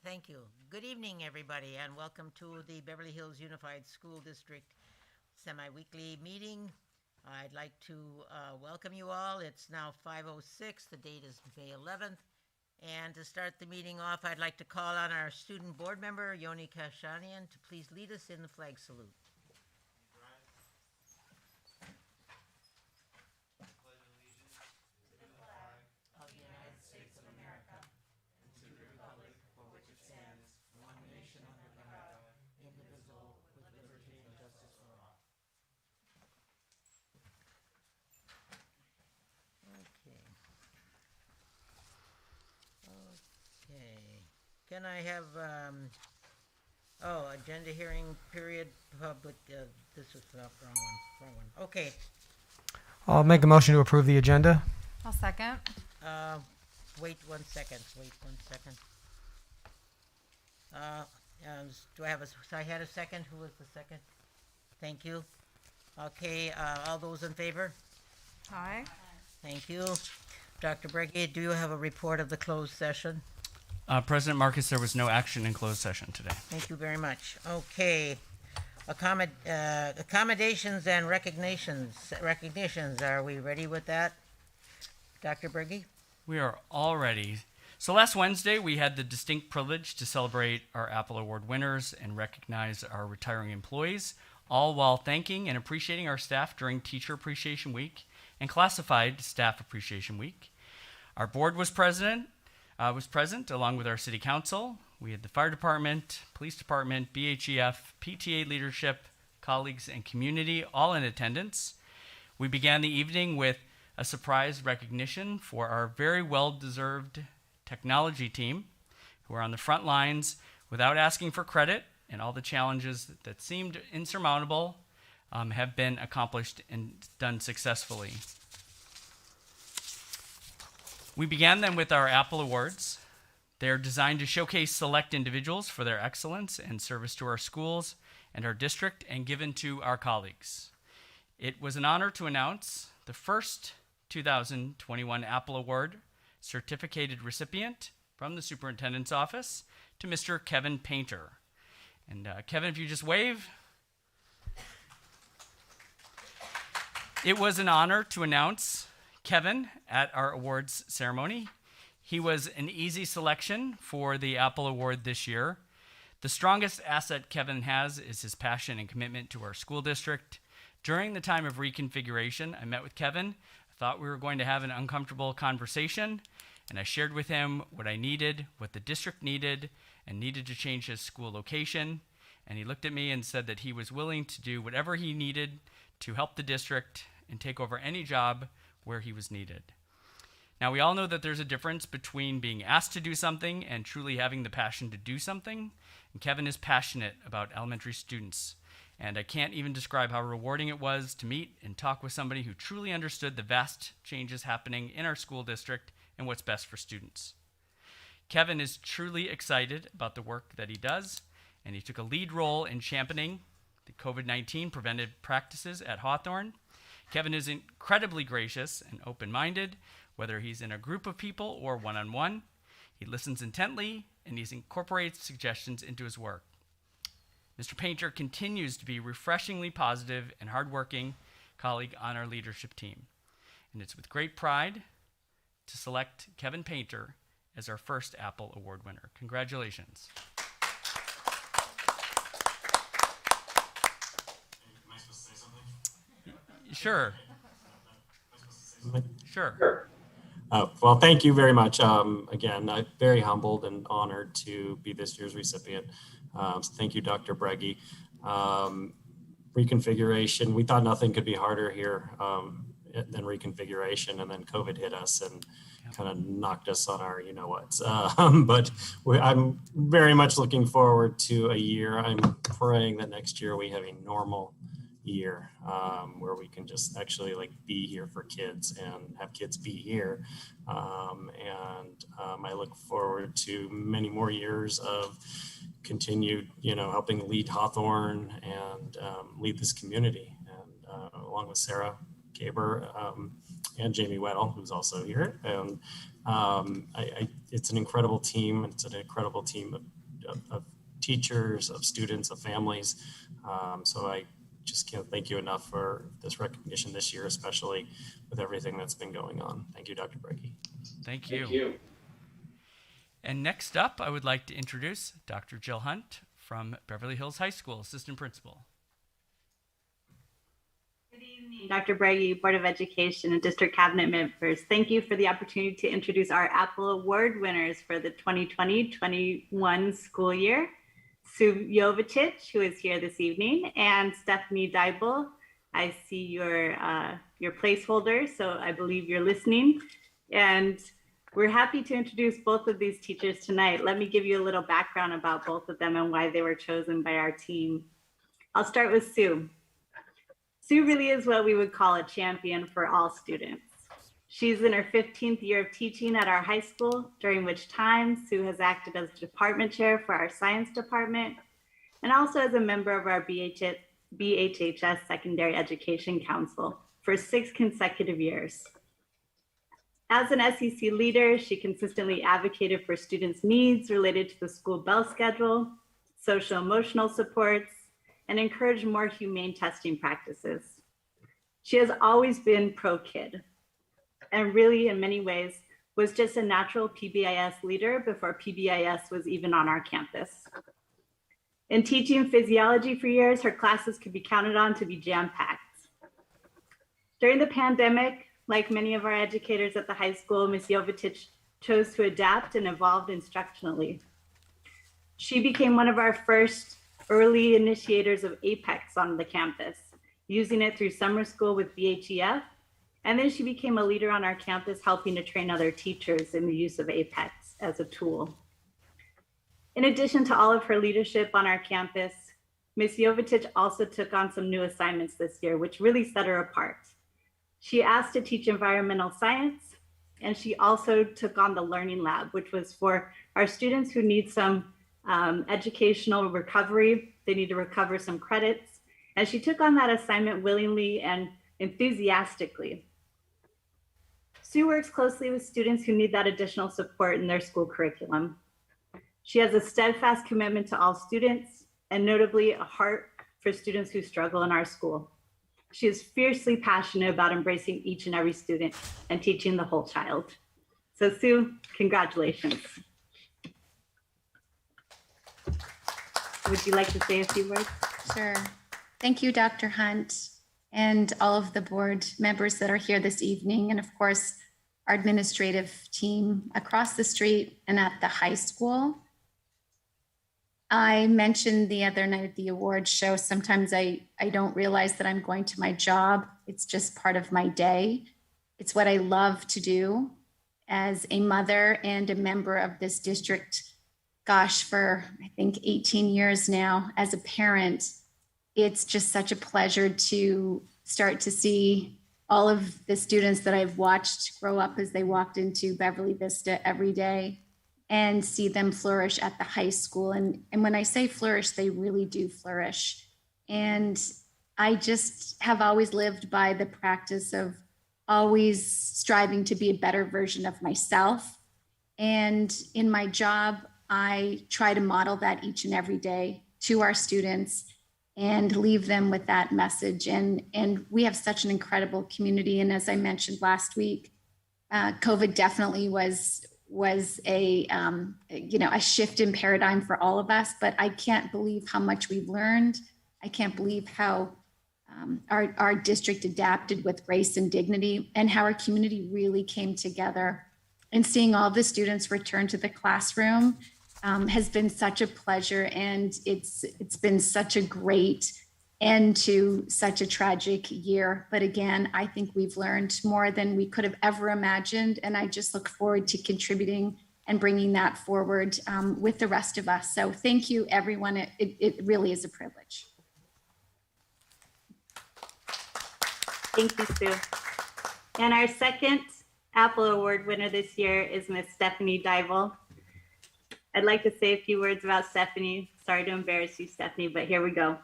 Thank you. Good evening, everybody, and welcome to the Beverly Hills Unified School District semi-weekly meeting. I'd like to welcome you all. It's now 5:06. The date is May 11th. And to start the meeting off, I'd like to call on our student board member, Yoni Kashanian, to please lead us in the flag salute. Of the United States of America, and to the republic for which it stands, one nation under God, indivisible, with liberty and justice for all. Okay. Okay. Can I have, agenda hearing period, public, this is the wrong one. Okay. I'll make a motion to approve the agenda. I'll second. Wait one second. Do I have so I had a second? Who was the second? Thank you. Okay, all those in favor? Aye. Thank you. Dr. Breggy, do you have a report of the closed session? President Marcus, there was no action in closed session today. Thank you very much. Okay. Accommodations and recognitions. Are we ready with that? Dr. Breggy? We are all ready. So last Wednesday, we had the distinct privilege to celebrate our Apple Award winners and recognize our retiring employees, all while thanking and appreciating our staff during Teacher Appreciation Week and Classified Staff Appreciation Week. Our board was present along with our city council. We had the fire department, police department, BHEF, PTA leadership, colleagues, and community all in attendance. We began the evening with a surprise recognition for our very well-deserved technology team who are on the front lines without asking for credit, and all the challenges that seemed insurmountable have been accomplished and done successfully. We began then with our Apple Awards. They're designed to showcase select individuals for their excellence and service to our schools and our district, and given to our colleagues. It was an honor to announce the first 2021 Apple Award certificated recipient from the superintendent's office to Mr. Kevin Painter. And Kevin, if you just wave. It was an honor to announce Kevin at our awards ceremony. He was an easy selection for the Apple Award this year. The strongest asset Kevin has is his passion and commitment to our school district. During the time of reconfiguration, I met with Kevin. I thought we were going to have an uncomfortable conversation, and I shared with him what I needed, what the district needed, and needed to change his school location. And he looked at me and said that he was willing to do whatever he needed to help the district and take over any job where he was needed. Now, we all know that there's a difference between being asked to do something and truly having the passion to do something. And Kevin is passionate about elementary students. And I can't even describe how rewarding it was to meet and talk with somebody who truly understood the vast changes happening in our school district and what's best for students. Kevin is truly excited about the work that he does, and he took a lead role in championing the COVID-19 preventive practices at Hawthorne. Kevin is incredibly gracious and open-minded, whether he's in a group of people or one-on-one. He listens intently, and he incorporates suggestions into his work. Mr. Painter continues to be refreshingly positive and hardworking colleague on our leadership team. and it's with great pride to select Kevin Painter as our first Apple Award winner. Congratulations. Am I supposed to say something? Sure. Sure. Sure. Well, thank you very much. Again, I'm very humbled and honored to be this year's recipient. So thank you, Dr. Breggy. Reconfiguration, we thought nothing could be harder here than reconfiguration, and then COVID hit us and kind of knocked us on our you-know-whats. But I'm very much looking forward to a year. I'm praying that next year we have a normal year where we can just actually be here for kids and have kids be here. I look forward to many more years of continued, helping lead Hawthorne and lead this community. And along with Sarah Gaber and Jamie Weddle, who's also here. And it's an incredible team. It's an incredible team of teachers, of students, of families. So I just can't thank you enough for this recognition this year, especially with everything that's been going on. Thank you, Dr. Breggy. Thank you. And next up, I would like to introduce Dr. Jill Hunt from Beverly Hills High School, Assistant Principal. Good evening, Dr. Breggy, Board of Education, and District Cabinet members. Thank you for the opportunity to introduce our Apple Award winners for the 2020-21 school year. Sue Jovicic, who is here this evening, and Stephanie Dybel. I see your placeholder, so I believe you're listening. And we're happy to introduce both of these teachers tonight. Let me give you a little background about both of them and why they were chosen by our team. I'll start with Sue. Sue really is what we would call a champion for all students. She's in her 15th year of teaching at our high school, during which time Sue has acted as department chair for our science department and also as a member of our BHHS Secondary Education Council for 6 consecutive years. As an SEC leader, she consistently advocated for students' needs related to the school bell schedule, social emotional supports, and encouraged more humane testing practices. She has always been pro-kid, and really in many ways was just a natural PBIS leader before PBIS was even on our campus. In teaching physiology for years, her classes could be counted on to be jam-packed. During the pandemic, like many of our educators at the high school, Ms. Jovicic chose to adapt and evolve instructionally. She became one of our first early initiators of APEX on the campus, using it through summer school with BHEF. And then she became a leader on our campus, helping to train other teachers in the use of APEX as a tool. In addition to all of her leadership on our campus, Ms. Jovicic also took on some new assignments this year, which really set her apart. She asked to teach environmental science, and she also took on the Learning Lab, which was for our students who need some educational recovery. They need to recover some credits. And she took on that assignment willingly and enthusiastically. Sue works closely with students who need that additional support in their school curriculum. She has a steadfast commitment to all students, and notably a heart for students who struggle in our school. She is fiercely passionate about embracing each and every student and teaching the whole child. So Sue, congratulations. Would you like to say a few words? Sure. Thank you, Dr. Hunt, and all of the board members that are here this evening, and of course, our administrative team across the street and at the high school. I mentioned the other night at the awards show, sometimes I don't realize that I'm going to my job. It's just part of my day. It's what I love to do as a mother and a member of this district. Gosh, for I think 18 years now as a parent, it's just such a pleasure to start to see all of the students that I've watched grow up as they walked into Beverly Vista every day and see them flourish at the high school. And when I say flourish, they really do flourish. And I just have always lived by the practice of always striving to be a better version of myself. And in my job, I try to model that each and every day to our students. and leave them with that message. And we have such an incredible community. And as I mentioned last week, COVID definitely was a a shift in paradigm for all of us. But I can't believe how much we've learned. I can't believe how our district adapted with grace and dignity, and how our community really came together. And seeing all the students return to the classroom has been such a pleasure, and it's been such a great end to such a tragic year. But again, I think we've learned more than we could have ever imagined, and I just look forward to contributing and bringing that forward with the rest of us. So thank you, everyone. It really is a privilege. Thank you, Sue. And our second Apple Award winner this year is Miss Stephanie Dival. I'd like to say a few words about Stephanie. Sorry to embarrass you, Stephanie, but here we go.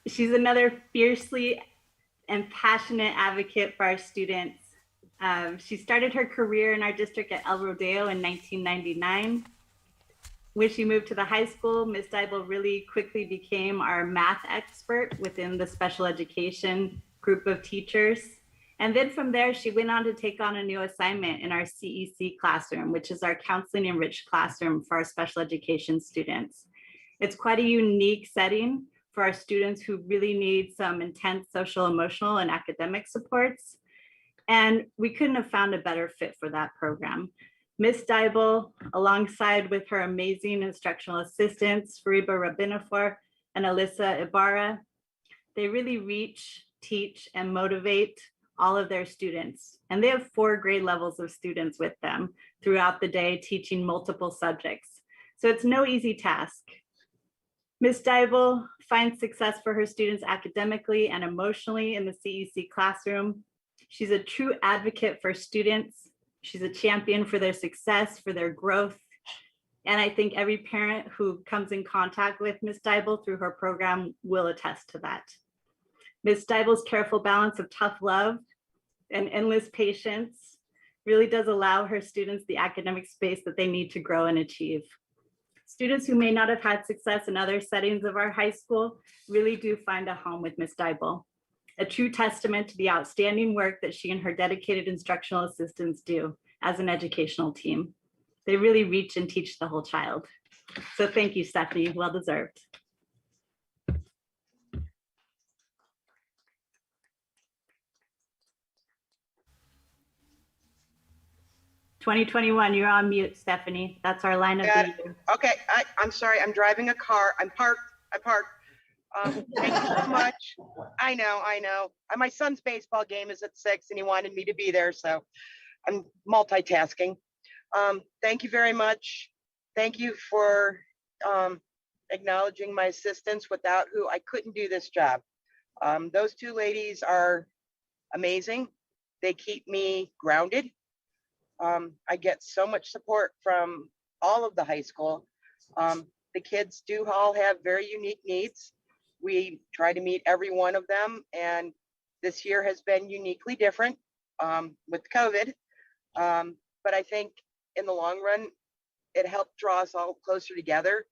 She's another fiercely and passionate advocate for our students. She started her career in our district at El Rodeo in 1999. When she moved to the high school, Ms. Dival really quickly became our math expert within the special education group of teachers. And then from there, she went on to take on a new assignment in our CEC classroom, which is our counseling enriched classroom for our special education students. It's quite a unique setting for our students who really need some intense social, emotional, and academic supports. And we couldn't have found a better fit for that program. Ms. Dival, alongside with her amazing instructional assistants, Fariba Rabinafor and Alyssa Ibarra, they really reach, teach, and motivate all of their students. And they have 4 grade levels of students with them throughout the day, teaching multiple subjects. So it's no easy task. Ms. Dival finds success for her students academically and emotionally in the CEC classroom. She's a true advocate for students. She's a champion for their success, for their growth. And I think every parent who comes in contact with Ms. Dival through her program will attest to that. Ms. Dival's careful balance of tough love and endless patience really does allow her students the academic space that they need to grow and achieve. Students who may not have had success in other settings of our high school really do find a home with Ms. Dival, a true testament to the outstanding work that she and her dedicated instructional assistants do as an educational team. They really reach and teach the whole child. So thank you, Stephanie, well deserved. "2021, you're on mute, Stephanie. That's our line of the year." Okay, I'm sorry, I'm driving a car. I parked. Thank you so much. I know. My son's baseball game is at 6 and he wanted me to be there, so I'm multitasking. Thank you very much. Thank you for acknowledging my assistants, without who I couldn't do this job. Those 2 ladies are amazing. They keep me grounded. I get so much support from all of the high school. The kids do all have very unique needs. We try to meet every one of them, and this year has been uniquely different with COVID. But I think in the long run, it helped draw us all closer together.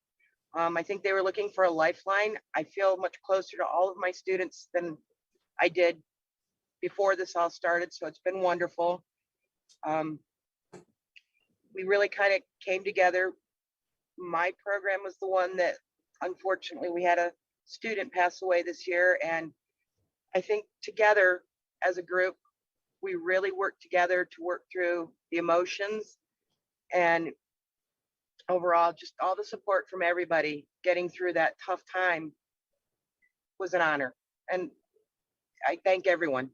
I think they were looking for a lifeline. I feel much closer to all of my students than I did before this all started, so it's been wonderful. We really kind of came together. My program was the one that, unfortunately, we had a student pass away this year, and I think together as a group, we really worked together to work through the emotions, and overall, just all the support from everybody getting through that tough time was an honor, and I thank everyone.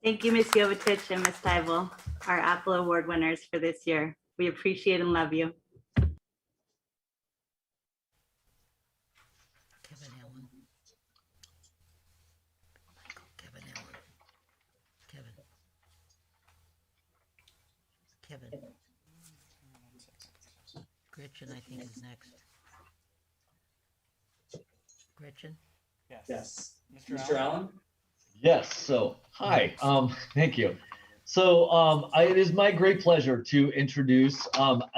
Thank you, Ms. Jovicic and Ms. Dival, our Apple Award winners for this year. We appreciate and love you. Kevin Allen. Kevin Allen. Kevin. Gretchen, I think, is next. Gretchen? Yes. Mr. Allen? Yes, so, hi, thank you. It is my great pleasure to introduce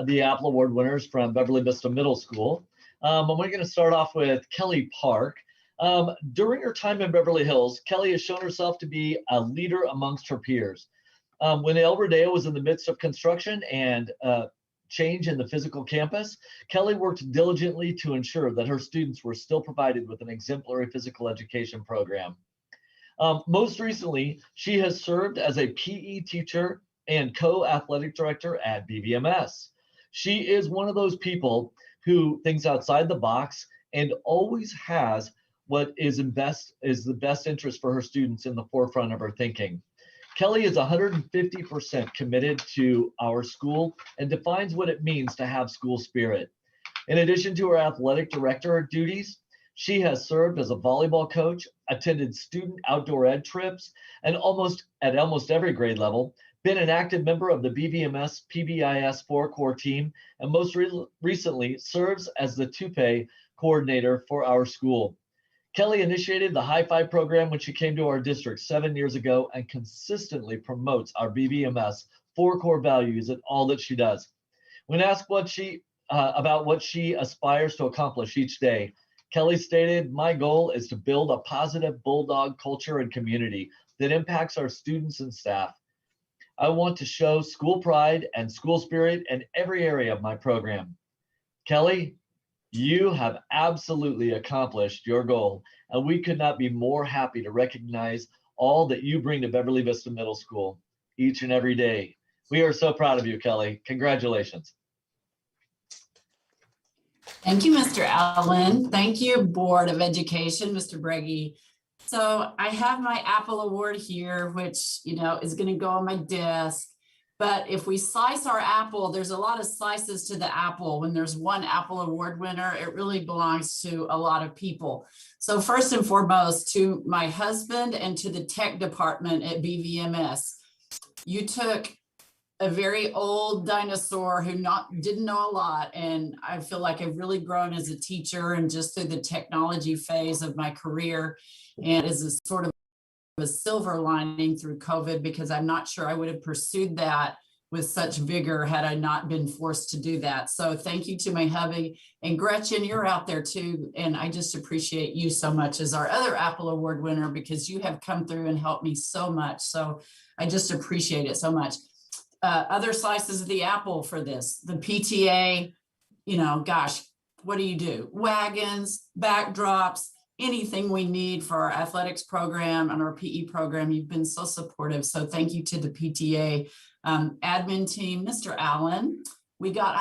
the Apple Award winners from Beverly Vista Middle School. And we're going to start off with Kelly Park. During her time in Beverly Hills, Kelly has shown herself to be a leader amongst her peers. When El Rodeo was in the midst of construction and change in the physical campus, Kelly worked diligently to ensure that her students were still provided with an exemplary physical education program. Most recently, she has served as a PE teacher and co-athletic director at BVMS. She is one of those people who thinks outside the box and always has what is the best interest for her students in the forefront of her thinking. Kelly is 150% committed to our school and defines what it means to have school spirit. In addition to her athletic director duties, she has served as a volleyball coach, attended student outdoor ed trips, and at almost every grade level, been an active member of the BVMS PBIS 4-core team, and most recently serves as the Tupe coordinator for our school. Kelly initiated the High Five program when she came to our district 7 years ago and consistently promotes our BVMS 4-core values in all that she does. When asked about what she aspires to accomplish each day, Kelly stated, "My goal is to build a positive Bulldog culture and community that impacts our students and staff. I want to show school pride and school spirit in every area of my program." Kelly, you have absolutely accomplished your goal, and we could not be more happy to recognize all that you bring to Beverly Vista Middle School each and every day. We are so proud of you, Kelly. Congratulations. Thank you, Mr. Allen. Thank you, Board of Education, Mr. Breggy. So I have my Apple Award here, which, is going to go on my desk. But if we slice our apple, there's a lot of slices to the apple. When there's one Apple Award winner, it really belongs to a lot of people. So first and foremost, to my husband and to the tech department at BVMS, you took a very old dinosaur who didn't know a lot. And I feel like I've really grown as a teacher and just through the technology phase of my career, and as a sort of a silver lining through COVID, because I'm not sure I would have pursued that with such vigor had I not been forced to do that. So thank you to my hubby, and Gretchen, you're out there too. And I just appreciate you so much as our other Apple Award winner, because you have come through and helped me so much. So I just appreciate it so much. Other slices of the apple for this, the PTA, gosh, what do? Wagons, backdrops, anything we need for our athletics program and our PE program. You've been so supportive. So thank you to the PTA admin team. Mr. Allen,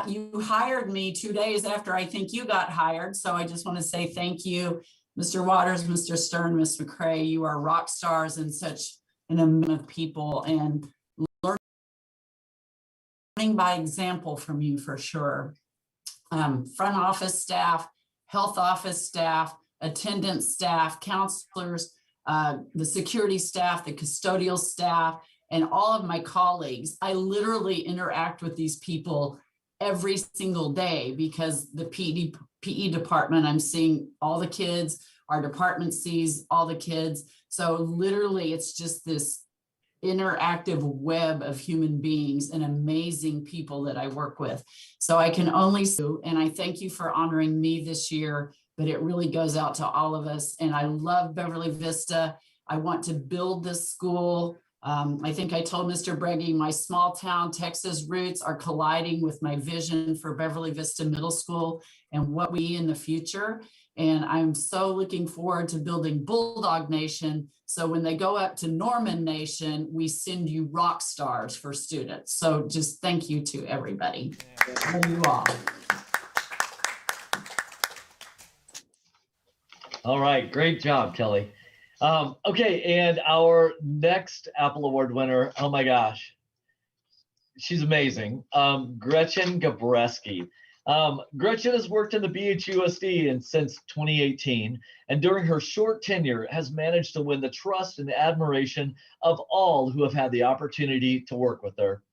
you hired me 2 days after I think you got hired. So I just want to say thank you, Mr. Waters, Mr. Stern, Ms. McCray. You are rock stars and such an amount of people, and learning by example from you for sure. Front office staff, health office staff, attendance staff, counselors, the security staff, the custodial staff, and all of my colleagues. I literally interact with these people every single day because the PE department, I'm seeing all the kids, our department sees all the kids. So literally it's just this interactive web of human beings and amazing people that I work with. So I can only sue, and I thank you for honoring me this year, but it really goes out to all of us. And I love Beverly Vista. I want to build this school. I think I told Mr. Breggy, my small town Texas roots are colliding with my vision for Beverly Vista Middle School and what we in the future. And I'm so looking forward to building Bulldog Nation. So when they go up to Norman Nation, we send you rock stars for students. So just thank you to everybody. Love you all. All right, great job, Kelly. Okay, and our next Apple Award winner, oh my gosh, she's amazing. Gretchen Gabreski. Gretchen has worked in the BHUSD since 2018, and during her short tenure has managed to win the trust and admiration of all who have had the opportunity to work with her.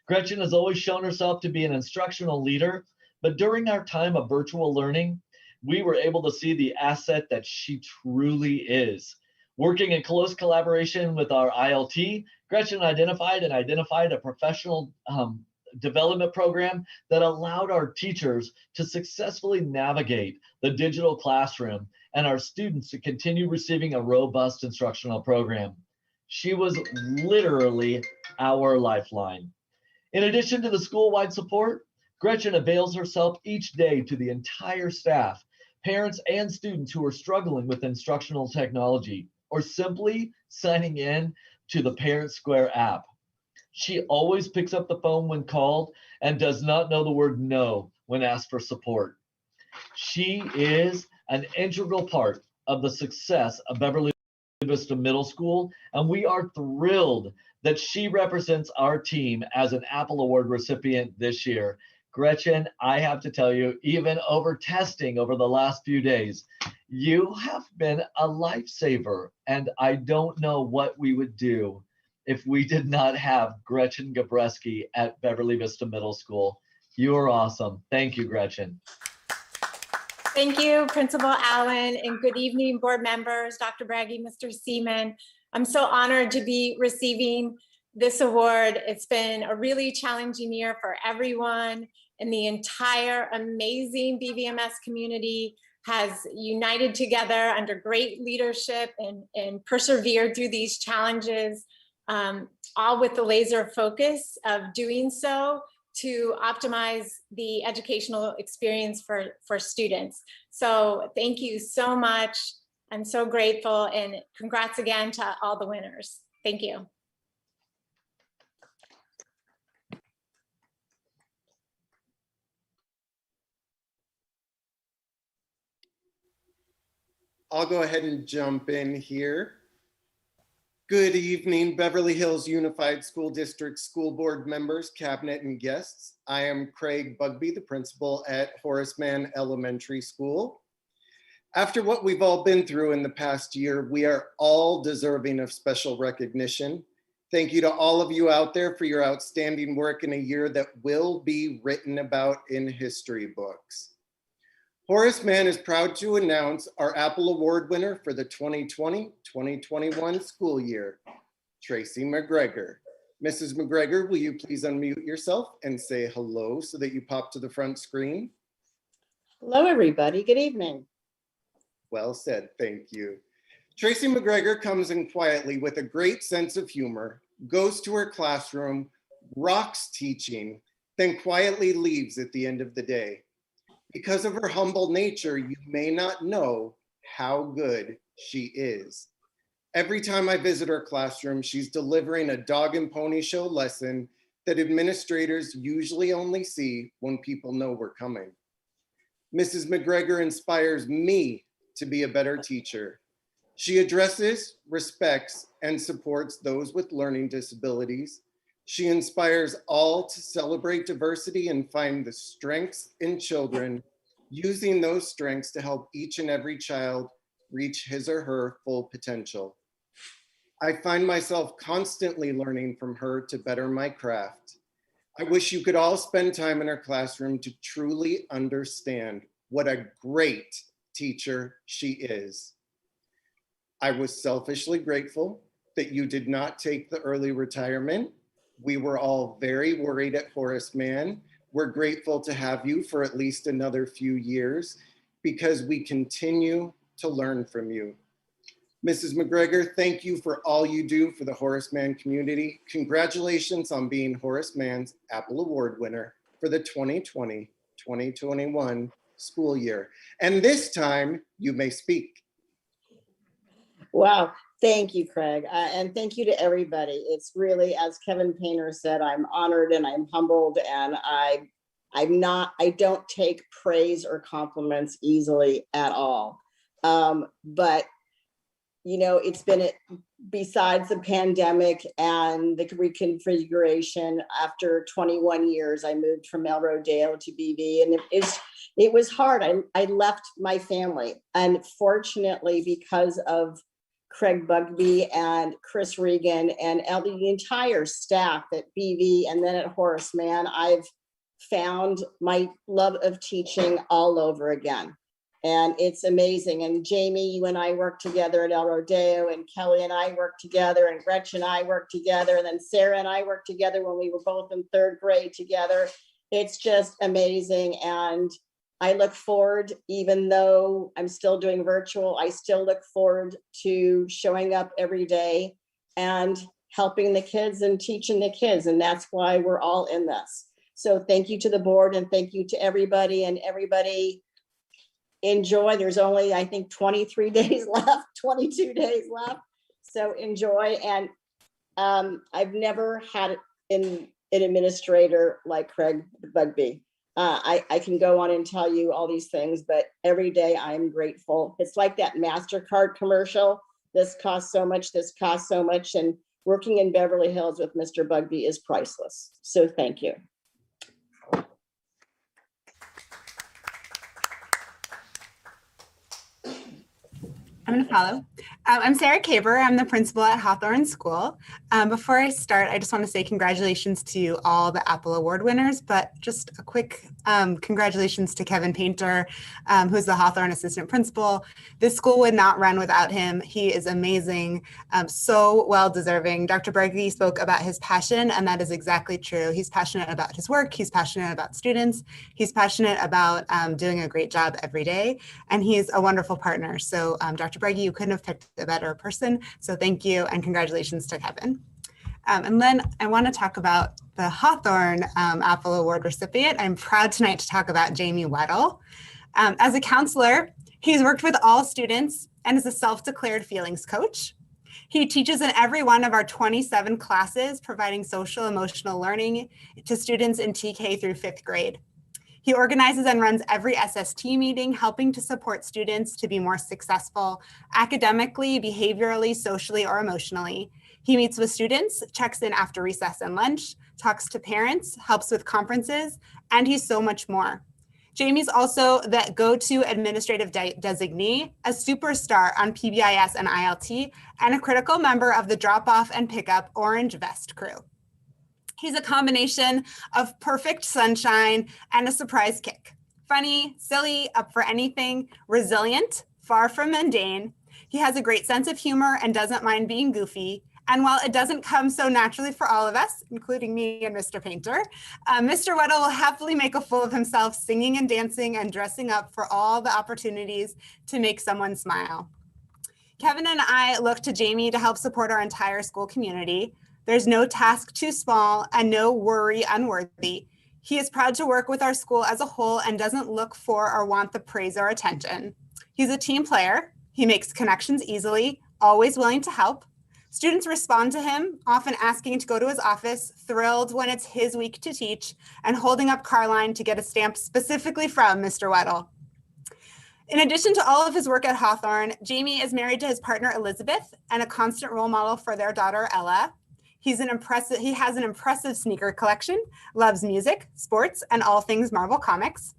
Gretchen has always shown herself to be an instructional leader, but during our time of virtual learning, we were able to see the asset that she truly is. Working in close collaboration with our ILT, Gretchen identified a professional development program that allowed our teachers to successfully navigate the digital classroom and our students to continue receiving a robust instructional program. She was literally our lifeline. In addition to the school-wide support, Gretchen avails herself each day to the entire staff, parents, and students who are struggling with instructional technology or simply signing in to the Parent Square app. She always picks up the phone when called and does not know the word no when asked for support. She is an integral part of the success of Beverly Vista Middle School, and we are thrilled that she represents our team as an Apple Award recipient this year. Gretchen, I have to tell you, even over testing over the last few days, you have been a lifesaver, and I don't know what we would do if we did not have Gretchen Gabreski at Beverly Vista Middle School. You are awesome. Thank you, Gretchen. Thank you, Principal Allen, and good evening, board members, Dr. Braggie, Mr. Seaman. I'm so honored to be receiving this award. It's been a really challenging year for everyone, and the entire amazing BVMS community has united together under great leadership and persevered through these challenges, all with the laser focus of doing so to optimize the educational experience for students. So thank you so much. I'm so grateful, and congrats again to all the winners. Thank you. I'll go ahead and jump in here. Good evening, Beverly Hills Unified School District School Board members, cabinet, and guests. I am Craig Bugby, the principal at Horace Mann Elementary School. After what we've all been through in the past year, we are all deserving of special recognition. Thank you to all of you out there for your outstanding work in a year that will be written about in history books. Horace Mann is proud to announce our Apple Award winner for the 2020-2021 school year, Tracy McGregor. Mrs. McGregor, will you please unmute yourself and say hello so that you pop to the front screen? Hello, everybody. Good evening. Well said, thank you. Tracy McGregor comes in quietly with a great sense of humor, goes to her classroom, rocks teaching, then quietly leaves at the end of the day. Because of her humble nature, you may not know how good she is. Every time I visit her classroom, she's delivering a dog and pony show lesson that administrators usually only see when people know we're coming. Mrs. McGregor inspires me to be a better teacher. She addresses, respects, and supports those with learning disabilities. She inspires all to celebrate diversity and find the strengths in children, using those strengths to help each and every child reach his or her full potential. I find myself constantly learning from her to better my craft. I wish you could all spend time in her classroom to truly understand what a great teacher she is. I was selfishly grateful that you did not take the early retirement. We were all very worried at Horace Mann. We're grateful to have you for at least another few years because we continue to learn from you. Mrs. McGregor, thank you for all you do for the Horace Mann community. Congratulations on being Horace Mann's Apple Award winner for the 2020-2021 school year. And this time you may speak. Wow. Thank you, Craig. And thank you to everybody. It's really, as Kevin Painter said, I'm honored and I'm humbled, and I don't take praise or compliments easily at all. But, you know, it's been, besides the pandemic and the reconfiguration, after 21 years, I moved from El Rodeo to BV, and it was hard. I left my family, and fortunately, because of Craig Bugby and Chris Regan and the entire staff at BV and then at Horace Mann, I've found my love of teaching all over again. And it's amazing. And Jamie, you and I work together at El Rodeo, and Kelly and I work together, and Gretchen and I work together, and then Sarah and I worked together when we were both in 3rd grade together. It's just amazing. And I look forward, even though I'm still doing virtual, I still look forward to showing up every day and helping the kids and teaching the kids. And that's why we're all in this. So thank you to the board, and thank you to everybody, and everybody enjoy. There's only, I think, 23 days left, 22 days left. So enjoy. And I've never had an administrator like Craig Bugby. I can go on and tell you all these things, but every day I'm grateful. It's like that MasterCard commercial. This costs so much, this costs so much. And working in Beverly Hills with Mr. Bugby is priceless. So thank you. I'm going to follow. I'm Sarah Kaber. I'm the principal at Hawthorne School. Before I start, I just want to say congratulations to all the Apple Award winners, but just a quick congratulations to Kevin Painter, who's the Hawthorne assistant principal. This school would not run without him. He is amazing, so well deserving. Dr. Breggy spoke about his passion, and that is exactly true. He's passionate about his work. He's passionate about students. He's passionate about doing a great job every day, and he's a wonderful partner. So Dr. Breggy, you couldn't have picked a better person. So thank you, and congratulations to Kevin. And then I want to talk about the Hawthorne Apple Award recipient. I'm proud tonight to talk about Jamie Weddle. As a counselor, he's worked with all students and is a self-declared feelings coach. He teaches in every one of our 27 classes, providing social emotional learning to students in TK through 5th grade. He organizes and runs every SST meeting, helping to support students to be more successful academically, behaviorally, socially, or emotionally. He meets with students, checks in after recess and lunch, talks to parents, helps with conferences, and he's so much more. Jamie's also the go-to administrative designee, a superstar on PBIS and ILT, and a critical member of the drop-off and pickup Orange Vest crew. He's a combination of perfect sunshine and a surprise kick. Funny, silly, up for anything, resilient, far from mundane. He has a great sense of humor and doesn't mind being goofy. And while it doesn't come so naturally for all of us, including me and Mr. Painter, Mr. Weddle will happily make a fool of himself singing and dancing and dressing up for all the opportunities to make someone smile. Kevin and I look to Jamie to help support our entire school community. There's no task too small and no worry unworthy. He is proud to work with our school as a whole and doesn't look for or want the praise or attention. He's a team player. He makes connections easily, always willing to help. Students respond to him, often asking to go to his office, thrilled when it's his week to teach, and holding up Carline to get a stamp specifically from Mr. Weddle. In addition to all of his work at Hawthorne, Jamie is married to his partner Elizabeth and a constant role model for their daughter Ella. He has an impressive sneaker collection, loves music, sports, and all things Marvel Comics.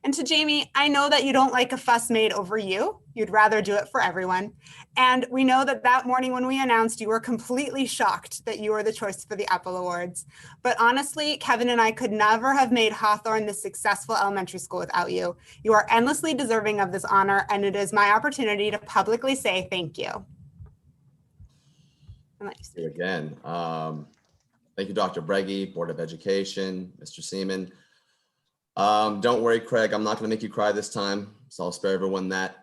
And to Jamie, I know that you don't like a fuss made over you. You'd rather do it for everyone. And we know that that morning when we announced, you were completely shocked that you were the choice for the Apple Awards. But honestly, Kevin and I could never have made Hawthorne this successful elementary school without you. You are endlessly deserving of this honor, and it is my opportunity to publicly say thank you. Thank you again. Thank you, Dr. Breggy, Board of Education, Mr. Seaman. Don't worry, Craig, I'm not going to make you cry this time, so I'll spare everyone that.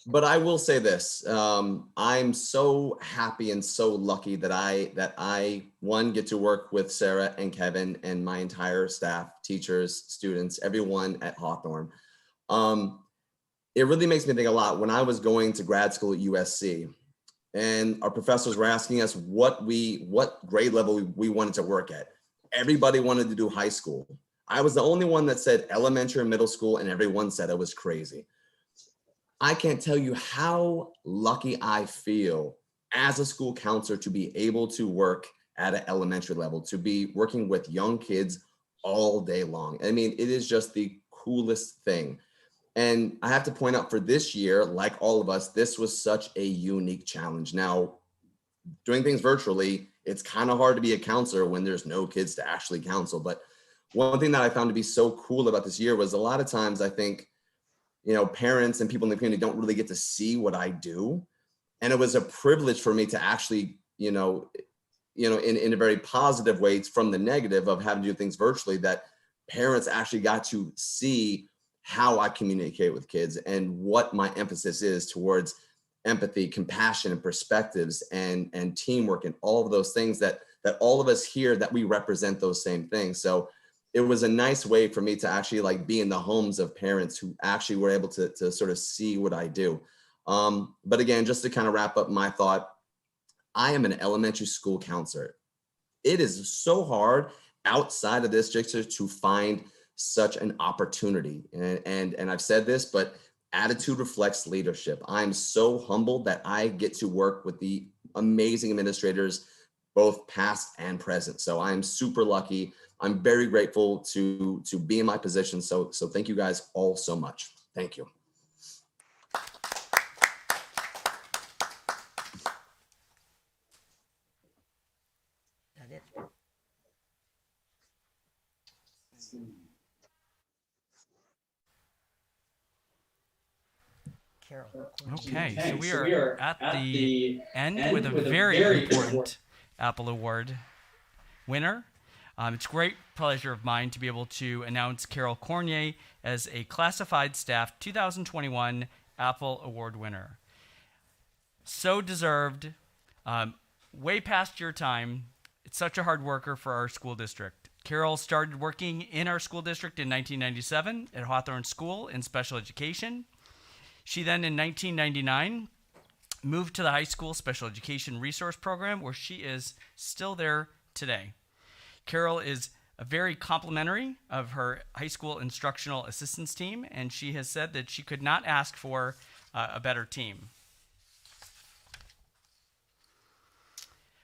But I will say this, I'm so happy and so lucky that I get to work with Sarah and Kevin and my entire staff, teachers, students, everyone at Hawthorne. It really makes me think a lot. When I was going to grad school at USC, and our professors were asking us what grade level we wanted to work at. Everybody wanted to do high school. I was the only one that said elementary and middle school, and everyone said I was crazy. I can't tell you how lucky I feel as a school counselor to be able to work at an elementary level, to be working with young kids all day long. I mean, it is just the coolest thing. And I have to point out for this year, like all of us, this was such a unique challenge. Now, doing things virtually, it's kind of hard to be a counselor when there's no kids to actually counsel. But one thing that I found to be so cool about this year was a lot of times I think parents and people in the community don't really get to see what I do. And it was a privilege for me to actually, in a very positive way from the negative of having to do things virtually, that parents actually got to see how I communicate with kids and what my emphasis is towards empathy, compassion, and perspectives and teamwork and all of those things that all of us here, that we represent those same things. So it was a nice way for me to actually be in the homes of parents who actually were able to sort of see what I do. But again, just to kind of wrap up my thought, I am an elementary school counselor. It is so hard outside of this district to find such an opportunity. And I've said this, but attitude reflects leadership. I'm so humbled that I get to work with the amazing administrators, both past and present. So I'm super lucky. I'm very grateful to be in my position. So thank you guys all so much. Thank you. That it? Carol. Okay, so we are at the end with a very important Apple Award winner. It's a great pleasure of mine to be able to announce Carol Cornier as a Classified Staff 2021 Apple Award winner. So deserved, way past your time. It's such a hard worker for our school district. Carol started working in our school district in 1997 at Hawthorne School in special education. She then, in 1999, moved to the high school special education resource program, where she is still there today. Carol is a very complimentary of her high school instructional assistance team, and she has said that she could not ask for a better team.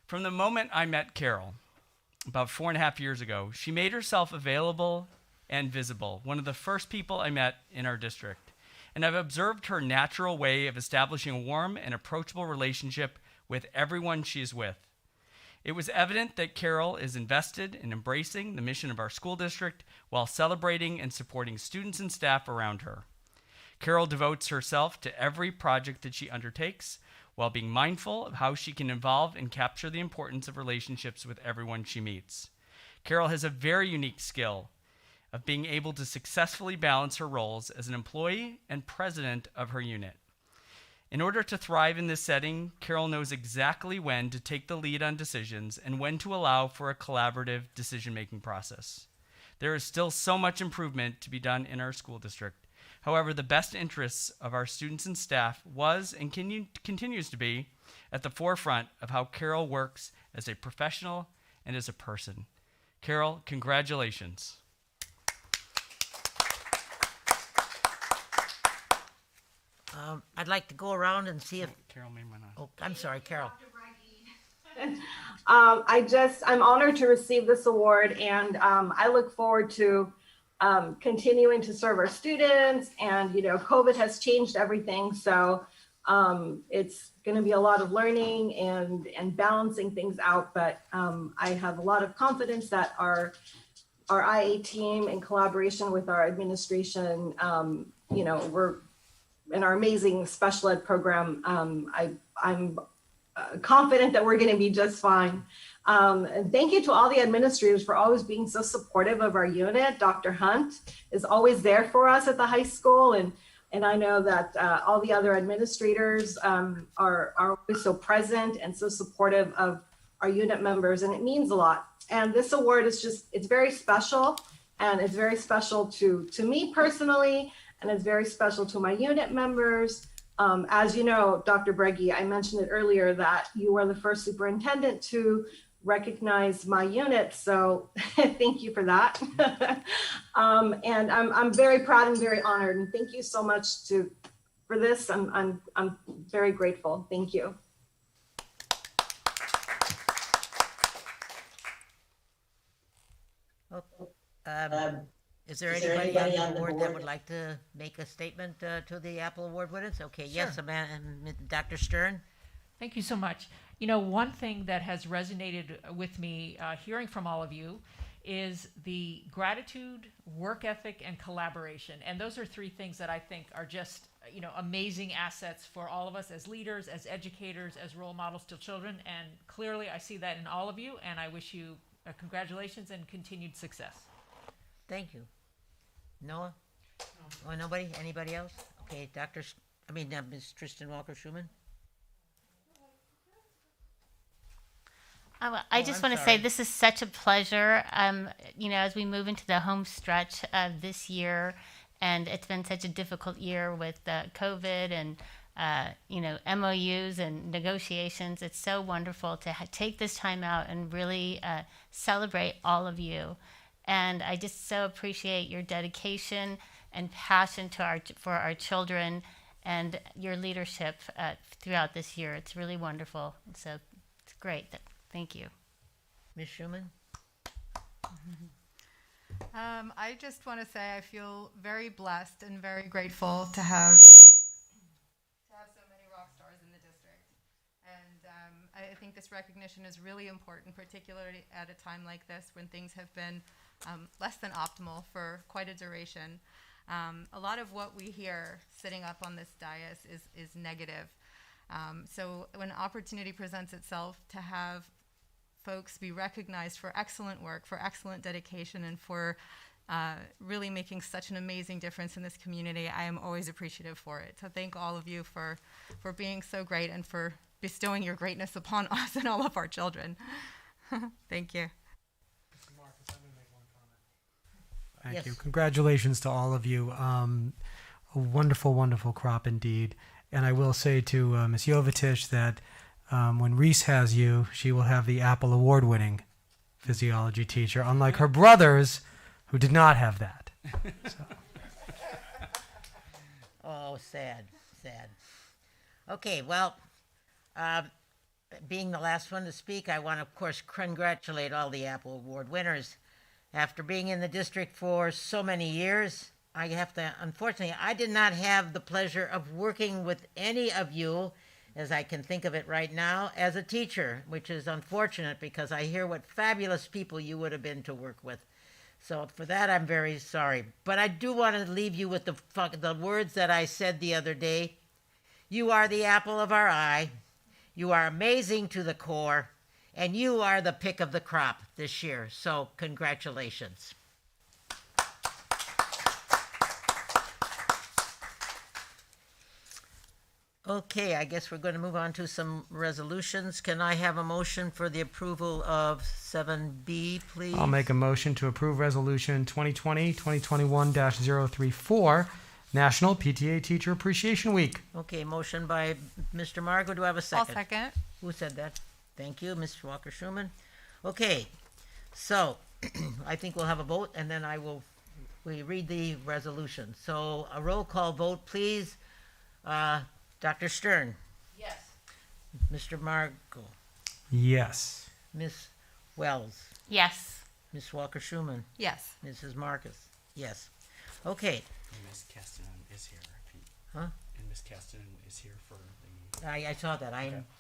From the moment I met Carol, about 4.5 years ago, she made herself available and visible, one of the first people I met in our district. And I've observed her natural way of establishing a warm and approachable relationship with everyone she is with. It was evident that Carol is invested in embracing the mission of our school district while celebrating and supporting students and staff around her. Carol devotes herself to every project that she undertakes while being mindful of how she can involve and capture the importance of relationships with everyone she meets. Carol has a very unique skill of being able to successfully balance her roles as an employee and president of her unit. In order to thrive in this setting, Carol knows exactly when to take the lead on decisions and when to allow for a collaborative decision-making process. There is still so much improvement to be done in our school district. However, the best interests of our students and staff was and continues to be at the forefront of how Carol works as a professional and as a person. Carol, congratulations. I'd like to go around and see if Carol may want to. Oh, I'm sorry, Carol. I'm honored to receive this award, and I look forward to continuing to serve our students. And COVID has changed everything, so it's going to be a lot of learning and balancing things out. But I have a lot of confidence that our IA team, in collaboration with our administration, we're in our amazing special ed program. I'm confident that we're going to be just fine. And thank you to all the administrators for always being so supportive of our unit. Dr. Hunt is always there for us at the high school. And I know that all the other administrators are always so present and so supportive of our unit members, and it means a lot. And this award is it's very special, and it's very special to me personally, and it's very special to my unit members. As you know, Dr. Breggy, I mentioned it earlier that you were the first superintendent to recognize my unit. So thank you for that. And I'm very proud and very honored. And thank you so much for this. I'm very grateful. Thank you. Is there anybody on the board that would like to make a statement to the Apple Award winners? Okay, yes, Dr. Stern. Thank you so much. One thing that has resonated with me hearing from all of you is the gratitude, work ethic, and collaboration. And those are three things that I think are just, amazing assets for all of us as leaders, as educators, as role models to children. And clearly I see that in all of you, and I wish you congratulations and continued success. Thank you. Noah? Oh, nobody? Anybody else? Okay, Ms. Tristan Walker-Schuman? I just want to say this is such a pleasure. As we move into the home stretch of this year, and it's been such a difficult year with COVID and MOUs and negotiations. It's so wonderful to take this time out and really celebrate all of you. And I just so appreciate your dedication and passion for our children and your leadership throughout this year. It's really wonderful. So it's great. Thank you. Ms. Schuman? I just want to say I feel very blessed and very grateful to have so many rock stars in the district. And I think this recognition is really important, particularly at a time like this when things have been less than optimal for quite a duration. A lot of what we hear sitting up on this dais is negative. So when opportunity presents itself to have folks be recognized for excellent work, for excellent dedication, and for really making such an amazing difference in this community, I am always appreciative for it. So thank all of you for being so great and for bestowing your greatness upon us and all of our children. Thank you. Thank Yes. you. Congratulations to all of you. A wonderful, wonderful crop indeed. And I will say to Ms. Jovicic that when Reese has you, she will have the Apple Award-winning physiology teacher, unlike her brothers who did not have that. So. Oh, sad. Okay, well, being the last one to speak, I want to, of course, congratulate all the Apple Award winners. After being in the district for so many years, unfortunately, I did not have the pleasure of working with any of you, as I can think of it right now, as a teacher, which is unfortunate because I hear what fabulous people you would have been to work with. So for that, I'm very sorry. But I do want to leave you with the words that I said the other day. You are the apple of our eye. You are amazing to the core. And you are the pick of the crop this year. So congratulations. Okay, I guess we're going to move on to some resolutions. Can I have a motion for the approval of 7B, please? I'll make a motion to approve Resolution 2020-2021-034, National PTA Teacher Appreciation Week. Okay, motion by Mr. Margo. Do I have a second? I'll second. Who said that? Thank you, Mr. Walker-Schuman. Okay, so I think we'll have a vote, and then we read the resolution. So a roll call vote, please. Dr. Stern. Yes. Mr. Margo. Yes. Ms. Wells. Yes. Ms. Walker-Schuman. Yes. Mrs. Marcus. Yes. Okay. And Ms. Castanon is here. Huh? And Ms. Castanon is here for the... I saw that.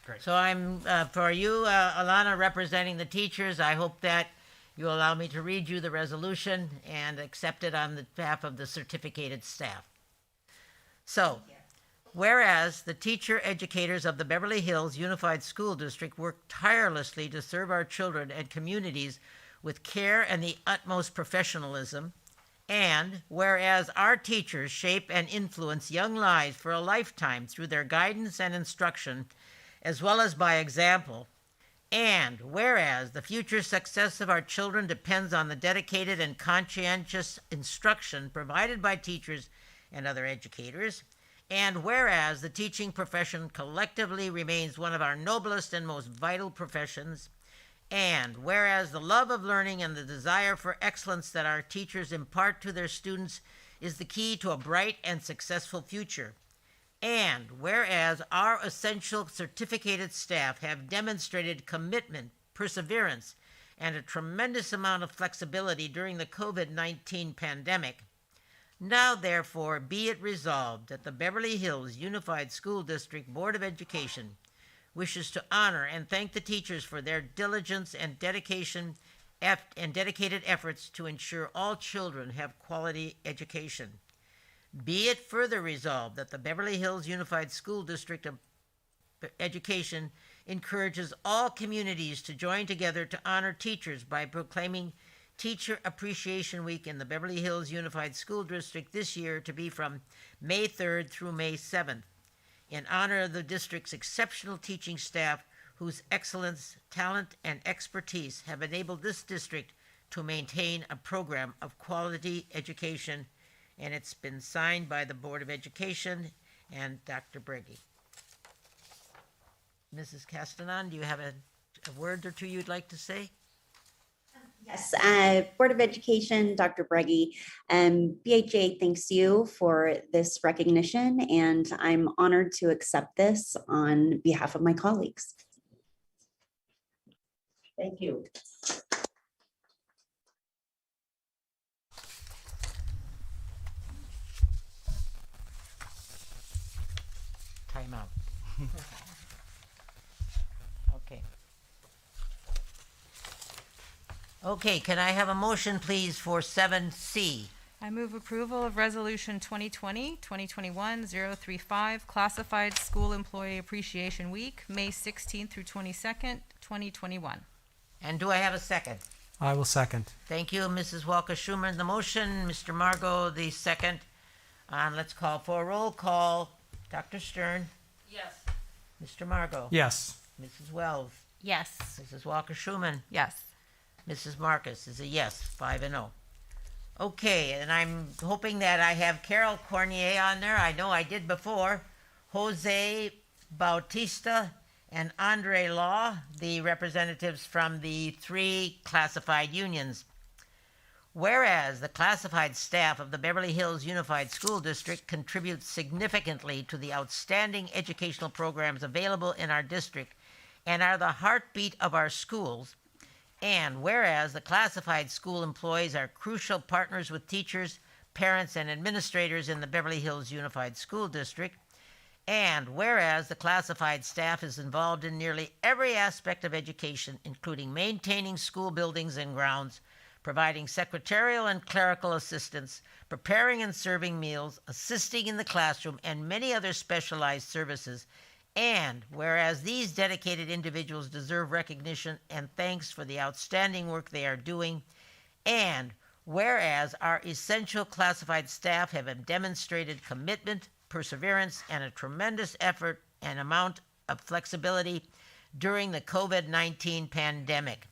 great. So I'm, for you, Alana, representing the teachers, I hope that you allow me to read you the resolution and accept it on the behalf of the certificated staff. So, whereas the teacher educators of the Beverly Hills Unified School District work tirelessly to serve our children and communities with care and the utmost professionalism, and whereas our teachers shape and influence young lives for a lifetime through their guidance and instruction, as well as by example, and whereas the future success of our children depends on the dedicated and conscientious instruction provided by teachers and other educators, and whereas the teaching profession collectively remains one of our noblest and most vital professions, and whereas the love of learning and the desire for excellence that our teachers impart to their students is the key to a bright and successful future, and whereas our essential certificated staff have demonstrated commitment, perseverance, and a tremendous amount of flexibility during the COVID-19 pandemic, now therefore be it resolved that the Beverly Hills Unified School District Board of Education wishes to honor and thank the teachers for their diligence and dedication dedicated efforts to ensure all children have quality education. Be it further resolved that the Beverly Hills Unified School District of Education encourages all communities to join together to honor teachers by proclaiming Teacher Appreciation Week in the Beverly Hills Unified School District this year to be from May 3rd through May 7th, in honor of the district's exceptional teaching staff whose excellence, talent, and expertise have enabled this district to maintain a program of quality education, and it's been signed by the Board of Education and Dr. Breggy. Mrs. Castanon, do you have a word or two you'd like to say? Yes, Board of Education, Dr. Breggy, BHA thanks you for this recognition, and I'm honored to accept this on behalf of my colleagues. Thank you. Time out. Okay. Okay, can I have a motion, please, for 7C? I move approval of Resolution 2020-2021-035, Classified School Employee Appreciation Week, May 16th through 22nd, 2021. And do I have a second? I will second. Thank you, Mrs. Walker Schumer. The motion, Mr. Margot, the second. Let's call for a roll call. Dr. Stern? Yes. Mr. Margot? Yes. Mrs. Wells? Yes. Mrs. Walker Schuman? Yes. Mrs. Marcus is a yes, 5-0. Okay, and I'm hoping that I have Carol Cornier on there. I know I did before. Jose Bautista and Andre Law, the representatives from the 3 classified unions. Whereas the classified staff of the Beverly Hills Unified School District contributes significantly to the outstanding educational programs available in our district and are the heartbeat of our schools, and whereas the classified school employees are crucial partners with teachers, parents, and administrators in the Beverly Hills Unified School District, and whereas the classified staff is involved in nearly every aspect of education, including maintaining school buildings and grounds, providing secretarial and clerical assistance, preparing and serving meals, assisting in the classroom, and many other specialized services, and whereas these dedicated individuals deserve recognition and thanks for the outstanding work they are doing, and whereas our essential classified staff have demonstrated commitment, perseverance, and a tremendous effort and amount of flexibility during the COVID-19 pandemic.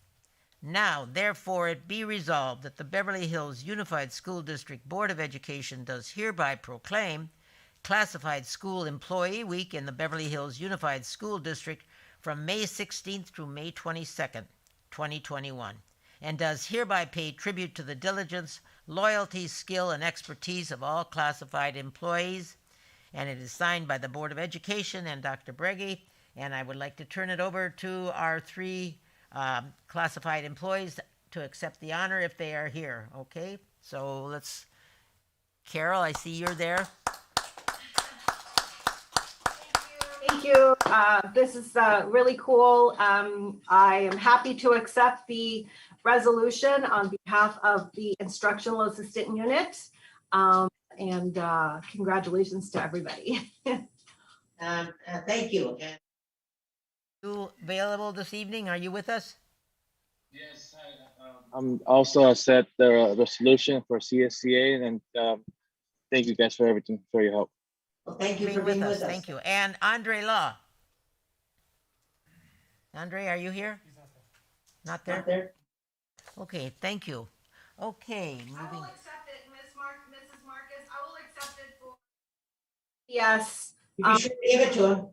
Now, therefore, it be resolved that the Beverly Hills Unified School District Board of Education does hereby proclaim Classified School Employee Week in the Beverly Hills Unified School District from May 16th through May 22nd, 2021, and does hereby pay tribute to the diligence, loyalty, skill, and expertise of all classified employees, and it is signed by the Board of Education and Dr. Breggy, and I would like to turn it over to our 3 classified employees to accept the honor if they are here, okay? So let's, Carol, I see you're there. Thank you. This is really cool. I am happy to accept the resolution on behalf of the Instructional Assistant Unit. And congratulations to everybody. Thank you. And you available this evening? Are you with us? Yes, I'm also accept the resolution for CSCA, and thank you guys for everything, for your help. Well, thank you for being with us. Thank you. And Andre Law. Andre, are you here? Not there. Not there? Okay, thank you. Okay, I moving. will accept it, Mrs. Marcus. I will accept it for. Yes. You should give it to him.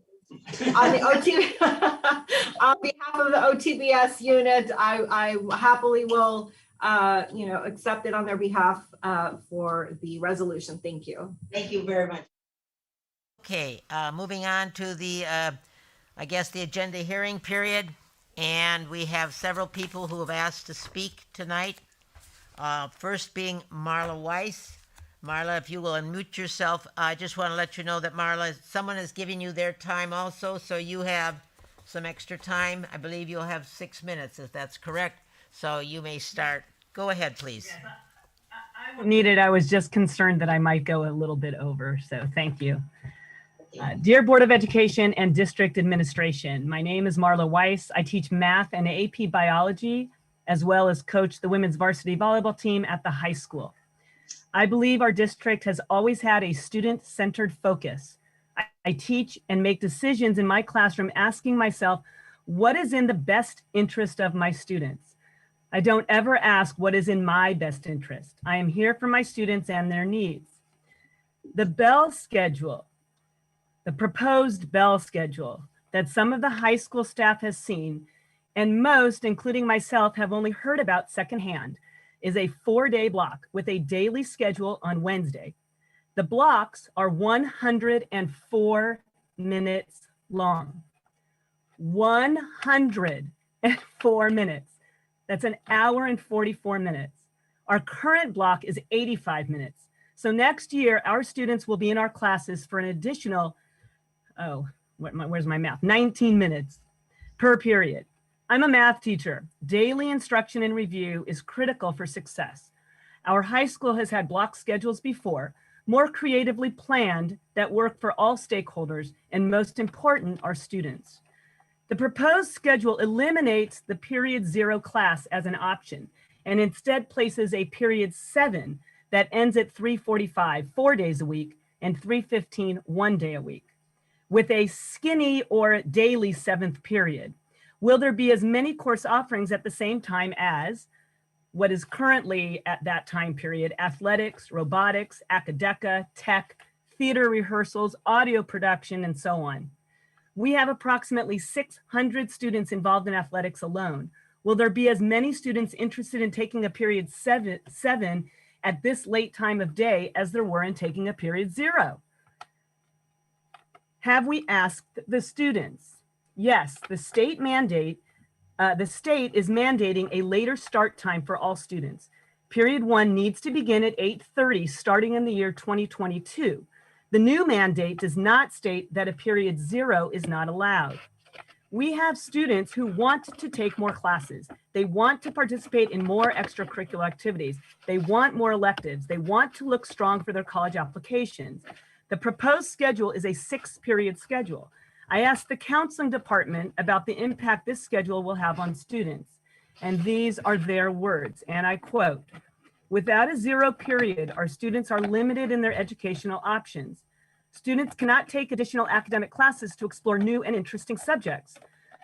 On the OT, on behalf of the OTBS unit, I happily will, accept it on their behalf for the resolution. Thank you. Thank you very much. Okay, moving on to the, I guess, the agenda hearing period. And we have several people who have asked to speak tonight. First being Marla Weiss. Marla, if you will unmute yourself, I just want to let you know that Marla, someone is giving you their time also, so you have some extra time. I believe you'll have 6 minutes, if that's correct. So you may start. Go ahead, please. Needed. I was just concerned that I might go a little bit over, so thank you. Dear Board of Education and District Administration, my name is Marla Weiss. I teach math and AP biology, as well as coach the women's varsity volleyball team at the high school. I believe our district has always had a student-centered focus. I teach and make decisions in my classroom asking myself, what is in the best interest of my students? I don't ever ask what is in my best interest. I am here for my students and their needs. The bell schedule, the proposed bell schedule that some of the high school staff has seen, and most, including myself, have only heard about secondhand, is a 4-day block with a daily schedule on Wednesday. The blocks are 104 minutes long. 104 minutes. That's an hour and 44 minutes. Our current block is 85 minutes. So next year, our students will be in our classes for an additional, where's my math? 19 minutes per period. I'm a math teacher. Daily instruction and review is critical for success. Our high school has had block schedules before, more creatively planned, that work for all stakeholders, and most important, our students. The proposed schedule eliminates the period 0 class as an option and instead places a period 7 that ends at 3:45, 4 days a week, and 3:15, 1 day a week, with a skinny or daily 7th period. Will there be as many course offerings at the same time as what is currently at that time period: athletics, robotics, academic, tech, theater rehearsals, audio production, and so on? We have approximately 600 students involved in athletics alone. Will there be as many students interested in taking a period 7 at this late time of day as there were in taking a period 0? Have we asked the students? Yes, the state is mandating a later start time for all students. Period 1 needs to begin at 8:30 starting in the year 2022. The new mandate does not state that a period 0 is not allowed. We have students who want to take more classes. They want to participate in more extracurricular activities. They want more electives. They want to look strong for their college applications. The proposed schedule is a 6-period schedule. I asked the counseling department about the impact this schedule will have on students, and these are their words, and I quote, "Without a 0 period, our students are limited in their educational options. Students cannot take additional academic classes to explore new and interesting subjects.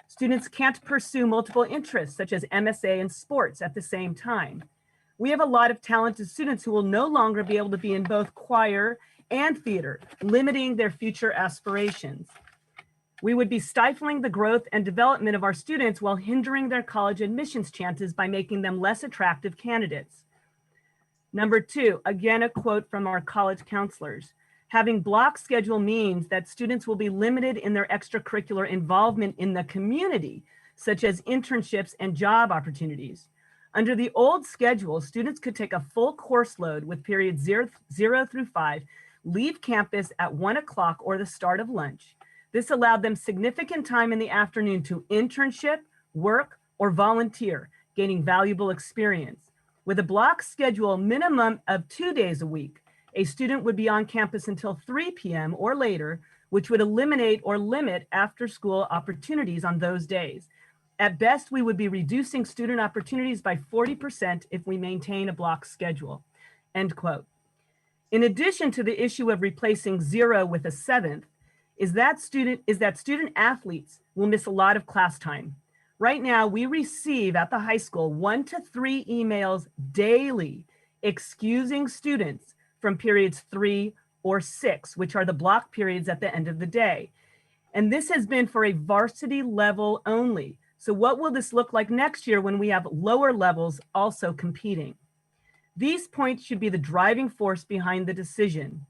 Students can't pursue multiple interests, such as MSA and sports, at the same time. We have a lot of talented students who will no longer be able to be in both choir and theater, limiting their future aspirations. We would be stifling the growth and development of our students while hindering their college admissions chances by making them less attractive candidates." Number 2, again, a quote from our college counselors. "Having block schedule means that students will be limited in their extracurricular involvement in the community, such as internships and job opportunities. Under the old schedule, students could take a full course load with periods 0 through 5, leave campus at 1 o'clock or the start of lunch. This allowed them significant time in the afternoon to internship, work, or volunteer, gaining valuable experience. With a block schedule minimum of 2 days a week, a student would be on campus until 3 p.m. or later, which would eliminate or limit after-school opportunities on those days. At best, we would be reducing student opportunities by 40% if we maintain a block schedule." End quote. In addition to the issue of replacing 0 with a 7th, is that student athletes will miss a lot of class time. Right now, we receive at the high school 1 to 3 emails daily excusing students from periods 3 or 6, which are the block periods at the end of the day. And this has been for a varsity level only. So what will this look like next year when we have lower levels also competing? These points should be the driving force behind the decision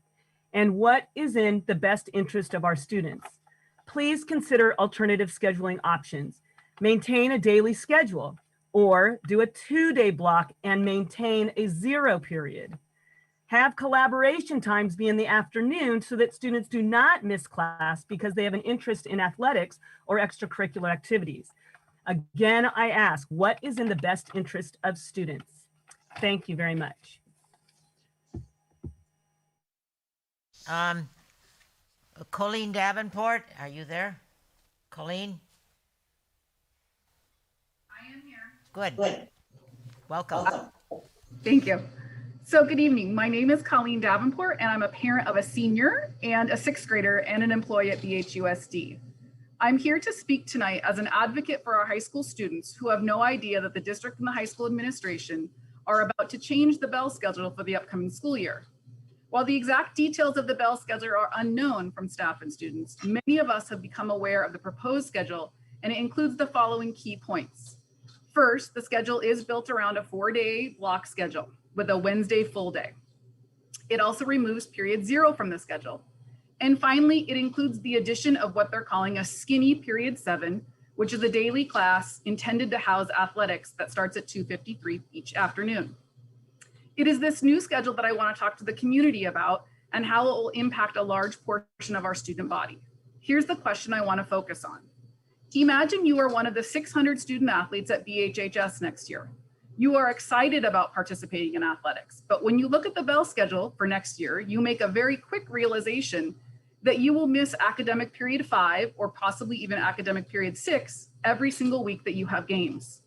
and what is in the best interest of our students. Please consider alternative scheduling options. Maintain a daily schedule or do a 2-day block and maintain a 0 period. Have collaboration times be in the afternoon so that students do not miss class because they have an interest in athletics or extracurricular activities. Again, I ask, what is in the best interest of students? Thank you very much. Colleen Davenport, are you there? Colleen? I am here. Good. Welcome. Thank you. So good evening. My name is Colleen Davenport, and I'm a parent of a senior and a sixth grader and an employee at BHUSD. I'm here to speak tonight as an advocate for our high school students who have no idea that the district and the high school administration are about to change the bell schedule for the upcoming school year. While the exact details of the bell schedule are unknown from staff and students, many of us have become aware of the proposed schedule, and it includes the following key points. First, the schedule is built around a 4-day block schedule with a Wednesday full day. It also removes period 0 from the schedule. And finally, it includes the addition of what they're calling a skinny period 7, which is a daily class intended to house athletics that starts at 2:53 each afternoon. It is this new schedule that I want to talk to the community about and how it will impact a large portion of our student body. Here's the question I want to focus on. Imagine you are one of the 600 student athletes at BHHS next year. You are excited about participating in athletics, but when you look at the bell schedule for next year, you make a very quick realization that you will miss academic period 5 or possibly even academic period 6 every single week that you have games.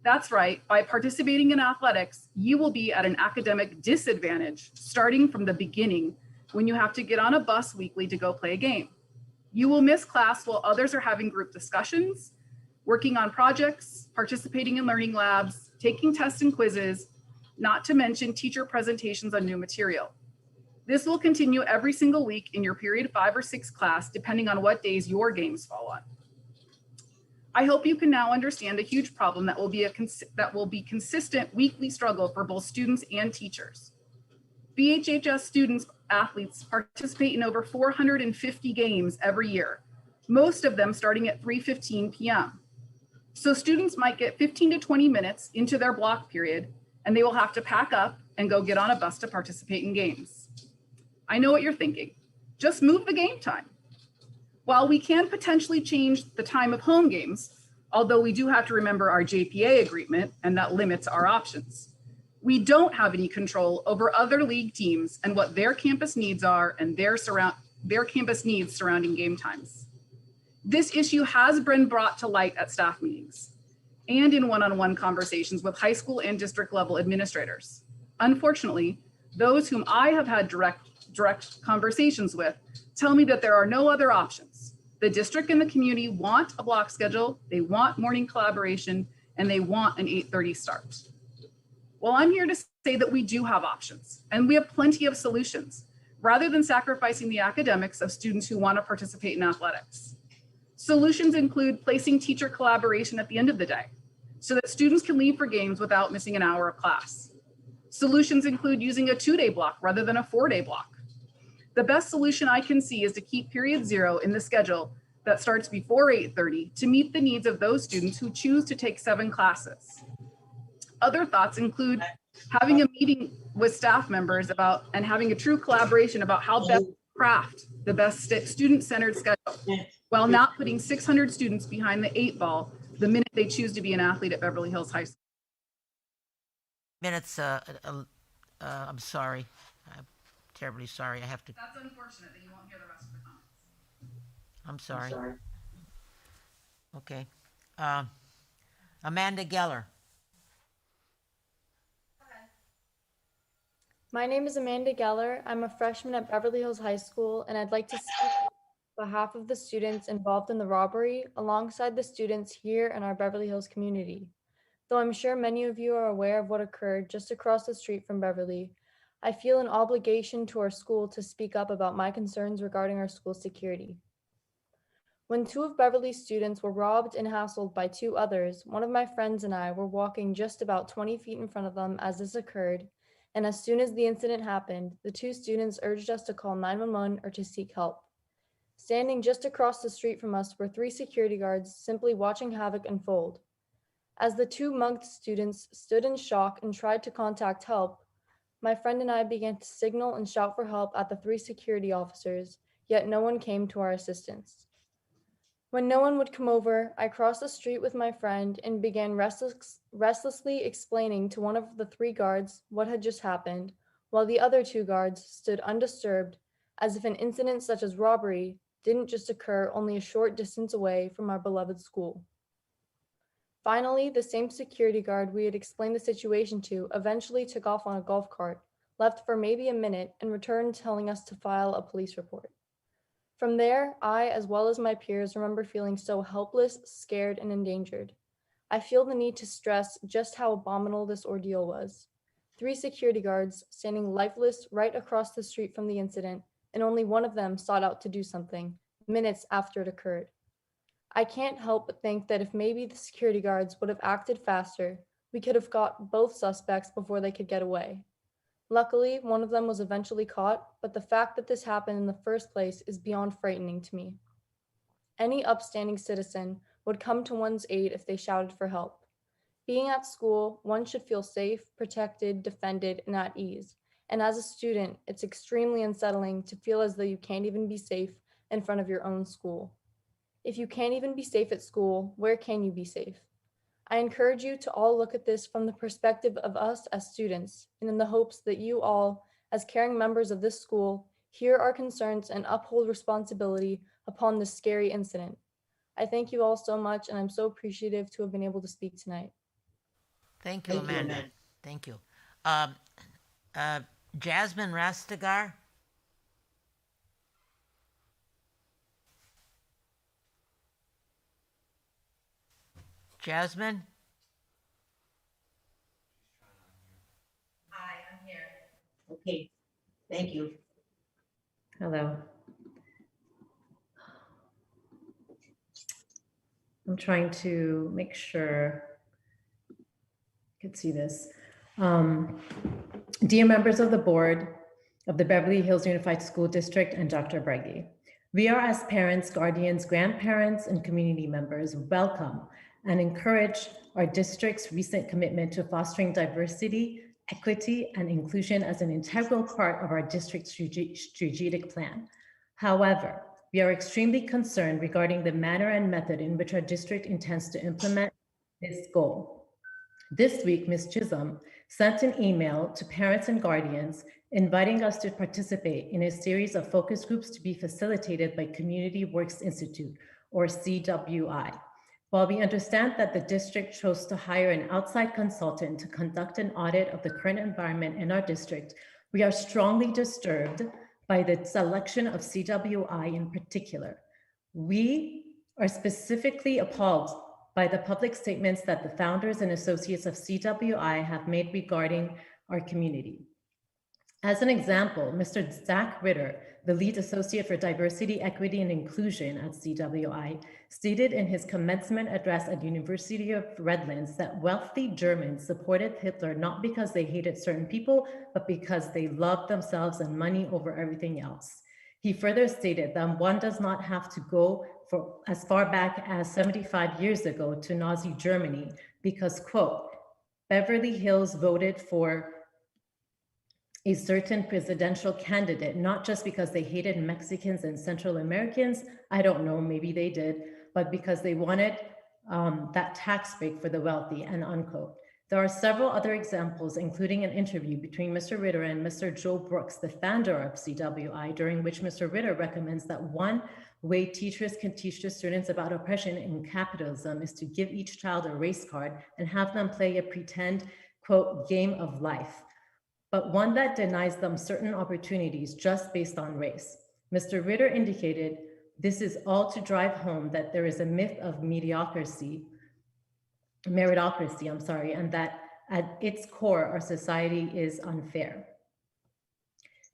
That's right, by participating in athletics, you will be at an academic disadvantage starting from the beginning when you have to get on a bus weekly to go play a game. You will miss class while others are having group discussions, working on projects, participating in learning labs, taking tests and quizzes, not to mention teacher presentations on new material. This will continue every single week in your period 5 or 6 class, depending on what days your games fall on. I hope you can now understand a huge problem that will be consistent weekly struggle for both students and teachers. BHHS students, athletes participate in over 450 games every year, most of them starting at 3:15 p.m. So students might get 15 to 20 minutes into their block period, and they will have to pack up and go get on a bus to participate in games. I know what you're thinking. Just move the game time. While we can potentially change the time of home games, although we do have to remember our JPA agreement and that limits our options, we don't have any control over other league teams and what their campus needs are and their campus needs surrounding game times. This issue has been brought to light at staff meetings and in one-on-one conversations with high school and district level administrators. Unfortunately, those whom I have had direct conversations with tell me that there are no other options. The district and the community want a block schedule, they want morning collaboration, and they want an 8:30 start. Well, I'm here to say that we do have options, and we have plenty of solutions, rather than sacrificing the academics of students who want to participate in athletics. Solutions include placing teacher collaboration at the end of the day, so that students can leave for games without missing an hour of class. Solutions include using a 2-day block rather than a 4-day block. The best solution I can see is to keep period 0 in the schedule that starts before 8:30 to meet the needs of those students who choose to take 7 classes. Other thoughts include having a meeting with staff members about and having a true collaboration about how best to craft the best student-centered schedule while not putting 600 students behind the 8 ball the minute they choose to be an athlete at Beverly Hills High School. Minutes, I'm sorry. I'm terribly sorry. I have to. That's unfortunate that you won't hear the rest of the comments. I'm sorry. Okay. Amanda Geller. My name is Amanda Geller. I'm a freshman at Beverly Hills High School, and I'd like to speak on behalf of the students involved in the robbery alongside the students here in our Beverly Hills community. Though I'm sure many of you are aware of what occurred just across the street from Beverly, I feel an obligation to our school to speak up about my concerns regarding our school security. When 2 of Beverly's students were robbed and hassled by 2 others, one of my friends and I were walking just about 20 feet in front of them as this occurred, and as soon as the incident happened, the 2 students urged us to call 911 or to seek help. Standing just across the street from us were 3 security guards simply watching havoc unfold. As the 2 mugged students stood in shock and tried to contact help, my friend and I began to signal and shout for help at the 3 security officers, yet no one came to our assistance. When no one would come over, I crossed the street with my friend and began restlessly explaining to one of the 3 guards what had just happened, while the other 2 guards stood undisturbed, as if an incident such as robbery didn't just occur only a short distance away from our beloved school. Finally, the same security guard we had explained the situation to eventually took off on a golf cart, left for maybe a minute, and returned telling us to file a police report. From there, I, as well as my peers, remember feeling so helpless, scared, and endangered. I feel the need to stress just how abominable this ordeal was. 3 security guards standing lifeless right across the street from the incident, and only one of them sought out to do something, minutes after it occurred. I can't help but think that if maybe the security guards would have acted faster, we could have got both suspects before they could get away. Luckily, one of them was eventually caught, but the fact that this happened in the first place is beyond frightening to me. Any upstanding citizen would come to one's aid if they shouted for help. Being at school, one should feel safe, protected, defended, and at ease. And as a student, it's extremely unsettling to feel as though you can't even be safe in front of your own school. If you can't even be safe at school, where can you be safe? I encourage you to all look at this from the perspective of us as students, and in the hopes that you all, as caring members of this school, hear our concerns and uphold responsibility upon this scary incident. I thank you all so much, and I'm so appreciative to have been able to speak tonight. Thank you, Amanda. Thank you. Jasmine Rastegar. Jasmine? Hi, I'm here. Okay, thank you. Hello. I'm trying to make sure you can see this. Dear members of the board of the Beverly Hills Unified School District and Dr. Breggy, we are, as parents, guardians, grandparents, and community members, welcome and encourage our district's recent commitment to fostering diversity, equity, and inclusion as an integral part of our district's strategic plan. However, we are extremely concerned regarding the manner and method in which our district intends to implement this goal. This week, Ms. Chisholm sent an email to parents and guardians inviting us to participate in a series of focus groups to be facilitated by Community Works Institute, or CWI. While we understand that the district chose to hire an outside consultant to conduct an audit of the current environment in our district, we are strongly disturbed by the selection of CWI in particular. We are specifically appalled by the public statements that the founders and associates of CWI have made regarding our community. As an example, Mr. Zach Ritter, the lead associate for diversity, equity, and inclusion at CWI, stated in his commencement address at University of Redlands that wealthy Germans supported Hitler not because they hated certain people, but because they loved themselves and money over everything else. He further stated that one does not have to go for as far back as 75 years ago to Nazi Germany because, quote, Beverly Hills voted for a certain presidential candidate, not just because they hated Mexicans and Central Americans, I don't know, maybe they did, but because they wanted that tax break for the wealthy, and unquote. There are several other examples, including an interview between Mr. Ritter and Mr. Joe Brooks, the founder of CWI, during which Mr. Ritter recommends that one way teachers can teach the students about oppression and capitalism is to give each child a race card and have them play a pretend, quote, game of life, but one that denies them certain opportunities just based on race. Mr. Ritter indicated this is all to drive home that there is a myth of meritocracy, and that at its core, our society is unfair.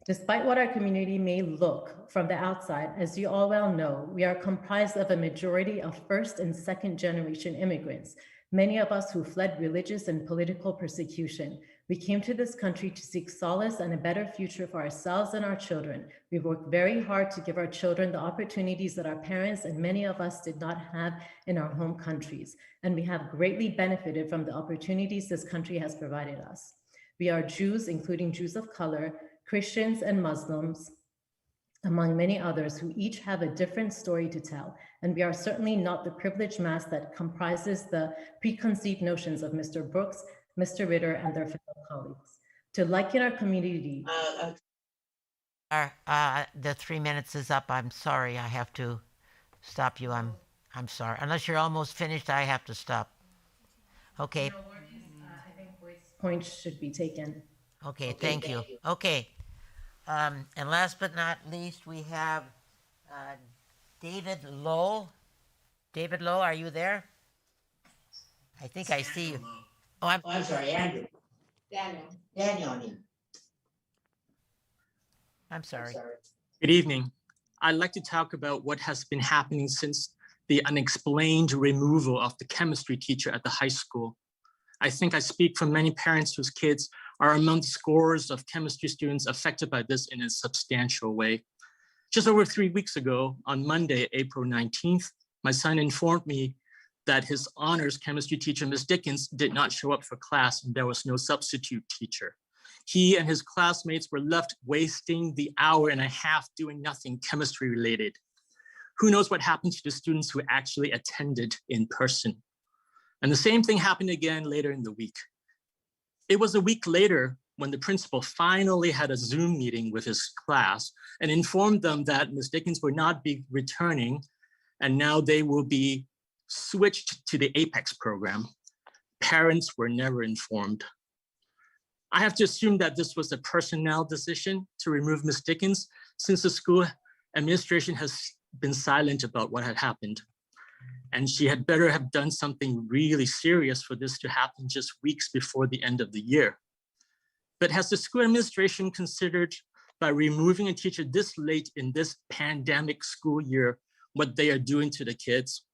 Despite what our community may look from the outside, as you all well know, we are comprised of a majority of first and second generation immigrants, many of us who fled religious and political persecution. We came to this country to seek solace and a better future for ourselves and our children. We worked very hard to give our children the opportunities that our parents and many of us did not have in our home countries. And we have greatly benefited from the opportunities this country has provided us. We are Jews, including Jews of color, Christians and Muslims, among many others who each have a different story to tell. and we are certainly not the privileged mass that comprises the preconceived notions of Mr. Brooks, Mr. Ritter, and their fellow colleagues. To liken our community. The 3 minutes is up. I'm sorry. I have to stop you. I'm sorry. Unless you're almost finished, I have to stop. Okay. I think voice points should be taken. Okay, thank you. Okay. And last but not least, we have David Lowe. David Lowe, are you there? I think I see you. Oh, I'm sorry, Andrew. Daniel, I mean. I'm sorry. Good evening. I'd like to talk about what has been happening since the unexplained removal of the chemistry teacher at the high school. I think I speak for many parents whose kids are among the scores of chemistry students affected by this in a substantial way. Just over 3 weeks ago, on Monday, April 19th, my son informed me that his honors chemistry teacher, Ms. Dickens, did not show up for class and there was no substitute teacher. He and his classmates were left wasting the hour and a half doing nothing chemistry related. Who knows what happened to the students who actually attended in person? And the same thing happened again later in the week. It was a week later when the principal finally had a Zoom meeting with his class and informed them that Ms. Dickens would not be returning, and now they will be switched to the APEX program. Parents were never informed. I have to assume that this was a personnel decision to remove Ms. Dickens, since the school administration has been silent about what had happened. And she had better have done something really serious for this to happen just weeks before the end of the year. But has the school administration considered, by removing a teacher this late in this pandemic school year, what they are doing to the kids?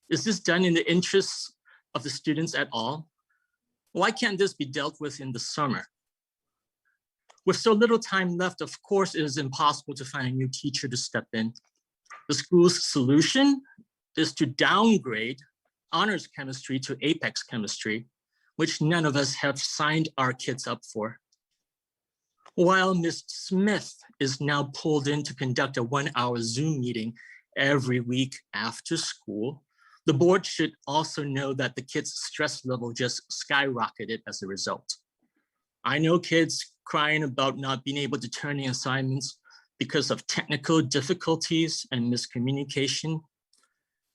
Is this done in the interests of the students at all? Why can't this be dealt with in the summer? With so little time left, of course, it is impossible to find a new teacher to step in. The school's solution is to downgrade honors chemistry to APEX chemistry, which none of us have signed our kids up for. While Ms. Smith is now pulled in to conduct a 1-hour Zoom meeting every week after school, the board should also know that the kids' stress level just skyrocketed as a result. I know kids crying about not being able to turn in assignments because of technical difficulties and miscommunication.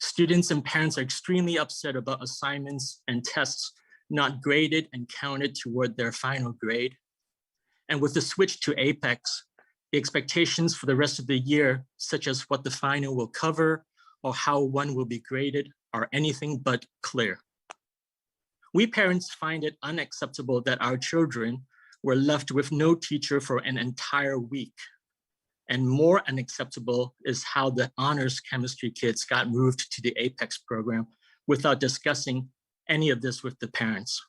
Students and parents are extremely upset about assignments and tests not graded and counted toward their final grade. And with the switch to APEX, the expectations for the rest of the year, such as what the final will cover or how one will be graded, are anything but clear. We parents find it unacceptable that our children were left with no teacher for an entire week. And more unacceptable is how the honors chemistry kids got moved to the APEX program without discussing any of this with the parents.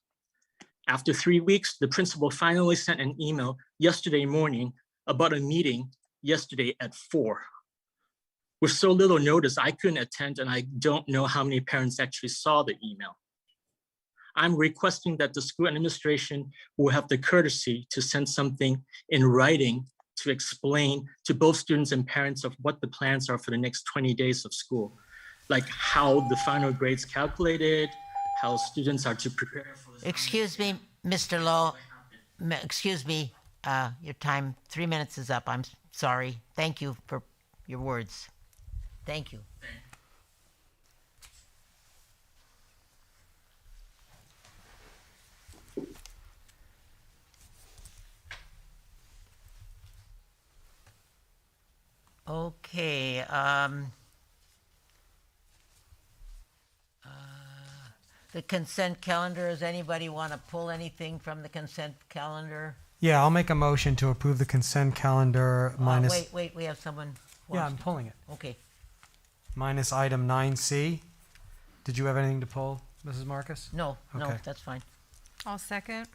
After 3 weeks, the principal finally sent an email yesterday morning about a meeting yesterday at 4. With so little notice, I couldn't attend, and I don't know how many parents actually saw the email. I'm requesting that the school administration will have the courtesy to send something in writing to explain to both students and parents of what the plans are for the next 20 days of school, like how the final grades calculated, how students are to prepare for this. Excuse me, Mr. Lowe. Excuse me, your time, 3 minutes is up. I'm sorry. Thank you for your words. Thank you. Okay. The consent calendar. Does anybody want to pull anything from the consent calendar? Yeah, I'll make a motion to approve the consent calendar minus. Wait. We have someone. Yeah, I'm pulling it. Okay. Minus item 9C. Did you have anything to pull, Mrs. Marcus? No, Okay. that's fine. I'll second.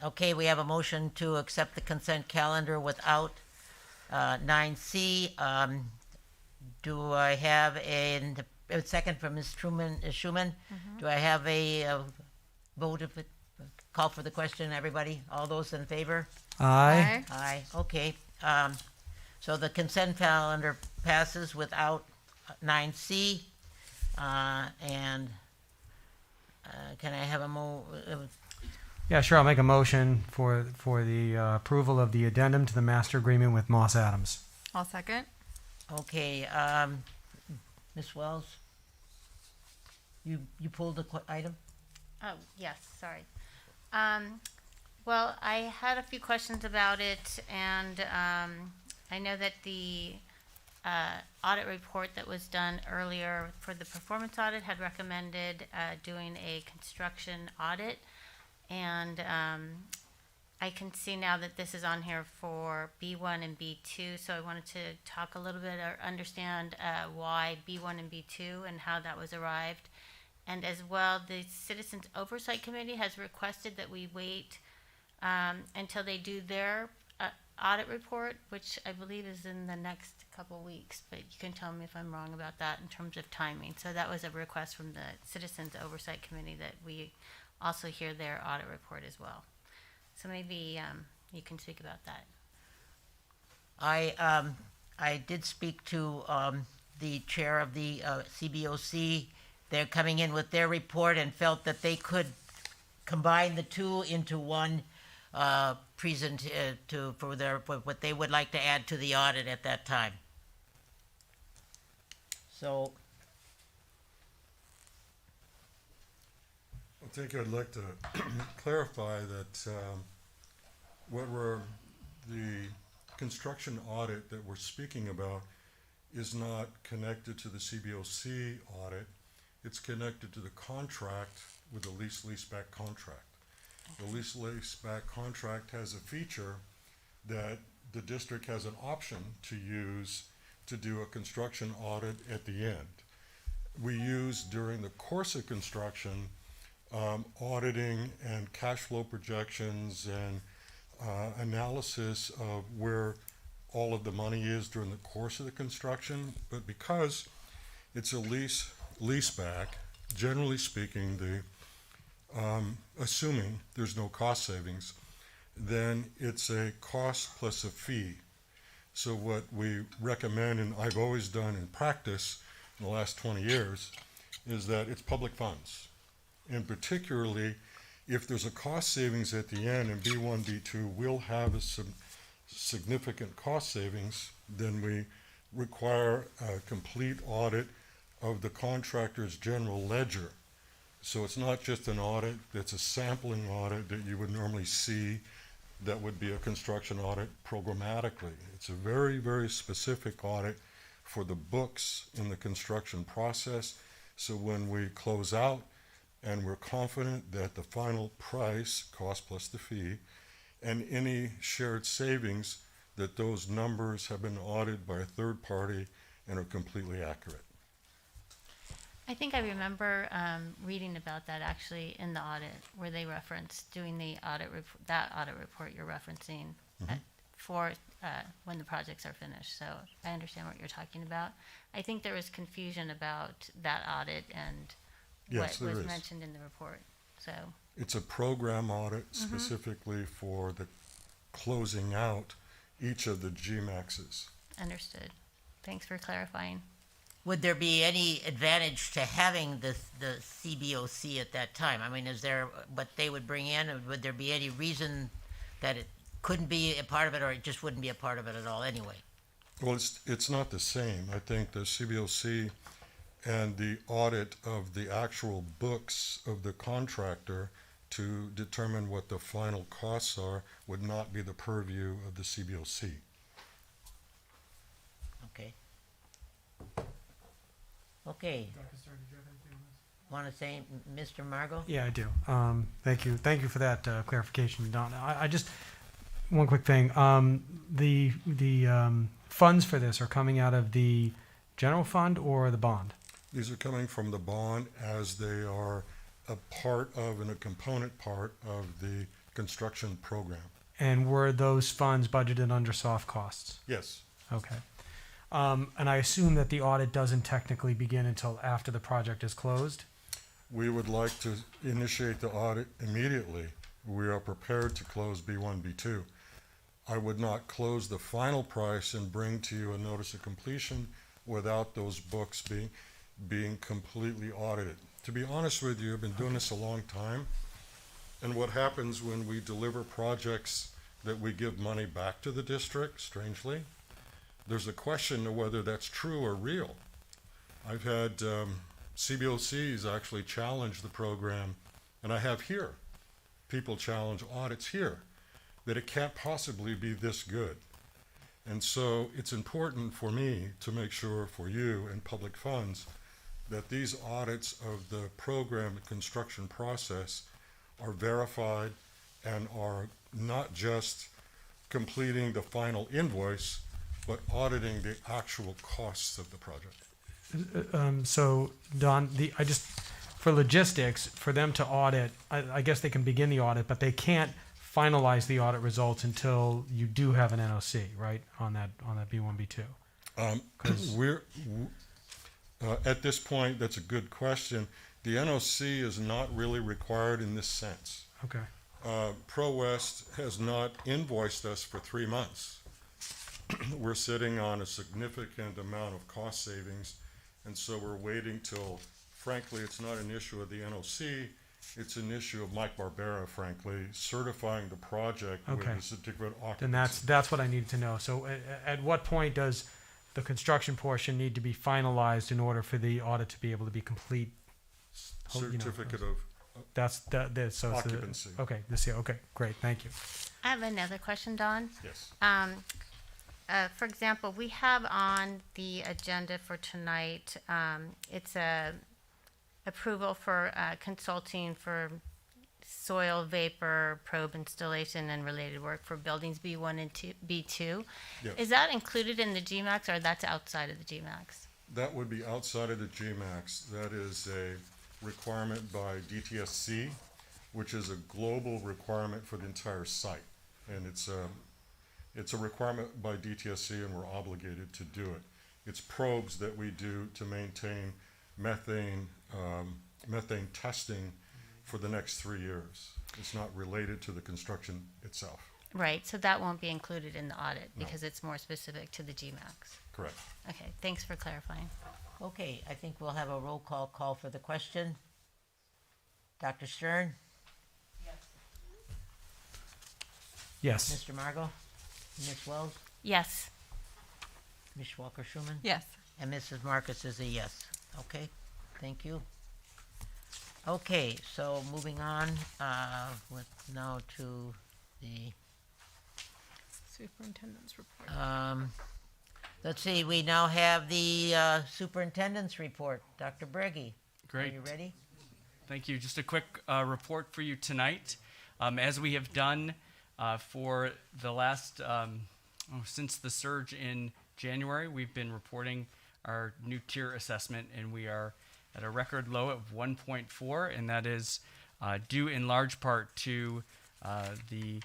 Okay, we have a motion to accept the consent calendar without 9C. Do I have a second from Ms. Schuman? Do I have a vote of it? Call for the question, everybody? All those in favor? Aye. Aye, okay. So the consent calendar passes without 9C. And can I have a Yeah, sure. I'll make a motion for the approval of the addendum to the master agreement with Moss Adams. I'll second. Okay, Ms. Wells? You pulled the item? Oh, yes, sorry. Well, I had a few questions about it, and I know that the audit report that was done earlier for the performance audit had recommended doing a construction audit. And I can see now that this is on here for B1 and B2, so I wanted to talk a little bit or understand why B1 and B2 and how that was arrived. And as well, the Citizens Oversight Committee has requested that we wait until they do their audit report, which I believe is in the next couple weeks, but you can tell me if I'm wrong about that in terms of timing. So that was a request from the Citizens Oversight Committee that we also hear their audit report as well. So maybe you can speak about that. I did speak to the chair of the CBOC. They're coming in with their report and felt that they could combine the two into one for what they would like to add to the audit at that time. So I think I'd like to clarify that the construction audit that we're speaking about is not connected to the CBOC audit. It's connected to the contract with the lease-leaseback contract. The lease-leaseback contract has a feature that the district has an option to use to do a construction audit at the end. We use during the course of construction auditing and cash flow projections and analysis of where all of the money is during the course of the construction. But because it's a leaseback, generally speaking, assuming there's no cost savings, then it's a cost plus a fee. So what we recommend, and I've always done in practice in the last 20 years, is that it's public funds. And particularly if there's a cost savings at the end and B1, B2 will have some significant cost savings, then we require a complete audit of the contractor's general ledger. So it's not just an audit, it's a sampling audit that you would normally see that would be a construction audit programmatically. It's a very, very specific audit for the books in the construction process. So when we close out and we're confident that the final price, cost plus the fee, and any shared savings, that those numbers have been audited by a third party and are completely accurate. I think I remember reading about that actually in the audit, where they referenced doing the audit report you're referencing for when the projects are finished. So I understand what you're talking about. I think there was confusion about that audit and Yes, what was there is. mentioned in the report. So It's a program audit specifically for the closing out each of the GMAXs. understood. Thanks for clarifying. would there be any advantage to having the CBOC at that time? I mean, is there what they would bring in, or would there be any reason that it couldn't be a part of it, or it just wouldn't be a part of it at all anyway? Well, it's not the same. I think the CBOC and the audit of the actual books of the contractor to determine what the final costs are would not be the purview of the CBOC. Okay. Okay. Want to say, Mr. Margot? Yeah, I do. Thank you. Thank you for that clarification, Don. I just one quick thing. The funds for this are coming out of the general fund or the bond? These are coming from the bond as they are a part of and a component part of the construction program. And were those funds budgeted under soft costs? Yes. Okay. And I assume that the audit doesn't technically begin until after the project is closed? We would like to initiate the audit immediately. We are prepared to close B1, B2. I would not close the final price and bring to you a notice of completion without those books being completely audited. To be honest with you, I've been doing this a long time, and what happens when we deliver projects that we give money back to the district, strangely, there's a question of whether that's true or real. I've had CBOCs actually challenge the program, and I have here people challenge audits here, that it can't possibly be this good. And so it's important for me to make sure for you and public funds that these audits of the program construction process are verified and are not just completing the final invoice, but auditing the actual costs of the project. So Don, for logistics, for them to audit, I guess they can begin the audit, but they can't finalize the audit results until you do have an NOC, right, on that B1, B2? We're at this point, that's a good question. The NOC is not really required in this sense. Okay. ProWest has not invoiced us for 3 months. We're sitting on a significant amount of cost savings, and so we're waiting till, frankly, it's not an issue of the NOC, it's an issue of Mike Barbera, frankly, certifying the project with a certificate of occupancy. Then that's what I needed to know. So at what point does the construction portion need to be finalized in order for the audit to be able to be complete? Certificate of occupancy. Okay, okay, great, thank you. I have another question, Don. Yes. For example, we have on the agenda for tonight, it's a approval for consulting for soil vapor probe installation and related work for buildings B1 and B2. Yes. Is that included in the GMAX or that's outside of the GMAX? That would be outside of the GMAX. That is a requirement by DTSC, which is a global requirement for the entire site. And it's a requirement by DTSC, and we're obligated to do it. It's probes that we do to maintain methane testing for the next 3 years. It's not related to the construction itself. Right, so that won't be included in the audit No. because it's more specific to the GMAX. Correct. Okay, thanks for clarifying. Okay, I think we'll have a roll call for the question. Dr. Stern? Yes. Mr. Margot? Ms. Wells? Yes. Ms. Walker-Schuman? Yes. And Mrs. Marcus is a yes. Okay, thank you. Okay, so moving on with now to the Superintendent's report. let's see, we now have the superintendent's report. Dr. Breggy. Great. Are you ready? Thank you. Just a quick report for you tonight. As we have done for the last, since the surge in January, we've been reporting our new tier assessment, and we are at a record low of 1.4, and that is due in large part to the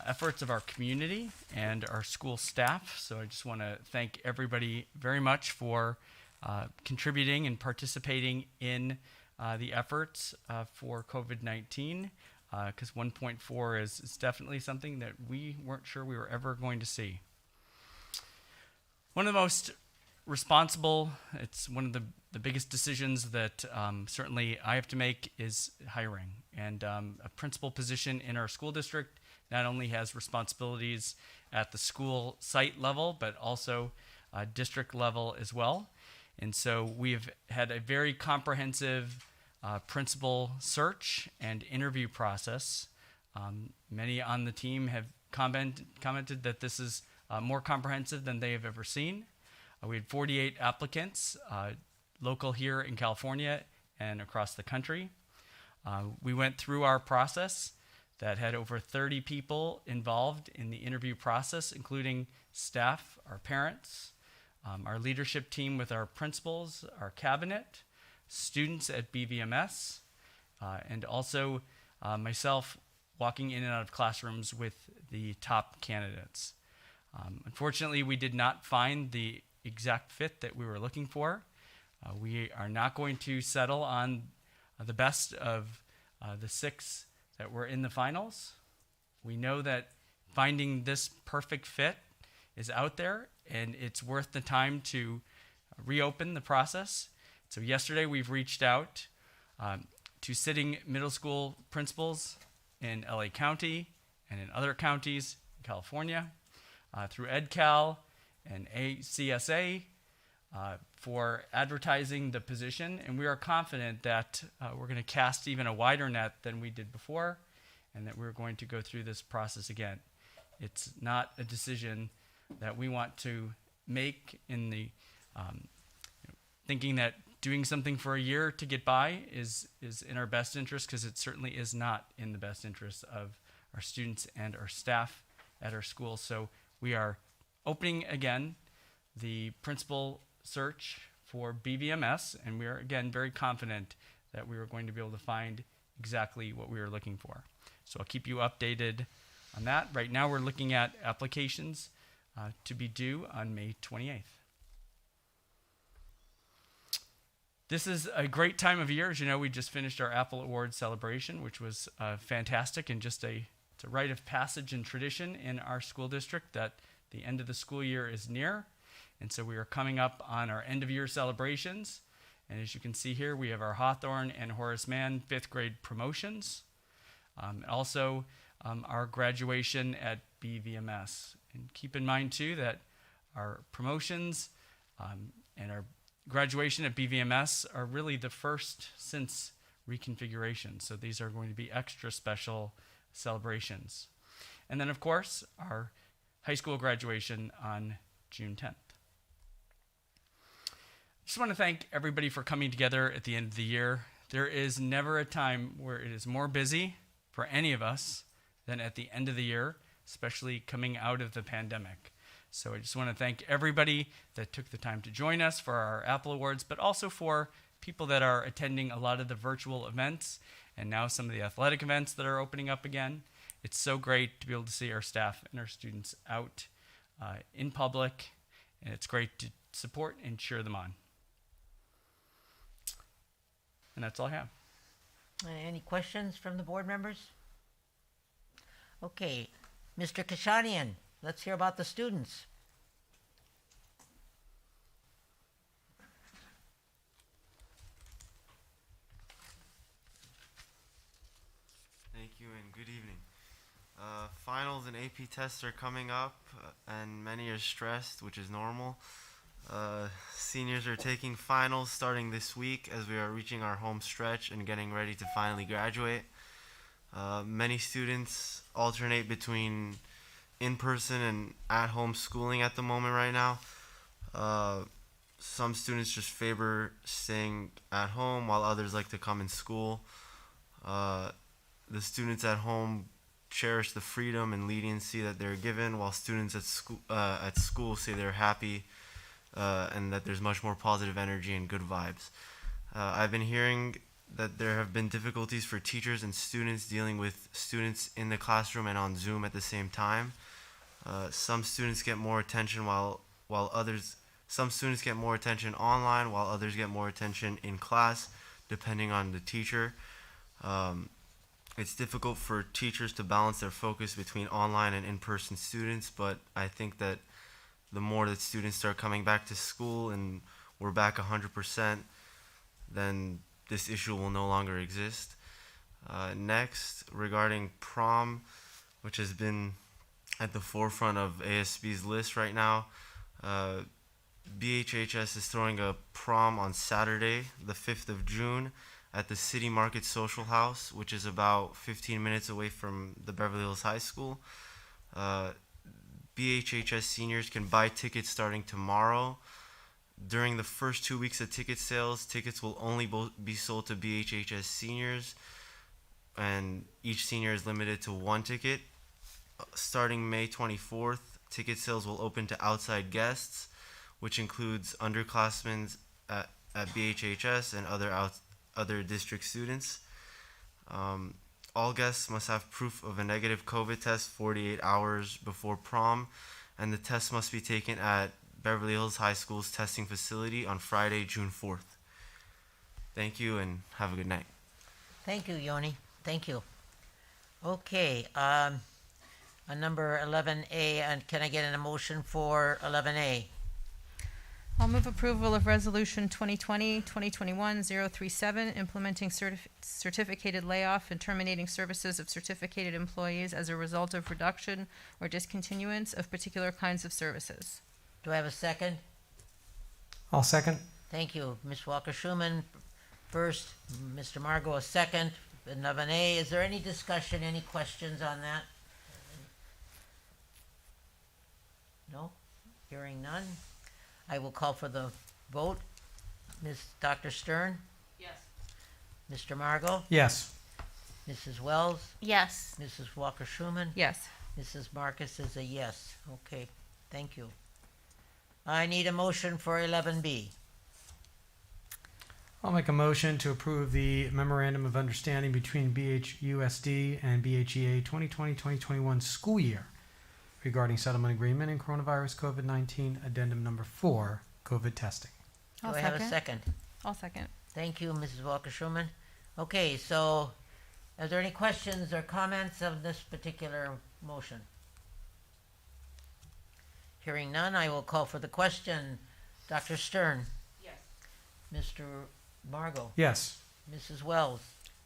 efforts of our community and our school staff. So I just want to thank everybody very much for contributing and participating in the efforts for COVID-19, because 1.4 is definitely something that we weren't sure we were ever going to see. One of the most responsible, it's one of the biggest decisions that certainly I have to make is hiring. And a principal position in our school district not only has responsibilities at the school site level, but also district level as well. And so we've had a very comprehensive principal search and interview process. Many on the team have commented that this is more comprehensive than they have ever seen. We had 48 applicants, local here in California and across the country. We went through our process that had over 30 people involved in the interview process, including staff, our parents, our leadership team with our principals, our cabinet, students at BVMS, and also myself walking in and out of classrooms with the top candidates. Unfortunately, we did not find the exact fit that we were looking for. We are not going to settle on the best of the 6 that were in the finals. We know that finding this perfect fit is out there, and it's worth the time to reopen the process. So yesterday we've reached out to sitting middle school principals in LA County and in other counties in California through EdCal and ACSA for advertising the position. And we are confident that we're going to cast even a wider net than we did before, and that we're going to go through this process again. It's not a decision that we want to make in the thinking that doing something for a year to get by is in our best interest, because it certainly is not in the best interest of our students and our staff at our school. So we are opening again the principal search for BVMS, and we are again very confident that we are going to be able to find exactly what we are looking for. So I'll keep you updated on that. Right now we're looking at applications to be due on May 28th. This is a great time of year. As you know, we just finished our Apple Award celebration, which was fantastic, and just it's a rite of passage and tradition in our school district that the end of the school year is near. And so we are coming up on our end of year celebrations. And as you can see here, we have our Hawthorne and Horace Mann 5th grade promotions. Also our graduation at BVMS. And keep in mind too that our promotions and our graduation at BVMS are really the first since reconfiguration. So these are going to be extra special celebrations. And then of course, our high school graduation on June 10th. Just want to thank everybody for coming together at the end of the year. There is never a time where it is more busy for any of us than at the end of the year, especially coming out of the pandemic. So I just want to thank everybody that took the time to join us for our Apple Awards, but also for people that are attending a lot of the virtual events and now some of the athletic events that are opening up again. It's so great to be able to see our staff and our students out in public, and it's great to support and cheer them on. And that's all I have. Any questions from the board members? Okay, Mr. Kashanian, let's hear about the students. Thank you and good evening. Finals and AP tests are coming up, and many are stressed, which is normal. Seniors are taking finals starting this week as we are reaching our home stretch and getting ready to finally graduate. Many students alternate between in-person and at-home schooling at the moment right now. Some students just favor staying at home while others like to come in school. The students at home cherish the freedom and leniency that they're given, while students at school say they're happy and that there's much more positive energy and good vibes. I've been hearing that there have been difficulties for teachers and students dealing with students in the classroom and on Zoom at the same time. Some students get more attention some students get more attention online, while others get more attention in class, depending on the teacher. It's difficult for teachers to balance their focus between online and in-person students, but I think that the more that students start coming back to school and we're back 100%, then this issue will no longer exist. Next, regarding prom, which has been at the forefront of ASB's list right now, BHHS is throwing a prom on Saturday, the 5th of June, at the City Market Social House, which is about 15 minutes away from the Beverly Hills High School. BHHS seniors can buy tickets starting tomorrow. During the first 2 weeks of ticket sales, tickets will only be sold to BHHS seniors, and each senior is limited to one ticket. Starting May 24th, ticket sales will open to outside guests, which includes underclassmen at BHHS and other district students. All guests must have proof of a negative COVID test 48 hours before prom, and the test must be taken at Beverly Hills High School's testing facility on Friday, June 4th. Thank you and have a good night. Thank you, Yoni. Thank you. Okay, on number 11A, and can I get an motion for 11A? I'll move approval of Resolution 2020-2021-037, implementing certificated layoff and terminating services of certificated employees as a result of reduction or discontinuance of particular kinds of services. Do I have a second? I'll second. Thank you. Ms. Walker-Schuman first, Mr. Margot a second, and Navane. Is there any discussion, any questions on that? No? Hearing none. I will call for the vote. Dr. Stern? Yes. Mr. Margot? Yes. Mrs. Wells? Yes. Mrs. Walker-Schuman? Yes. Mrs. Marcus is a yes. Okay, thank you. I need a motion for 11B. I'll make a motion to approve the memorandum of understanding between BHUSD and BHEA 2020-2021 school year regarding settlement agreement and coronavirus COVID-19 addendum number 4, COVID testing. Do I have a second? I'll second. Thank you, Mrs. Walker-Schuman. Okay, so are there any questions or comments of this particular motion? Hearing none, I will call for the question. Dr. Stern? Yes. Mr. Margot? Yes. Mrs. Wells?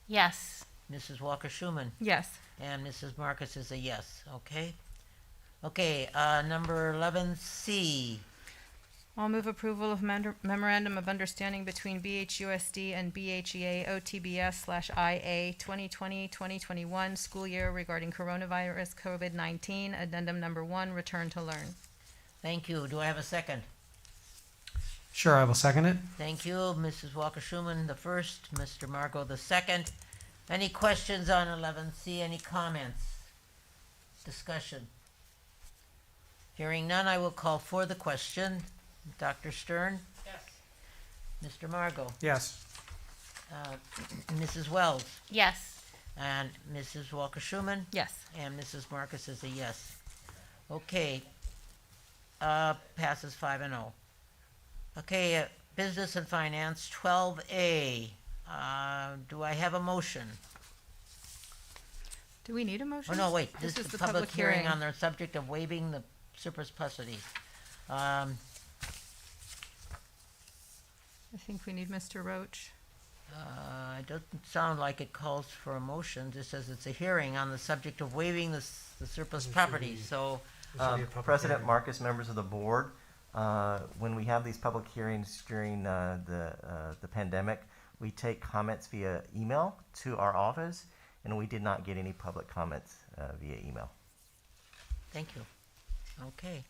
Yes. Mrs. Walker-Schuman? Yes. And Mrs. Marcus is a yes, okay? Okay, number 11C. I'll move approval of memorandum of understanding between BHUSD and BHEA OTBS/IA 2020-2021 school year regarding coronavirus COVID-19 addendum number 1, return to learn. Thank you. Do I have a second? Sure, I will second it. Thank you, Mrs. Walker-Schuman, the first, Mr. Margot, the second. Any questions on 11C? Any comments? Discussion? Hearing none, I will call for the question. Dr. Stern? Yes. Mr. Margot? Yes. Mrs. Wells? Yes. And Mrs. Walker-Schuman? Yes. And Mrs. Marcus is a yes. Okay. Passes 5-0. Okay, Business and Finance, 12A. Do I have a motion? Do we need a motion? Oh, no, wait. This is the public hearing on the subject of waiving the surplusage. I think we need Mr. Roach. It doesn't sound like it calls for a motion. It says it's a hearing on the subject of waiving the surplus property, so. President Marcus, members of the board, when we have these public hearings during the pandemic, we take comments via email to our office, and we did not get any public comments via email. Thank you. Okay.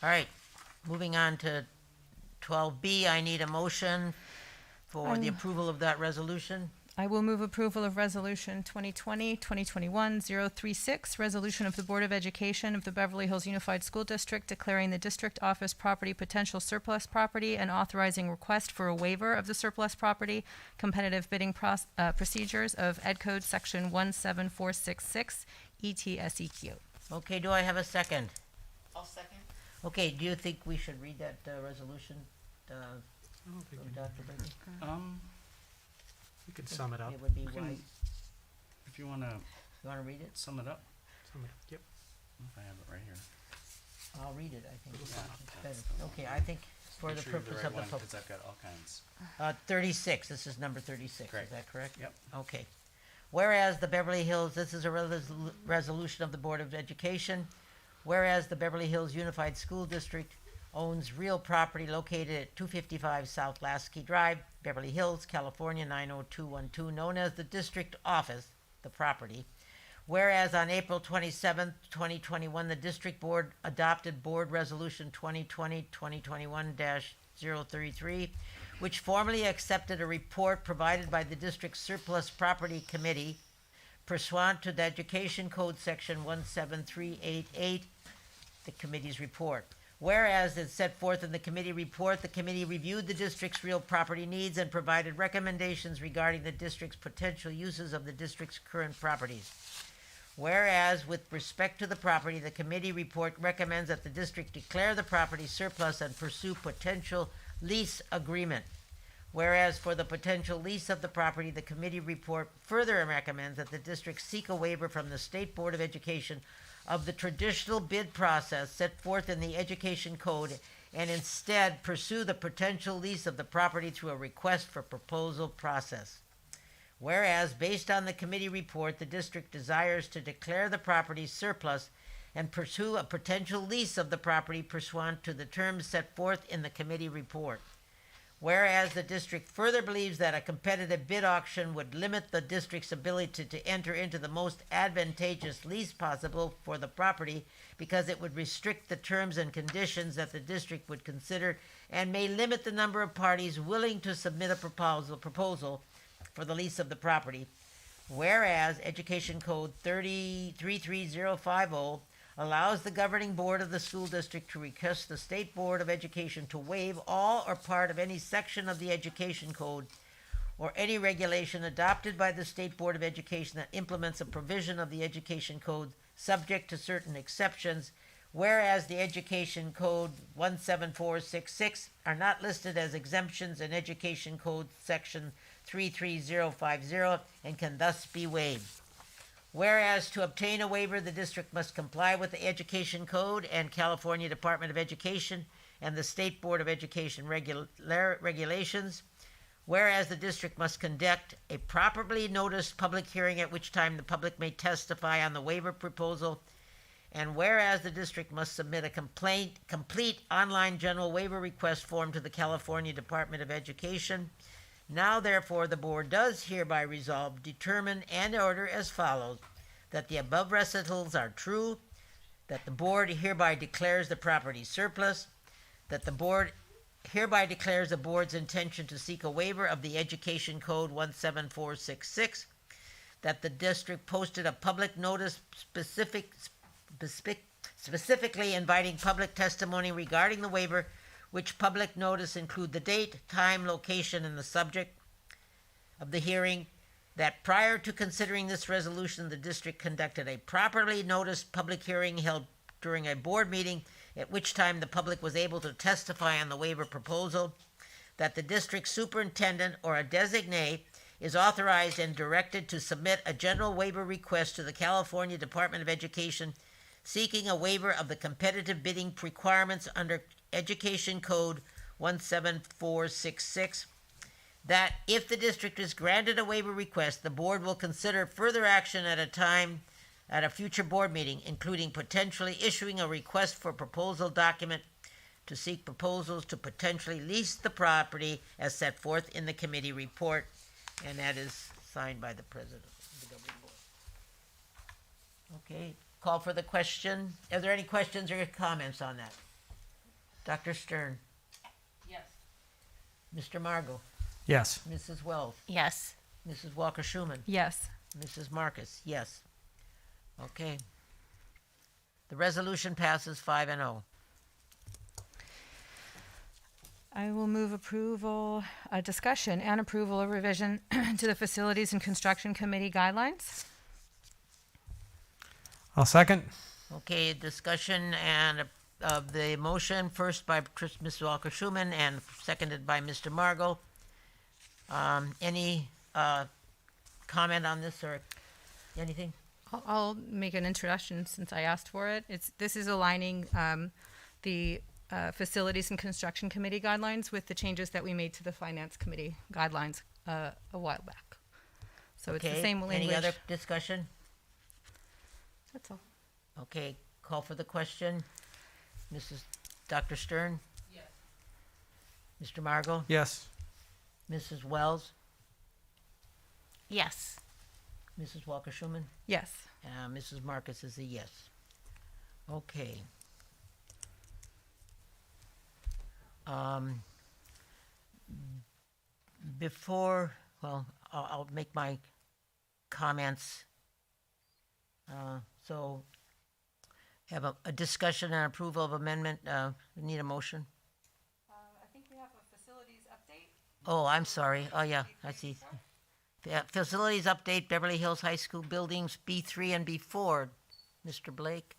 All right, moving on to 12B, I need a motion for the approval of that resolution. I will move approval of Resolution 2020-2021-036, resolution of the Board of Education of the Beverly Hills Unified School District declaring the district office property potential surplus property and authorizing request for a waiver of the surplus property, competitive bidding procedures of Ed Code Section 17466 ETSEQ. Okay, do I have a second? I'll second. Okay, do you think we should read that resolution, Dr. Brady? You could sum it up. It would be We can- wise. If you wanna You want to read it? sum it up, Yep. if I have it right here. I'll read it, I think. Yeah. It's better. Okay, I think for Make the sure you have purpose right of the one, public. 'cause I've got all kinds. 36, this is number 36, Correct. is that correct? Yep. Okay. Whereas the Beverly Hills, this is a resolution of the Board of Education. Whereas the Beverly Hills Unified School District owns real property located at 255 South Lasky Drive, Beverly Hills, California 90212, known as the district office, the property. Whereas on April 27th, 2021, the district board adopted Board Resolution 2020-2021-033, which formally accepted a report provided by the district surplus property committee pursuant to the Education Code Section 17388, the committee's report. Whereas it's set forth in the committee report, the committee reviewed the district's real property needs and provided recommendations regarding the district's potential uses of the district's current properties. Whereas with respect to the property, the committee report recommends that the district declare the property surplus and pursue potential lease agreement. Whereas for the potential lease of the property, the committee report further recommends that the district seek a waiver from the State Board of Education of the traditional bid process set forth in the Education Code and instead pursue the potential lease of the property through a request for proposal process. Whereas, based on the committee report, the district desires to declare the property surplus and pursue a potential lease of the property pursuant to the terms set forth in the committee report. Whereas the district further believes that a competitive bid auction would limit the district's ability to enter into the most advantageous lease possible for the property because it would restrict the terms and conditions that the district would consider and may limit the number of parties willing to submit a proposal for the lease of the property. Whereas Education Code 33050 allows the governing board of the school district to request the State Board of Education to waive all or part of any section of the Education Code or any regulation adopted by the State Board of Education that implements a provision of the Education Code subject to certain exceptions, whereas the Education Code 17466 are not listed as exemptions in Education Code Section 33050 and can thus be waived. Whereas to obtain a waiver, the district must comply with the Education Code and California Department of Education and the State Board of Education regulations. Whereas the district must conduct a properly noticed public hearing at which time the public may testify on the waiver proposal. And whereas the district must submit a complete online general waiver request form to the California Department of Education. Now, therefore, the board does hereby resolve, determine, and order as follows: that the above recitals are true, that the board hereby declares the property surplus, that the board hereby declares the board's intention to seek a waiver of the Education Code 17466, that the district posted a public notice specifically inviting public testimony regarding the waiver, which public notice include the date, time, location, and the subject of the hearing, that prior to considering this resolution, the district conducted a properly noticed public hearing held during a board meeting at which time the public was able to testify on the waiver proposal, that the district superintendent or a designee is authorized and directed to submit a general waiver request to the California Department of Education seeking a waiver of the competitive bidding requirements under Education Code 17466, that if the district is granted a waiver request, the board will consider further action at a future board meeting, including potentially issuing a request for proposal document to seek proposals to potentially lease the property as set forth in the committee report, and that is signed by the president of the governing board. Okay, call for the question. Are there any questions or comments on that? Dr. Stern? Yes. Mr. Margot? Yes. Mrs. Wells? Yes. Mrs. Walker-Schuman? Yes. Mrs. Marcus? Yes. Okay. The resolution passes 5-0. I will move approval, discussion and approval of revision to the Facilities and Construction Committee guidelines. I'll second. Okay, discussion and of the motion, first by Ms. Walker-Schuman and seconded by Mr. Margot. Any comment on this or anything? I'll make an introduction since I asked for it. This is aligning the Facilities and Construction Committee guidelines with the changes that we made to the Finance Committee guidelines a while back. So it's the same language. Any other discussion? That's all. Okay, call for the question. Dr. Stern? Yes. Mr. Margot? Yes. Mrs. Wells? Yes. Mrs. Walker-Schuman? Yes. Mrs. Marcus is a yes. Okay. I'll make my comments. So have a discussion and approval of amendment. We need a motion. I think we have a facilities update. Oh, I'm sorry. Oh, yeah, I see. Yeah, facilities update, Beverly Hills High School buildings B3 and B4. Mr. Blake.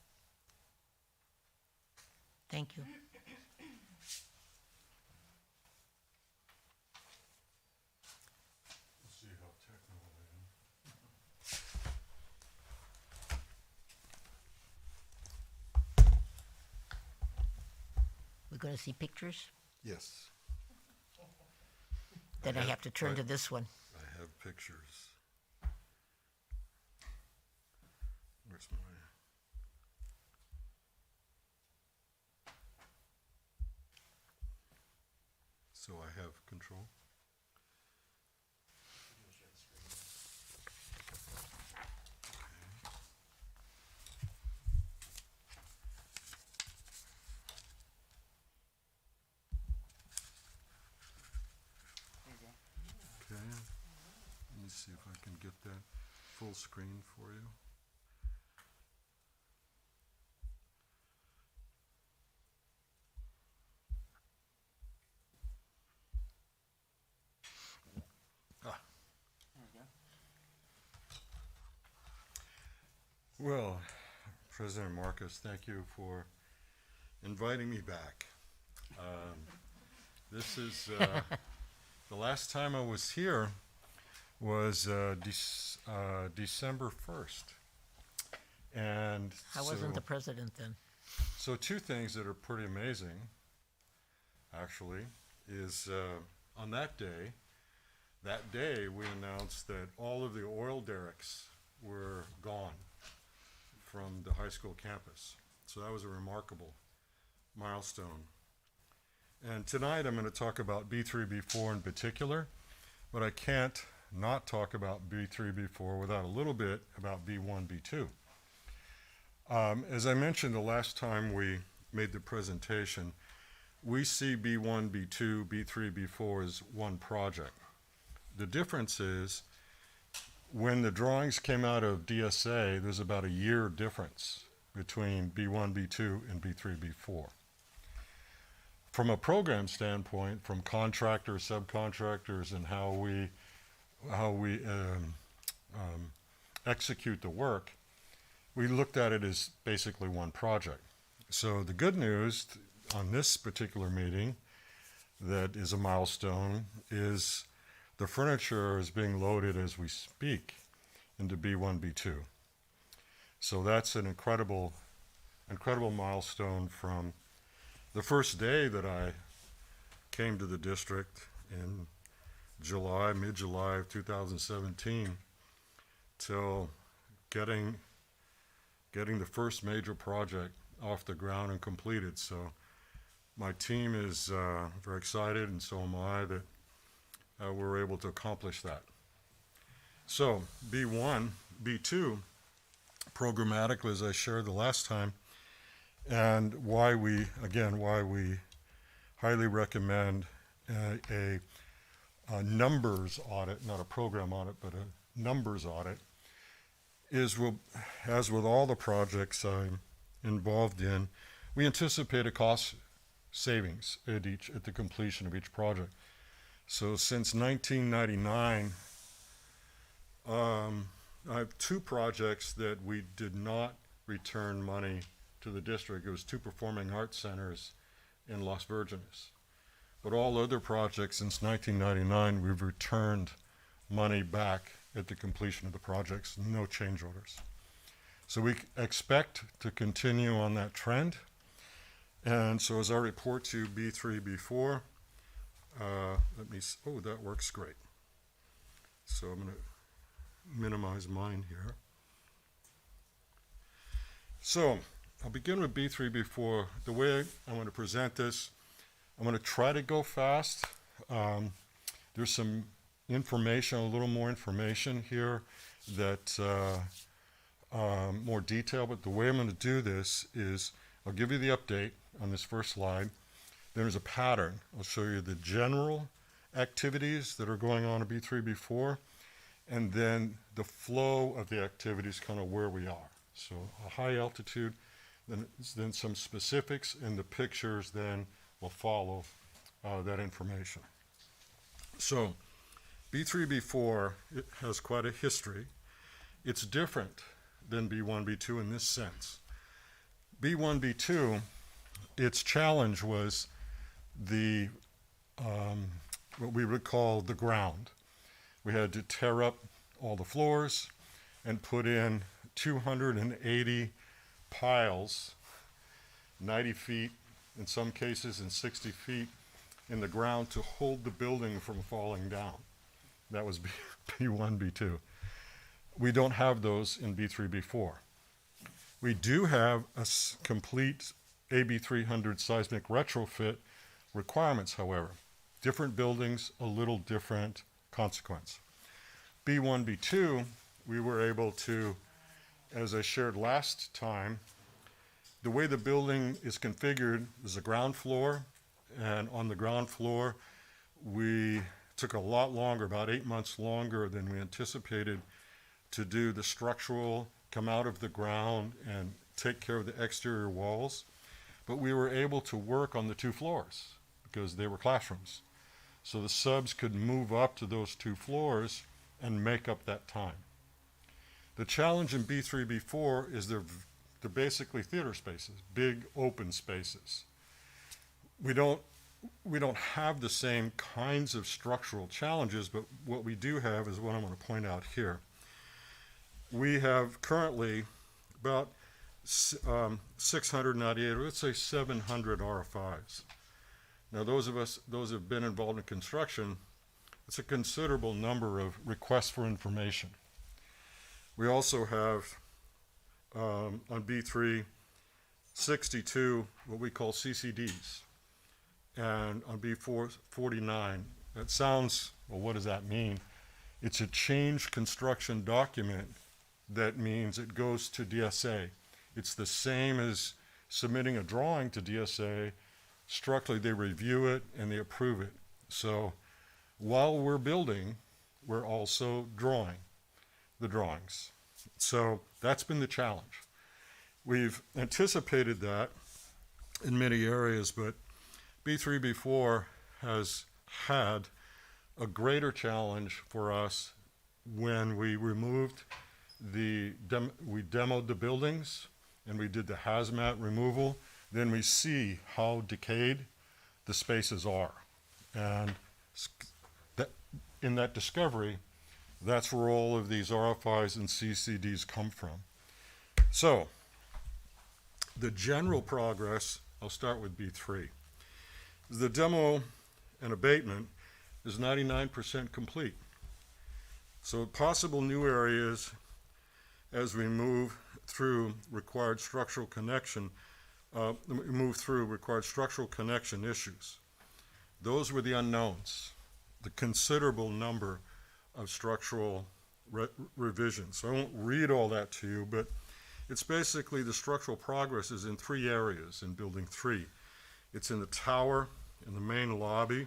Thank you. going to see pictures? Yes. Then I have to turn to this one. I have pictures. Where's my... So I have control. Okay, let me see if I can get that full screen for you. Ah. Well, President Marcus, thank you for inviting me back. This is the last time I was here was December 1st. And I wasn't the president then. So two things that are pretty amazing, actually, is on that day we announced that all of the oil derricks were gone from the high school campus. So that was a remarkable milestone. And tonight I'm going to talk about B3, B4 in particular, but I can't not talk about B3, B4 without a little bit about B1, B2. As I mentioned the last time we made the presentation, we see B1, B2, B3, B4 as one project. The difference is when the drawings came out of DSA, there's about a year difference between B1, B2, and B3, B4. From a program standpoint, from contractors, subcontractors, and how we execute the work, we looked at it as basically one project. So the good news on this particular meeting that is a milestone is the furniture is being loaded as we speak into B1, B2. So that's an incredible milestone from the first day that I came to the district in mid-July of 2017, till getting the first major project off the ground and completed. So my team is very excited, and so am I, that we're able to accomplish that. So B1, B2, programmatically, as I shared the last time, and why we highly recommend a numbers audit, not a program audit, but a numbers audit, is as with all the projects I'm involved in, we anticipate a cost savings at the completion of each project. So since 1999, I have two projects that we did not return money to the district. It was two performing arts centers in Las Virgenes. But all other projects since 1999, we've returned money back at the completion of the projects, no change orders. So we expect to continue on that trend. And so as I report to B3, B4, that works great. So I'm going to minimize mine here. So I'll begin with B3, B4. The way I want to present this, I'm going to try to go fast. There's some information, a little more information here that more detail, but the way I'm going to do this is I'll give you the update on this first slide. Then there's a pattern. I'll show you the general activities that are going on in B3, B4, and then the flow of the activities, kind of where we are. So a high altitude, then some specifics, and the pictures then will follow that information. So B3, B4, it has quite a history. It's different than B1, B2 in this sense. B1, B2, its challenge was the what we would call the ground. We had to tear up all the floors and put in 280 piles, 90 feet in some cases in 60 feet in the ground to hold the building from falling down. That was B1, B2. We don't have those in B3, B4. We do have a complete AB 300 seismic retrofit requirements, however. Different buildings, a little different consequence. B1, B2, we were able to, as I shared last time, the way the building is configured is a ground floor, and on the ground floor, we took a lot longer, about 8 months longer than we anticipated, to do the structural, come out of the ground and take care of the exterior walls. But we were able to work on the 2 floors because they were classrooms. So the subs could move up to those 2 floors and make up that time. The challenge in B3, B4 is they're basically theater spaces, big open spaces. We don't have the same kinds of structural challenges, but what we do have is what I'm going to point out here. We have currently about 698, let's say 700 RFIs. Now those who have been involved in construction, it's a considerable number of requests for information. We also have on B3, 62 what we call CCDs, and on B4, 49. That sounds, well, what does that mean? It's a change construction document that means it goes to DSA. It's the same as submitting a drawing to DSA. Structurally, they review it and they approve it. So while we're building, we're also drawing the drawings. So that's been the challenge. We've anticipated that in many areas, but B3, B4 has had a greater challenge for us when we removed we demoed the buildings and we did the hazmat removal. Then we see how decayed the spaces are. And in that discovery, that's where all of these RFIs and CCDs come from. So the general progress, I'll start with B3. The demo and abatement is 99% complete. So possible new areas as we move through required structural connection, issues. Those were the unknowns, the considerable number of structural revisions. So I won't read all that to you, but it's basically the structural progress is in 3 areas in building 3. It's in the tower, in the main lobby,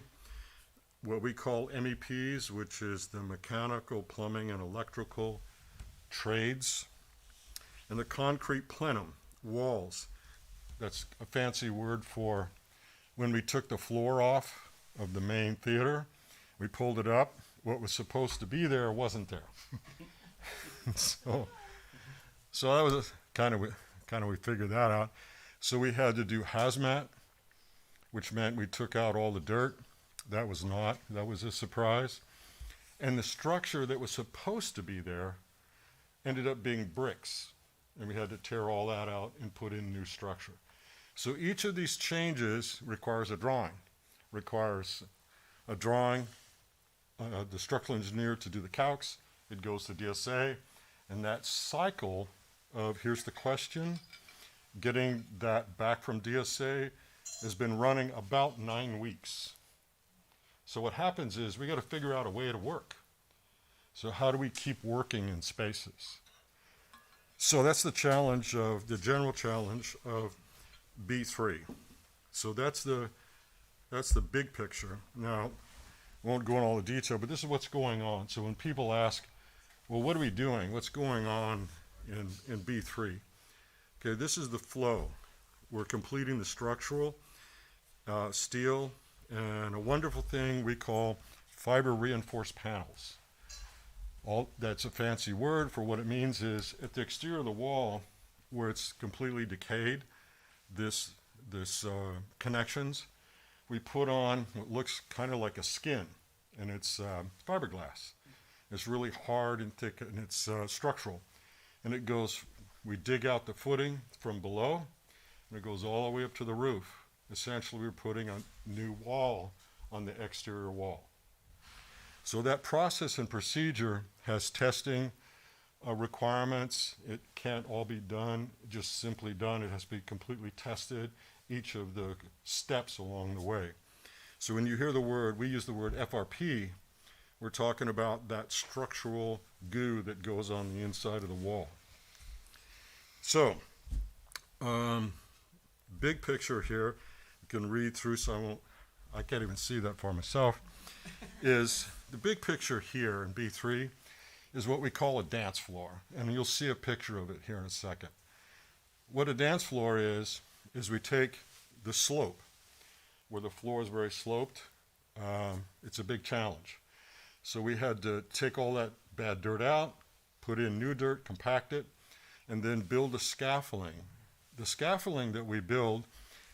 what we call MEPs, which is the mechanical, plumbing, and electrical trades, and the concrete plenum, walls. That's a fancy word for when we took the floor off of the main theater, we pulled it up, what was supposed to be there wasn't there. So that was kind of we figured that out. So we had to do hazmat, which meant we took out all the dirt. That was a surprise. And the structure that was supposed to be there ended up being bricks. And we had to tear all that out and put in new structure. So each of these changes requires a drawing. The structural engineer to do the calcs, it goes to DSA, and that cycle of here's the question, getting that back from DSA has been running about 9 weeks. So what happens is we got to figure out a way to work. So how do we keep working in spaces? So that's the general challenge of B3. So that's the big picture. Now, I won't go into all the detail, but this is what's going on. So when people ask, well, what are we doing? What's going on in B3? Okay, this is the flow. We're completing the structural, steel, and a wonderful thing we call fiber reinforced panels. That's a fancy word for what it means is at the exterior of the wall where it's completely decayed, this connections, we put on what looks kind of like a skin, and it's fiberglass. It's really hard and thick, and it's structural. And we dig out the footing from below, and it goes all the way up to the roof. Essentially, we're putting a new wall on the exterior wall. So that process and procedure has testing requirements. It can't all be done, just simply done. It has to be completely tested, each of the steps along the way. So when you hear the word, we use the word FRP, we're talking about that structural goo that goes on the inside of the wall. So, big picture here, you can read through, so I can't even see that for myself, is the big picture here in B3 is what we call a dance floor. And you'll see a picture of it here in a second. What a dance floor is we take the slope, where the floor is very sloped. It's a big challenge. So we had to take all that bad dirt out, put in new dirt, compact it, and then build a scaffolding. The scaffolding that we build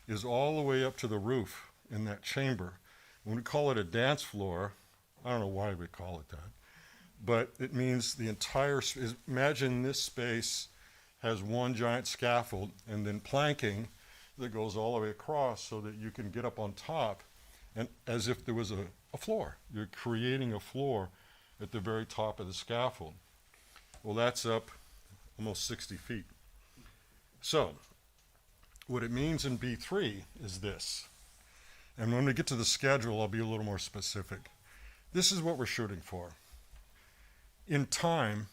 is all the way up to the roof in that chamber. When we call it a dance floor, I don't know why we call it that, but it means the entire, imagine this space has one giant scaffold and then planking that goes all the way across so that you can get up on top, and as if there was a floor. You're creating a floor at the very top of the scaffold. Well, that's up almost 60 feet. So what it means in B3 is this. And when we get to the schedule, I'll be a little more specific. This is what we're shooting for. In time,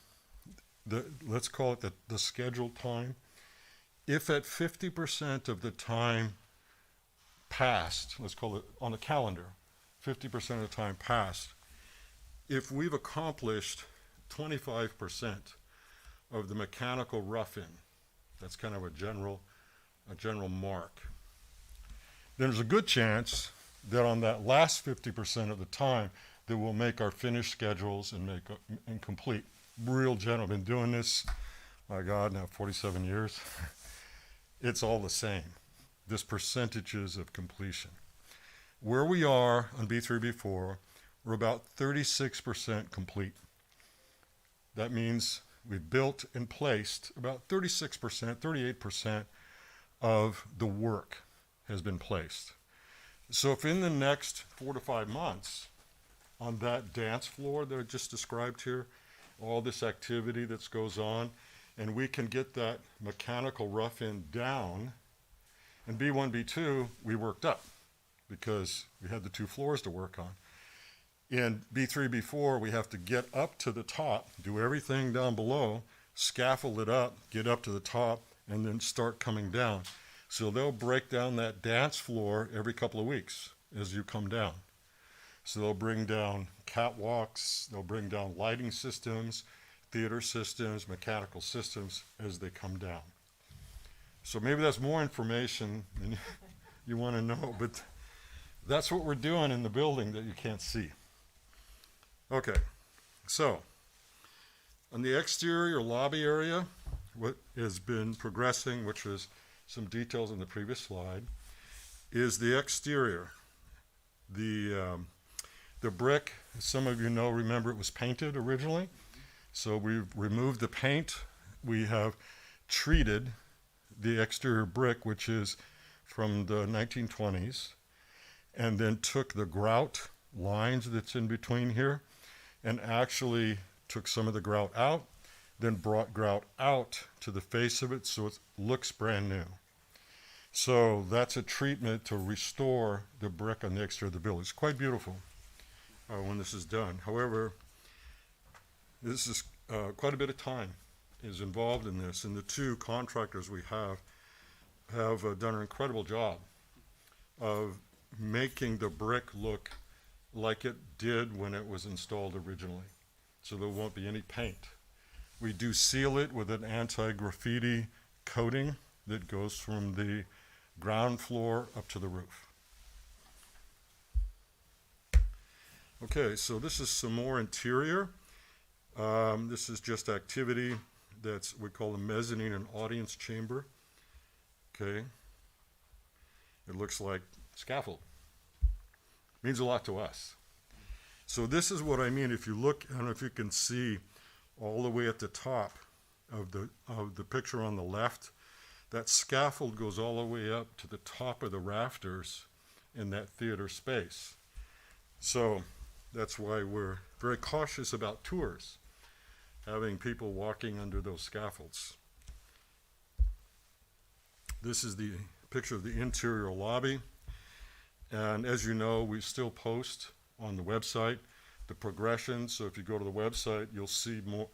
let's call it the scheduled time. If at 50% of the time passed, let's call it on the calendar, 50% of the time passed, if we've accomplished 25% of the mechanical rough-in, that's kind of a general mark, then there's a good chance that on that last 50% of the time that we'll make our finished schedules and complete. Real general, been doing this, my God, now 47 years. It's all the same, this percentages of completion. Where we are on B3, B4, we're about 36% complete. That means we've built and placed about 36%, 38% of the work has been placed. So if in the next 4 to 5 months on that dance floor that I just described here, all this activity that goes on, and we can get that mechanical rough-in down, and B1, B2, we worked up because we had the 2 floors to work on. In B3, B4, we have to get up to the top, do everything down below, scaffold it up, get up to the top, and then start coming down. So they'll break down that dance floor every couple of weeks as you come down. So they'll bring down catwalks, they'll bring down lighting systems, theater systems, mechanical systems as they come down. So maybe that's more information than you want to know, but that's what we're doing in the building that you can't see. Okay, so on the exterior lobby area, what has been progressing, which was some details in the previous slide, is the exterior. The brick, as some of you know, remember it was painted originally. So we've removed the paint. We have treated the exterior brick, which is from the 1920s, and then took the grout lines that's in between here and actually took some of the grout out, then brought grout out to the face of it so it looks brand new. So that's a treatment to restore the brick on the exterior of the building. It's quite beautiful when this is done. However, this is quite a bit of time is involved in this, and the 2 contractors we have done an incredible job of making the brick look like it did when it was installed originally. So there won't be any paint. We do seal it with an anti-graffiti coating that goes from the ground floor up to the roof. Okay, so this is some more interior. This is just activity that's we call the mezzanine and audience chamber. Okay, it looks like scaffold. Means a lot to us. So this is what I mean. If you look, I don't know if you can see all the way at the top of the picture on the left, that scaffold goes all the way up to the top of the rafters in that theater space. So that's why we're very cautious about tours, having people walking under those scaffolds. This is the picture of the interior lobby. And as you know, we still post on the website the progression. So if you go to the website, you'll see more,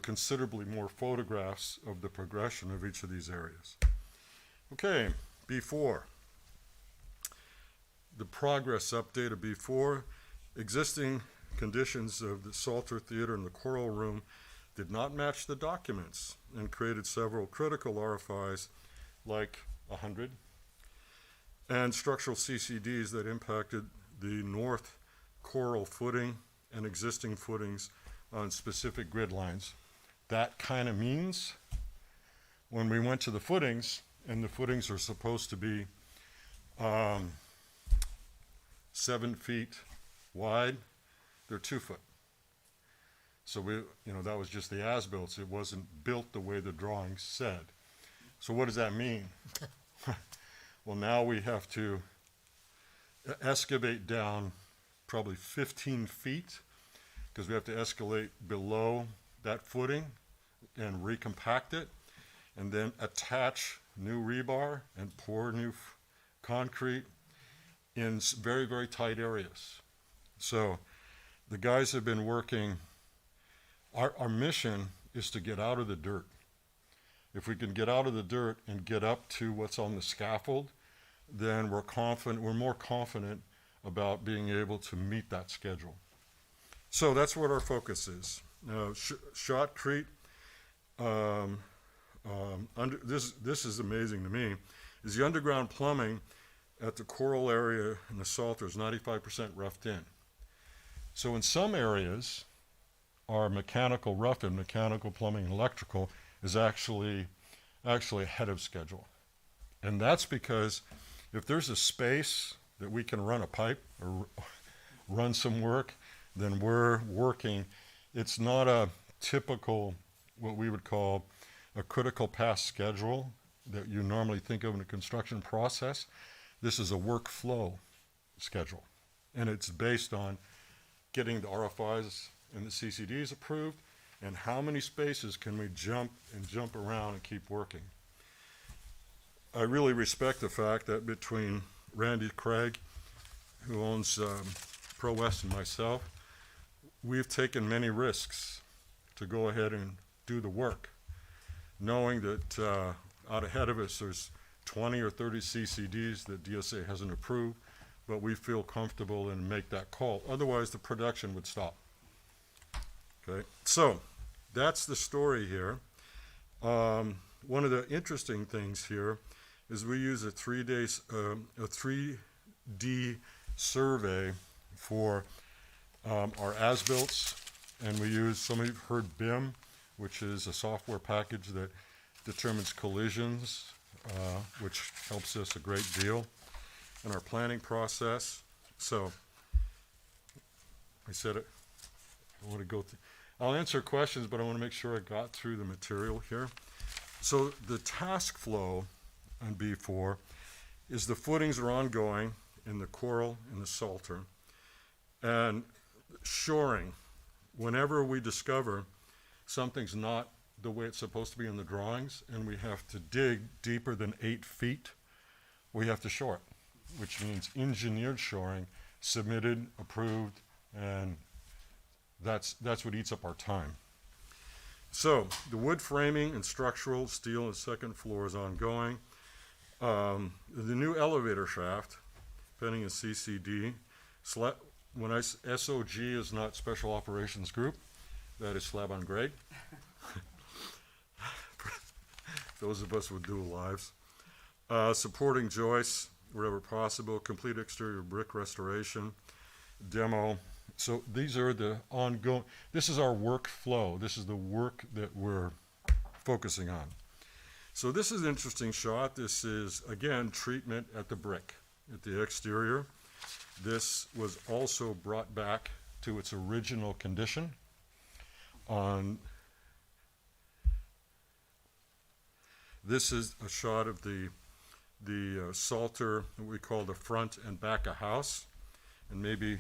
considerably more photographs of the progression of each of these areas. Okay, B4. The progress update of B4. Existing conditions of the Salter Theater and the Choral Room did not match the documents and created several critical RFIs, like 100, and structural CCDs that impacted the north choral footing and existing footings on specific grid lines. That kind of means when we went to the footings, and the footings are supposed to be 7 feet wide, they're 2 foot. So that was just the as-built. It wasn't built the way the drawings said. So what does that mean? Well, now we have to excavate down probably 15 feet because we have to escalate below that footing and recompact it, and then attach new rebar and pour new concrete in very, very tight areas. So the guys have been working. Our mission is to get out of the dirt. If we can get out of the dirt and get up to what's on the scaffold, then we're more confident about being able to meet that schedule. So that's what our focus is. Shotcrete, this is amazing to me, is the underground plumbing at the choral area in the Salter is 95% roughed in. So in some areas, our mechanical rough-in, mechanical plumbing and electrical is actually ahead of schedule. And that's because if there's a space that we can run a pipe or run some work, then we're working. It's not a typical, what we would call a critical path schedule that you normally think of in a construction process. This is a workflow schedule, and it's based on getting the RFIs and the CCDs approved, and how many spaces can we jump around and keep working. I really respect the fact that between Randy Craig, who owns Pro West, and myself, we've taken many risks to go ahead and do the work, knowing that out ahead of us there's 20 or 30 CCDs that DSA hasn't approved, but we feel comfortable and make that call. Otherwise, the production would stop. Okay, so that's the story here. One of the interesting things here is we use a 3D survey for our as-builts, and we use, some of you've heard BIM, which is a software package that determines collisions, which helps us a great deal in our planning process. So I said it. I want to go through. I'll answer questions, but I want to make sure I got through the material here. So the task flow on B4 is the footings are ongoing in the choral and the Salter, and shoring. Whenever we discover something's not the way it's supposed to be in the drawings, and we have to dig deeper than 8 feet, we have to shore it, which means engineered shoring, submitted, approved, and that's what eats up our time. So the wood framing and structural steel and second floor is ongoing. The new elevator shaft, pending a CCD. When SOG is not Special Operations Group, that is slab on grade. Those of us with dual lives. Supporting joists wherever possible, complete exterior brick restoration, demo. So these are the ongoing, this is our workflow. This is the work that we're focusing on. So this is an interesting shot. This is, again, treatment at the brick, at the exterior. This was also brought back to its original condition on This is a shot of the Salter, what we call the front and back of house. And maybe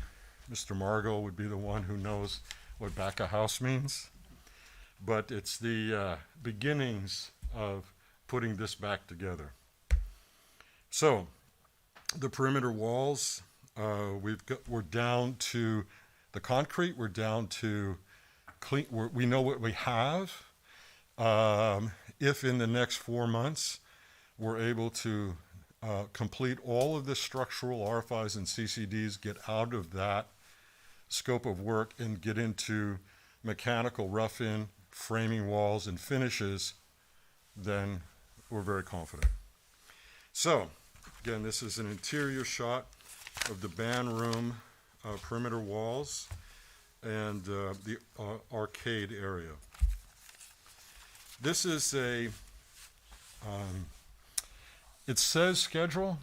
Mr. Margot would be the one who knows what back of house means. But it's the beginnings of putting this back together. So the perimeter walls, we're down to the concrete, we're down to clean, we know what we have. If in the next 4 months we're able to complete all of the structural RFIs and CCDs, get out of that scope of work and get into mechanical rough-in, framing walls and finishes, then we're very confident. So, again, this is an interior shot of the band room perimeter walls and the arcade area. This is a, it says schedule,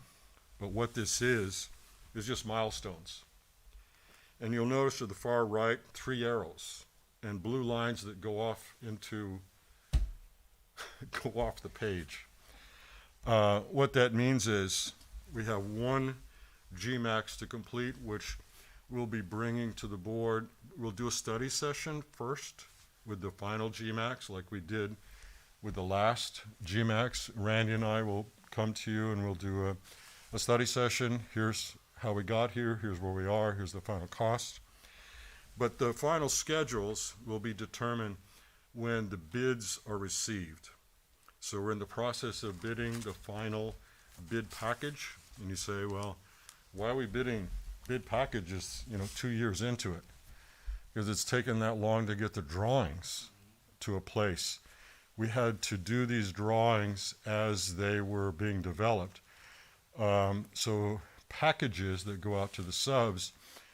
but what this is just milestones. And you'll notice to the far right, 3 arrows and blue lines that go off into, go off the page. What that means is we have 1 GMAX to complete, which we'll be bringing to the board. We'll do a study session first with the final GMAX like we did with the last GMAX. Randy and I will come to you and we'll do a study session. Here's how we got here, here's where we are, here's the final cost. But the final schedules will be determined when the bids are received. So we're in the process of bidding the final bid package. And you say, well, why are we bidding bid packages, 2 years into it? Because it's taken that long to get the drawings to a place. We had to do these drawings as they were being developed. So packages that go out to the subs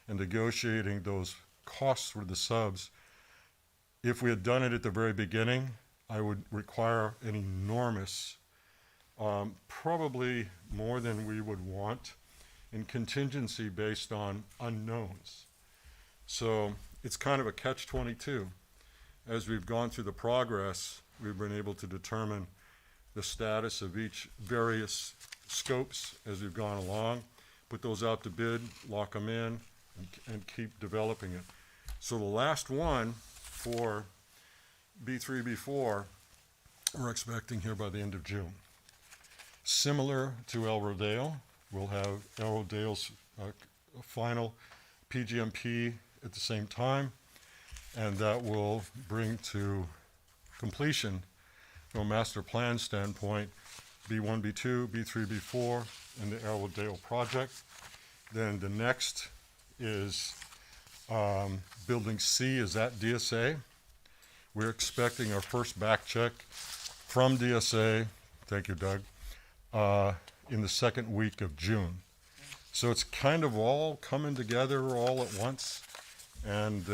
and negotiating those costs for the subs, if we had done it at the very beginning, I would require an enormous, probably more than we would want, in contingency based on unknowns. So it's kind of a catch-22. As we've gone through the progress, we've been able to determine the status of each various scopes as we've gone along, put those out to bid, lock them in, and keep developing it. So the last one for B3, B4, we're expecting here by the end of June. Similar to El Rodeo, we'll have El Rodeo's final PGMP at the same time, and that will bring to completion, from a master plan standpoint, B1, B2, B3, B4, and the El Rodeo project. Then the next is Building C is at DSA. We're expecting our first back check from DSA, thank you, Doug, in the second week of June. So it's kind of all coming together all at once, and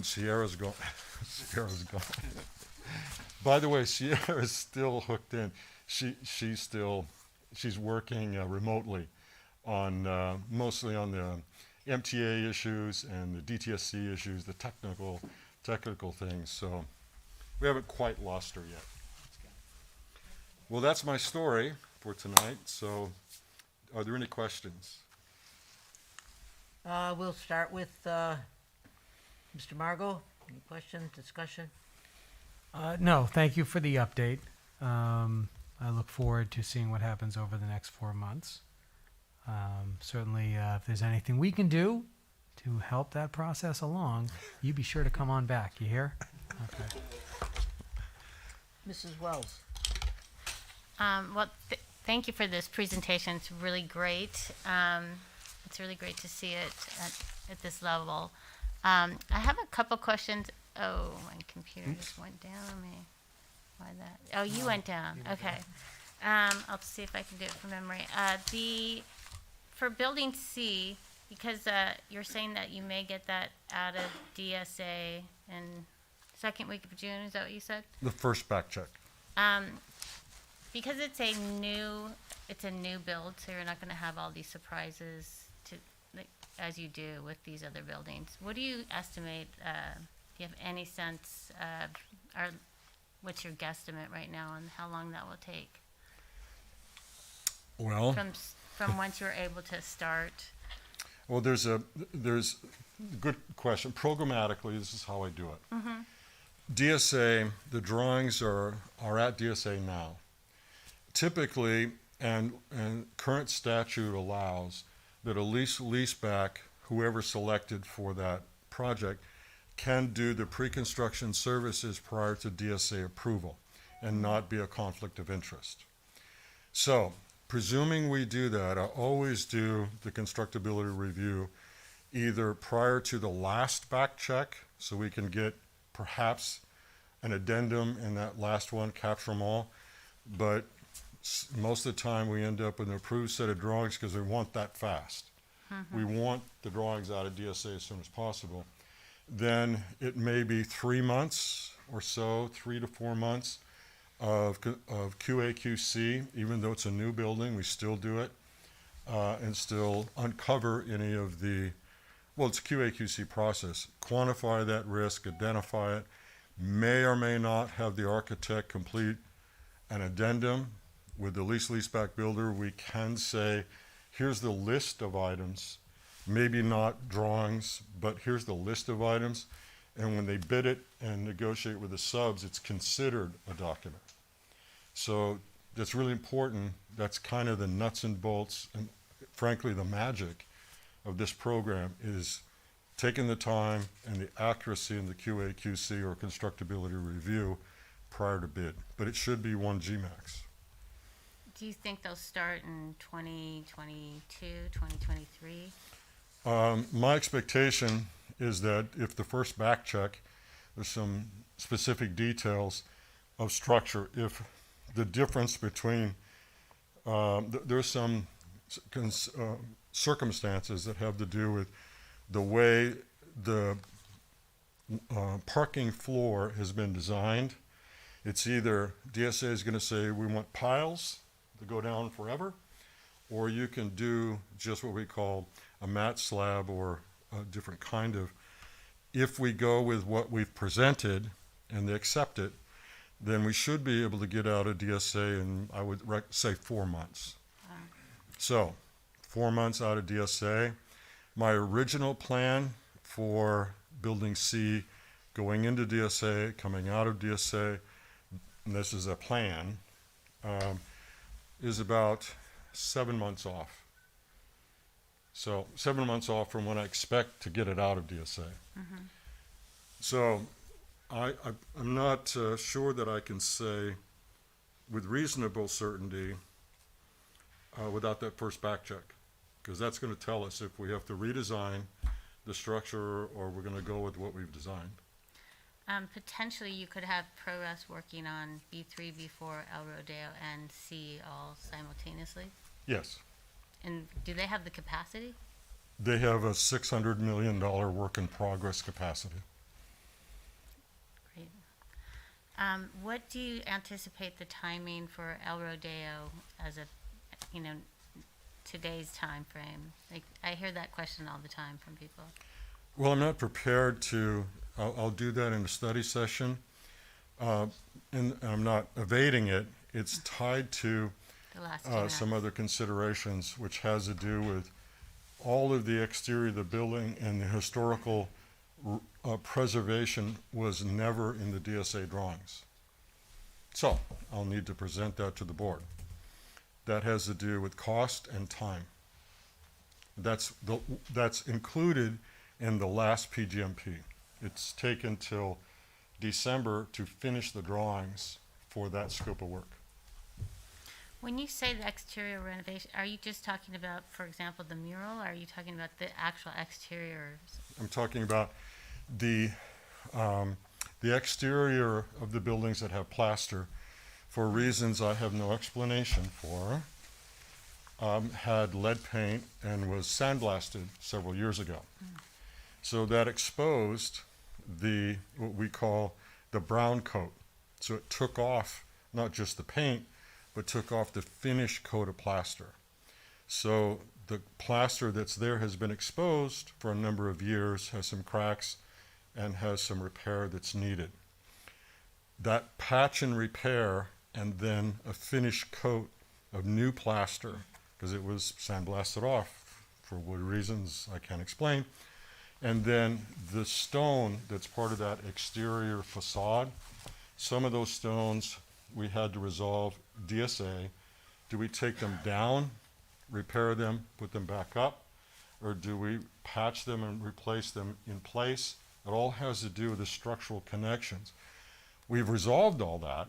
Sierra's gone. Sierra's gone. By the way, Sierra is still hooked in. She's working remotely on mostly on the MTA issues and the DTSC issues, the technical things. So we haven't quite lost her yet. Well, that's my story for tonight. So are there any questions? We'll start with Mr. Margot. Any questions, discussion? No, thank you for the update. I look forward to seeing what happens over the next 4 months. Certainly, if there's anything we can do to help that process along, you be sure to come on back. You hear? Okay. Mrs. Wells. Well, thank you for this presentation. It's really great. It's really great to see it at this level. I have a couple questions. Oh, my computer just went down on me. Why that? Oh, you went down. Okay. I'll see if I can do it from memory. For Building C, because you're saying that you may get that out of DSA in second week of June. Is that what you said? The first back check. Because it's a new build, so you're not going to have all these surprises as you do with these other buildings. What do you estimate? Do you have any sense of what's your guesstimate right now on how long that will take? Well, From once you're able to start? well, there's good question. Programmatically, this is how I do it. Mm-hmm. DSA, the drawings are at DSA now. Typically, and current statute allows that a leaseback, whoever selected for that project, can do the pre-construction services prior to DSA approval and not be a conflict of interest. So, presuming we do that, I always do the constructability review either prior to the last back check, so we can get perhaps an addendum in that last one, capture them all, but most of the time we end up with an approved set of drawings because we want that fast. We want the drawings out of DSA as soon as possible. Then it may be 3 months or so, 3 to 4 months of QA/QC. Even though it's a new building, we still do it and still uncover any of the, well, it's a QA/QC process. Quantify that risk, identify it, may or may not have the architect complete an addendum with the leaseback builder. We can say, here's the list of items, maybe not drawings, but here's the list of items. And when they bid it and negotiate with the subs, it's considered a document. So that's really important. That's kind of the nuts and bolts, and frankly, the magic of this program is taking the time and the accuracy in the QA/QC or constructability review prior to bid. But it should be 1 GMAX. Do you think they'll start in 2022, 2023? My expectation is that if the first back check, there's some specific details of structure. If the difference between, there's some circumstances that have to do with the way the parking floor has been designed. It's either DSA is going to say we want piles to go down forever, or you can do just what we call a mat slab or a different kind of. If we go with what we've presented and they accept it, then we should be able to get out of DSA in, I would say, 4 months. So 4 months out of DSA. My original plan for building C going into DSA, coming out of DSA, and this is a plan, is about 7 months off. So 7 months off from when I expect to get it out of DSA. Mm-hmm. So I'm not sure that I can say with reasonable certainty without that first back check, because that's going to tell us if we have to redesign the structure or we're going to go with what we've designed. Potentially, you could have ProRes working on B3, B4, El Rodeo, and C all simultaneously. Yes. And do they have the capacity? They have a $600 million work in progress capacity. Great. What do you anticipate the timing for El Rodeo as a, today's time frame? Like, I hear that question all the time from people. Well, I'm not prepared to. I'll do that in a study session, and I'm not evading it. It's tied to some other considerations, which has to do with all of the exterior of the building, and the historical preservation was never in the DSA drawings. So I'll need to present that to the board. That has to do with cost and time. That's included in the last PGMP. It's taken till December to finish the drawings for that scope of work. When you say the exterior renovation, are you just talking about, for example, the mural, or are you talking about the actual exteriors? I'm talking about the exterior of the buildings that have plaster, for reasons I have no explanation for, had lead paint and was sandblasted several years ago. So that exposed what we call the brown coat. So it took off not just the paint, but took off the finished coat of plaster. So the plaster that's there has been exposed for a number of years, has some cracks, and has some repair that's needed. That patch and repair and then a finish coat of new plaster, because it was sandblasted off for what reasons I can't explain. And then the stone that's part of that exterior facade, some of those stones we had to resolve DSA. Do we take them down, repair them, put them back up, or do we patch them and replace them in place? It all has to do with the structural connections. We've resolved all that.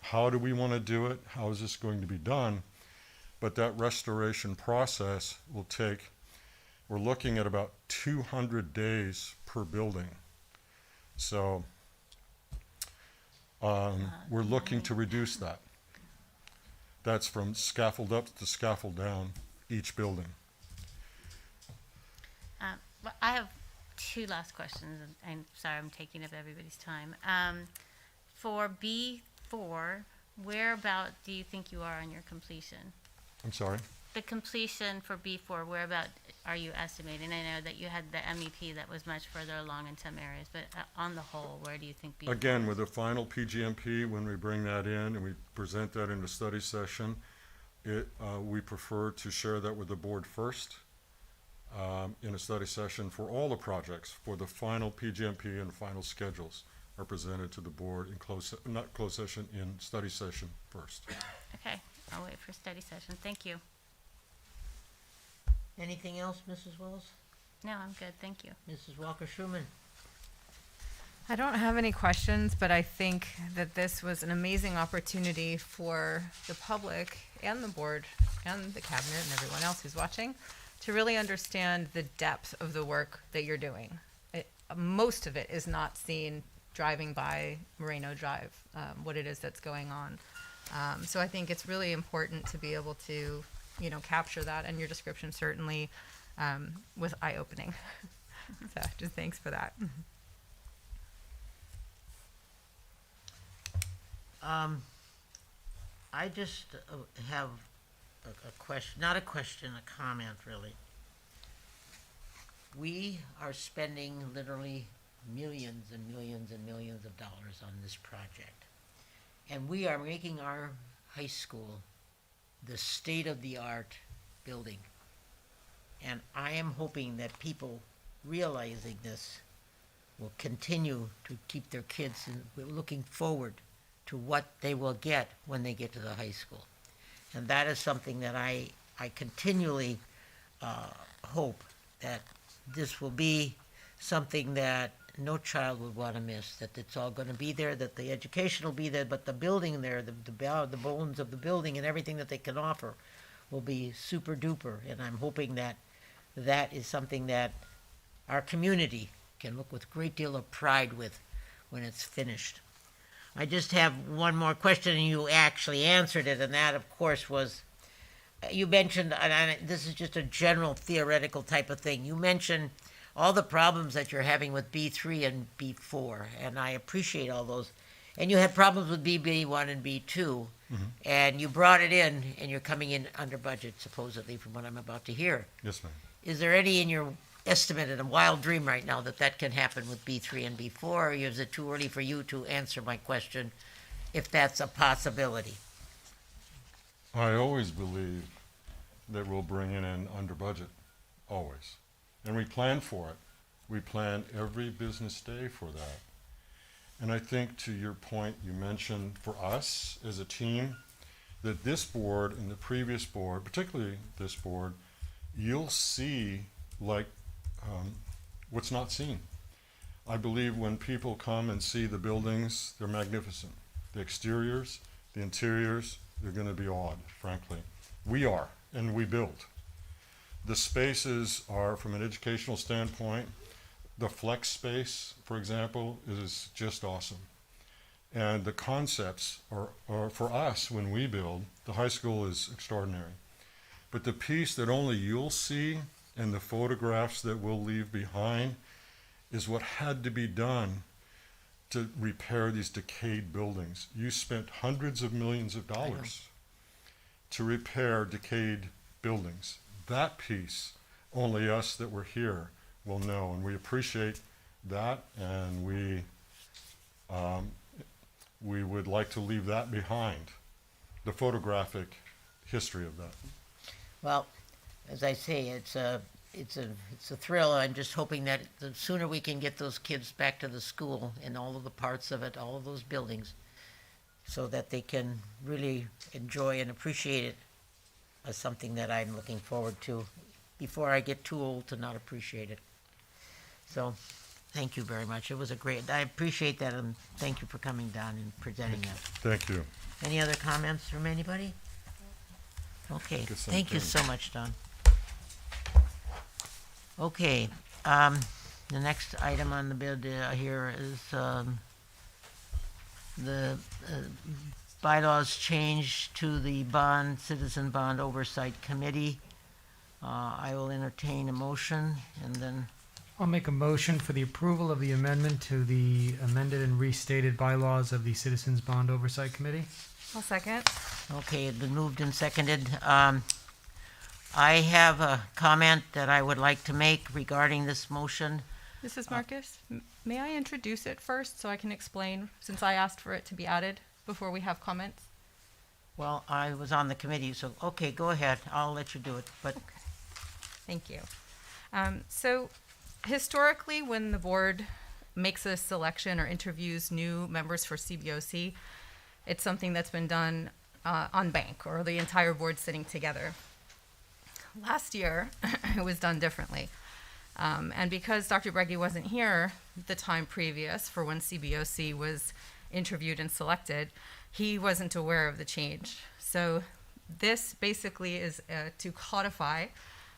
How do we want to do it? How is this going to be done? But that restoration process will take, we're looking at about 200 days per building. So we're looking to reduce that. That's from scaffold up to scaffold down each building. Well, I have two last questions. And I'm sorry I'm taking up everybody's time. For B4, whereabout do you think you are on your completion? I'm sorry? The completion for B4, whereabout are you estimating? I know that you had the MEP that was much further along in some areas, but on the whole, where do you think B4 Again, is? with the final PGMP, when we bring that in and we present that in the study session, we prefer to share that with the board first in a study session for all the projects. For the final PGMP and final schedules are presented to the board in not closed session, in study session first. Okay, I'll wait for study session. Thank you. Anything else, Mrs. Wells? No, I'm good. Thank you. Mrs. Walker-Schuman? I don't have any questions, but I think that this was an amazing opportunity for the public and the board and the cabinet and everyone else who's watching to really understand the depth of the work that you're doing. Most of it is not seen driving by Moreno Drive, what it is that's going on. So I think it's really important to be able to, capture that, and your description certainly was eye-opening. So just thanks for that. I just have a question, not a question, a comment really. We are spending literally millions and millions and millions of dollars on this project. And we are making our high school the state-of-the-art building. And I am hoping that people realizing this will continue to keep their kids and we're looking forward to what they will get when they get to the high school. And that is something that I continually hope that this will be something that no child would want to miss, that it's all going to be there, that the education will be there, but the building there, the bones of the building and everything that they can offer will be super duper. And I'm hoping that that is something that our community can look with a great deal of pride with when it's finished. I just have one more question, and you actually answered it, and that, of course, was, you mentioned, and this is just a general theoretical type of thing, you mentioned all the problems that you're having with B3 and B4, and I appreciate all those. And you had problems with BB1 and B2, and you brought it in, and you're coming in under budget, supposedly, from what I'm about to hear. Yes, ma'am. Is there any in your estimate, in a wild dream right now, that can happen with B3 and B4, or is it too early for you to answer my question, if that's a possibility? I always believe that we'll bring it in under budget, always. And we plan for it. We plan every business day for that. And I think, to your point, you mentioned for us as a team, that this board and the previous board, particularly this board, you'll see what's not seen. I believe when people come and see the buildings, they're magnificent. The exteriors, the interiors, they're going to be awed, frankly. We are, and we build. The spaces are, from an educational standpoint, the flex space, for example, is just awesome. And the concepts are for us, when we build, the high school is extraordinary. But the piece that only you'll see and the photographs that we'll leave behind is what had to be done to repair these decayed buildings. You spent hundreds of millions of dollars to repair decayed buildings. That piece, only us that were here will know, and we appreciate that, and we like to leave that behind, the photographic history of that. Well, as I say, it's a thrill. I'm just hoping that the sooner we can get those kids back to the school and all of the parts of it, all of those buildings, so that they can really enjoy and appreciate it as something that I'm looking forward to before I get too old to not appreciate it. So, thank you very much. It was I appreciate that, and thank you for coming down and presenting that. Thank you. Any other comments from anybody? Okay, Guess I'm thank you finished. so much, Don. Okay, the next item on the bid here is the bylaws change to the Citizen Bond Oversight Committee. I will entertain a motion, and then, I'll make a motion for the approval of the amendment to the amended and restated bylaws of the Citizens Bond Oversight Committee. I'll second. okay, it's been moved and seconded. I have a comment that I would like to make regarding this motion. Mrs. Marcus, may I introduce it first so I can explain, since I asked for it to be added before we have comments? Well, I was on the committee, so, okay, go ahead. I'll let you do it, but Thank you. So historically, when the board makes a selection or interviews new members for CBOC, it's something that's been done on bank, or the entire board sitting together. Last year, it was done differently. And because Dr. Breggy wasn't here the time previous for when CBOC was interviewed and selected, he wasn't aware of the change. So this basically is to codify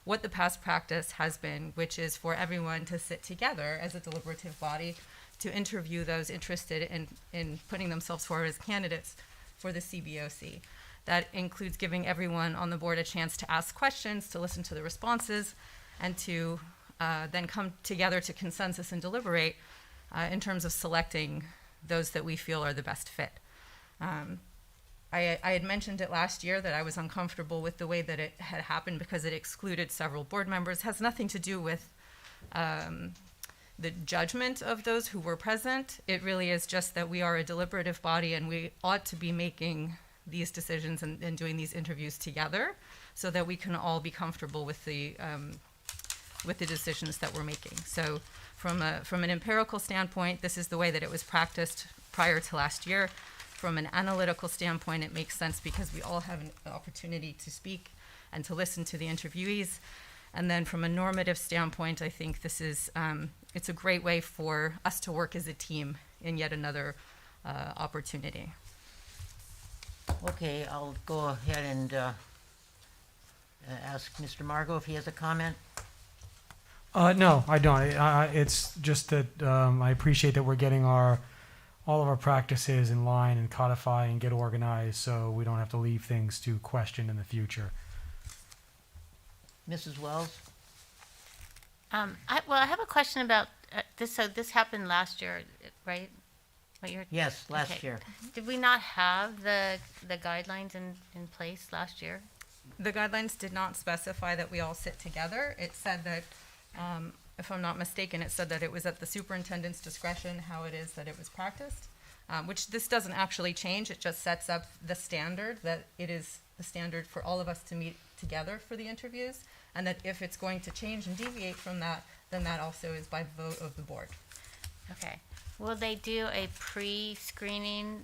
what the past practice has been, which is for everyone to sit together as a deliberative body to interview those interested in putting themselves forward as candidates for the CBOC. That includes giving everyone on the board a chance to ask questions, to listen to the responses, and to then come together to consensus and deliberate in terms of selecting those that we feel are the best fit. I had mentioned it last year that I was uncomfortable with the way that it had happened because it excluded several board members. It has nothing to do with the judgment of those who were present. It really is just that we are a deliberative body and we ought to be making these decisions and doing these interviews together so that we can all be comfortable with the decisions that we're making. So from an empirical standpoint, this is the way that it was practiced prior to last year. From an analytical standpoint, it makes sense because we all have an opportunity to speak and to listen to the interviewees. And then from a normative standpoint, I think this is, it's a great way for us to work as a team in yet another opportunity. okay, I'll go ahead and ask Mr. Margot if he has a comment. No, I don't. It's just that I appreciate that we're getting all of our practices in line and codify and get organized so we don't have to leave things to question in the future. Mrs. Wells? I have a question about this. So this happened last year, right? Yes, last year. Did we not have the guidelines in place last year? The guidelines did not specify that we all sit together. It said that, if I'm not mistaken, it said that it was at the superintendent's discretion how it is that it was practiced, which this doesn't actually change. It just sets up the standard that it is the standard for all of us to meet together for the interviews, and that if it's going to change and deviate from that, then that also is by vote of the board. Okay. Will they do a pre-screening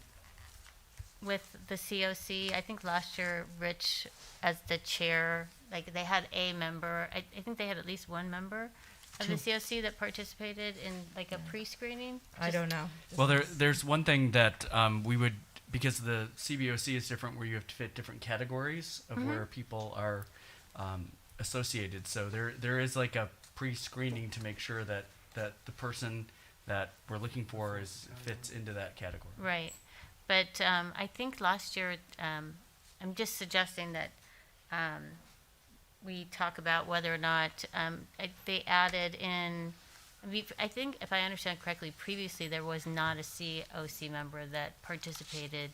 with the COC? I think last year, Rich, as the chair, like they had a member, I think they had at least one member of the COC that participated in like a pre-screening? I don't know. Well, there's one thing that we would, because the CBOC is different where you have to fit different categories of where people are associated. So there is like a pre-screening to make sure that the person that we're looking for fits into that category. Right. But I think last year, I'm just suggesting that we talk about whether or not they added in, I think if I understand correctly, previously there was not a COC member that participated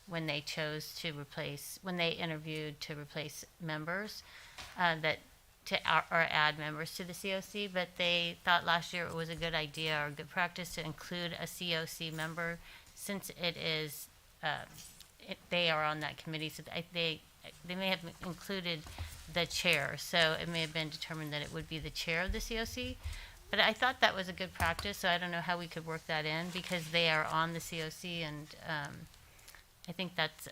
when they chose to replace, when they interviewed to replace members or add members to the COC, but they thought last year it was a good idea or good practice to include a COC member since it is they are on that committee, so they may have included the chair, so it may have been determined that it would be the chair of the COC. But I thought that was a good practice, so I don't know how we could work that in, because they are on the COC, and I think that's,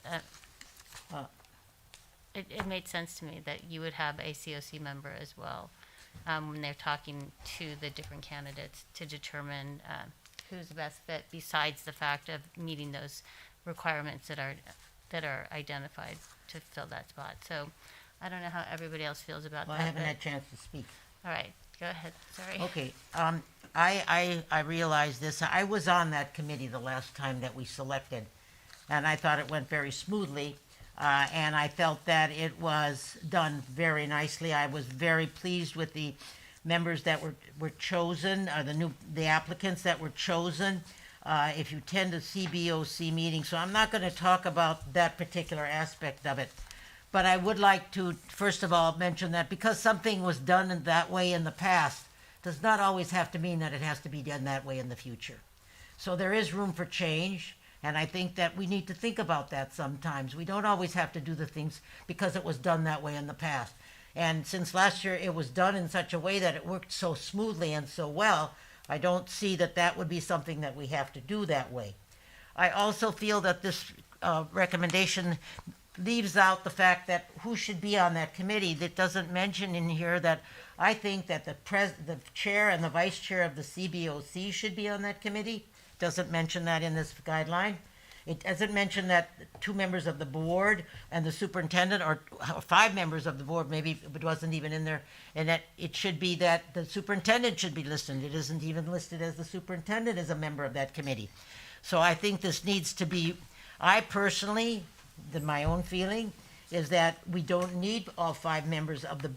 it made sense to me that you would have a COC member as well, when they're talking to the different candidates to determine who's the best fit, besides the fact of meeting those requirements that are identified to fill that spot. So I don't know how everybody else feels about Well, that. I haven't but- had a chance to speak. All right, go ahead, sorry. Okay, I realize this. I was on that committee the last time that we selected, and I thought it went very smoothly, and I felt that it was done very nicely. I was very pleased with the members that were chosen, the applicants that were chosen. If you attend a CBOC meeting, so I'm not going to talk about that particular aspect of it. But I would like to, first of all, mention that because something was done in that way in the past, does not always have to mean that it has to be done that way in the future. So there is room for change, and I think that we need to think about that sometimes. We don't always have to do the things because it was done that way in the past. And since last year it was done in such a way that it worked so smoothly and so well, I don't see that that would be something that we have to do that way. I also feel that this recommendation leaves out the fact that who should be on that committee. That doesn't mention in here that I think that the chair and the vice chair of the CBOC should be on that committee. Doesn't mention that in this guideline. It doesn't mention that 2 members of the board and the superintendent, or 5 members of the board, maybe it wasn't even in there, and that it should be that the superintendent should be listed. It isn't even listed as the superintendent as a member of that committee. So I think this needs to be, I personally, my own feeling is that we don't need all 5 members of the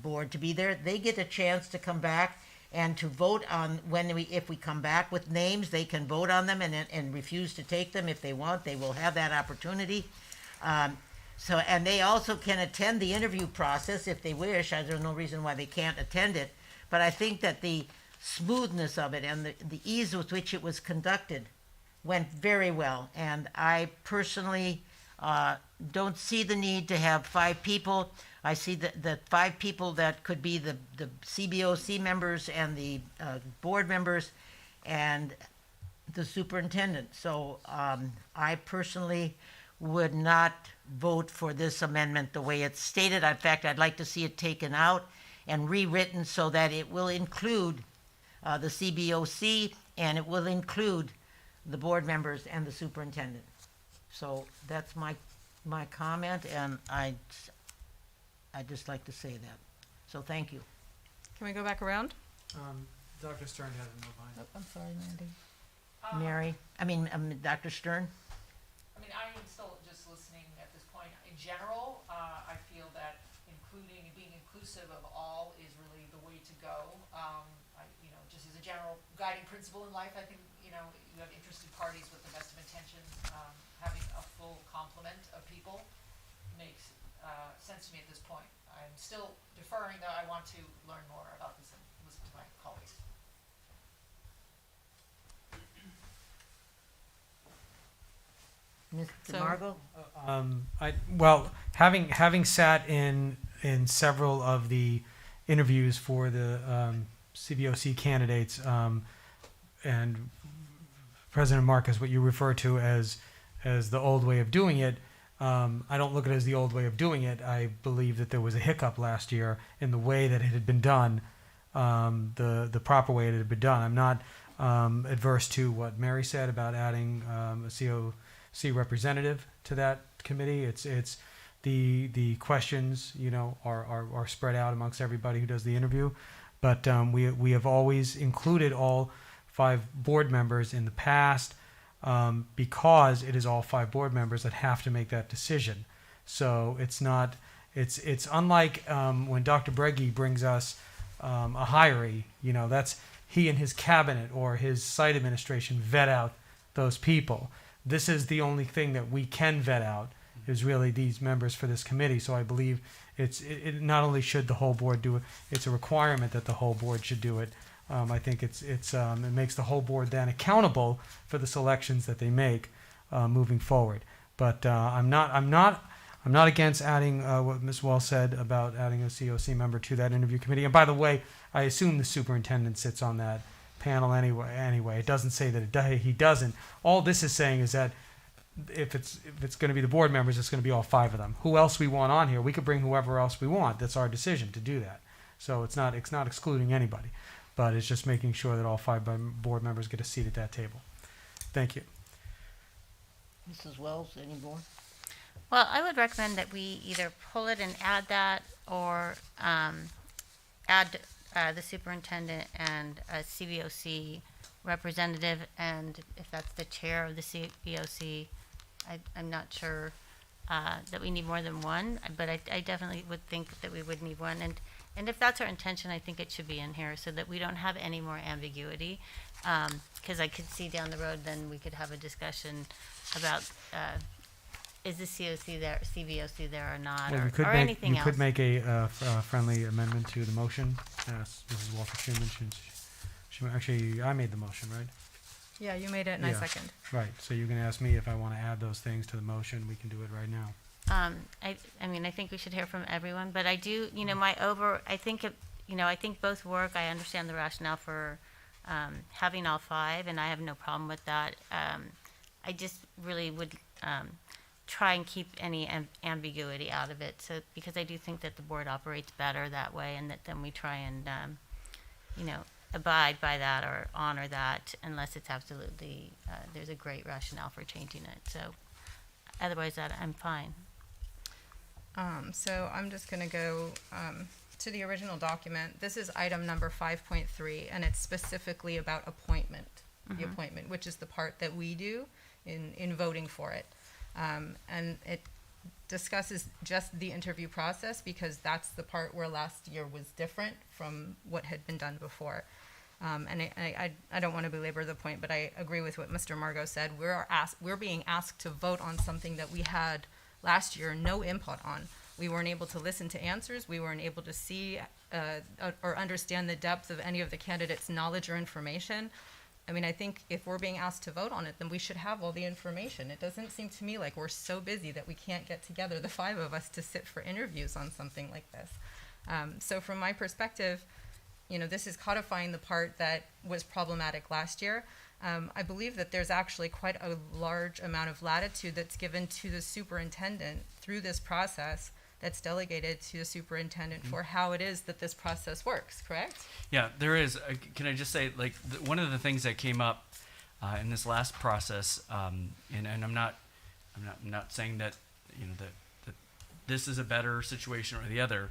board to be there. They get a chance to come back and to vote on if we come back with names, they can vote on them and refuse to take them if they want. They will have that opportunity. And they also can attend the interview process if they wish. There's no reason why they can't attend it. But I think that the smoothness of it and the ease with which it was conducted went very well. And I personally don't see the need to have 5 people. I see the 5 people that could be the CBOC members and the board members and the superintendent. So I personally would not vote for this amendment the way it's stated. In fact, I'd like to see it taken out and rewritten so that it will include the CBOC and it will include the board members and the superintendent. So that's my comment, and I'd just like to say that. So thank you. Can we go back around? Dr. Stern had a no mind. I'm sorry, Mandy. Dr. Stern? I mean, I am still just listening at this point. In general, I feel that including and being inclusive of all is really the way to go. Just as a general guiding principle in life, I think, you have interested parties with the best of intentions. Having a full complement of people makes sense to me at this point. I'm still deferring, though. I want to learn more about this and listen to my colleagues. Mr. Margot? Having sat in several of the interviews for the CBOC candidates, and President Marcus, what you refer to as the old way of doing it, I don't look at it as the old way of doing it. I believe that there was a hiccup last year in the way that it had been done, the proper way it had been done. I'm not adverse to what Mary said about adding a COC representative to that committee. It's the questions, are spread out amongst everybody who does the interview, but we have always included all 5 board members in the past. Because it is all 5 board members that have to make that decision. So it's unlike when Dr. Breggy brings us a hiree, that's he and his cabinet or his site administration vet out those people. This is the only thing that we can vet out is really these members for this committee. So I believe it not only should the whole board do it, it's a requirement that the whole board should do it. I think it makes the whole board then accountable for the selections that they make. moving forward. But I'm not against adding what Ms. Wall said about adding a COC member to that interview committee. And by the way, I assume the superintendent sits on that panel anyway. It doesn't say that he doesn't. All this is saying is that if it's going to be the board members, it's going to be all 5 of them. Who else we want on here, we could bring whoever else we want. That's our decision to do that. So it's not excluding anybody, but it's just making sure that all 5 board members get a seat at that table. Thank you. Mrs. Wells, any more? Well, I would recommend that we either pull it and add that, or add the superintendent and a CVOC representative, and if that's the chair of the CVOC, I'm not sure that we need more than one, but I definitely would think that we would need one. And if that's our intention, I think it should be in here so that we don't have any more ambiguity. Because I could see down the road, then we could have a discussion about is the CVOC there or not, Well, or anything else. You could make a friendly amendment to the motion. Mrs. Walter Schuman, actually, I made the motion, right? Yeah, you made it and I second. Right, so you can ask me if I want to add those things to the motion. We can do it right now. I mean, I think we should hear from everyone, but I do, I think both work. I understand the rationale for having all 5, and I have no problem with that. I just really would try and keep any ambiguity out of it, so because I do think that the board operates better that way, and that then we try and, abide by that or honor that, unless it's absolutely, there's a great rationale for changing it. So otherwise, I'm fine. So I'm just going to go to the original document. This is item number 5.3, and it's specifically about appointment, the appointment, which is the part that we do in voting for it. And it discusses just the interview process, because that's the part where last year was different from what had been done before. And I don't want to belabor the point, but I agree with what Mr. Margot said. We're being asked to vote on something that we had last year no input on. We weren't able to listen to answers. We weren't able to see or understand the depth of any of the candidates' knowledge or information. I mean, I think if we're being asked to vote on it, then we should have all the information. It doesn't seem to me like we're so busy that we can't get together, the 5 of us, to sit for interviews on something like this. So from my perspective, this is codifying the part that was problematic last year. I believe that there's actually quite a large amount of latitude that's given to the superintendent through this process, that's delegated to the superintendent for how it is that this process works, correct? Yeah, there is. Can I just say, one of the things that came up in this last process, and I'm not saying that that this is a better situation or the other.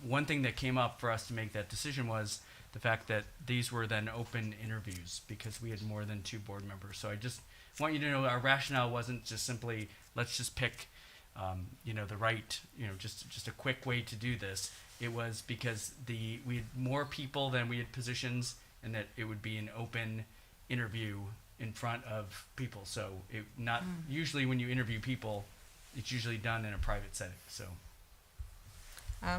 One thing that came up for us to make that decision was the fact that these were then open interviews, because we had more than 2 board members. So I just want you to know our rationale wasn't just simply let's just pick the right, just a quick way to do this. It was because we had more people than we had positions, and that it would be an open interview in front of people. So usually when you interview people, it's usually done in a private setting. So.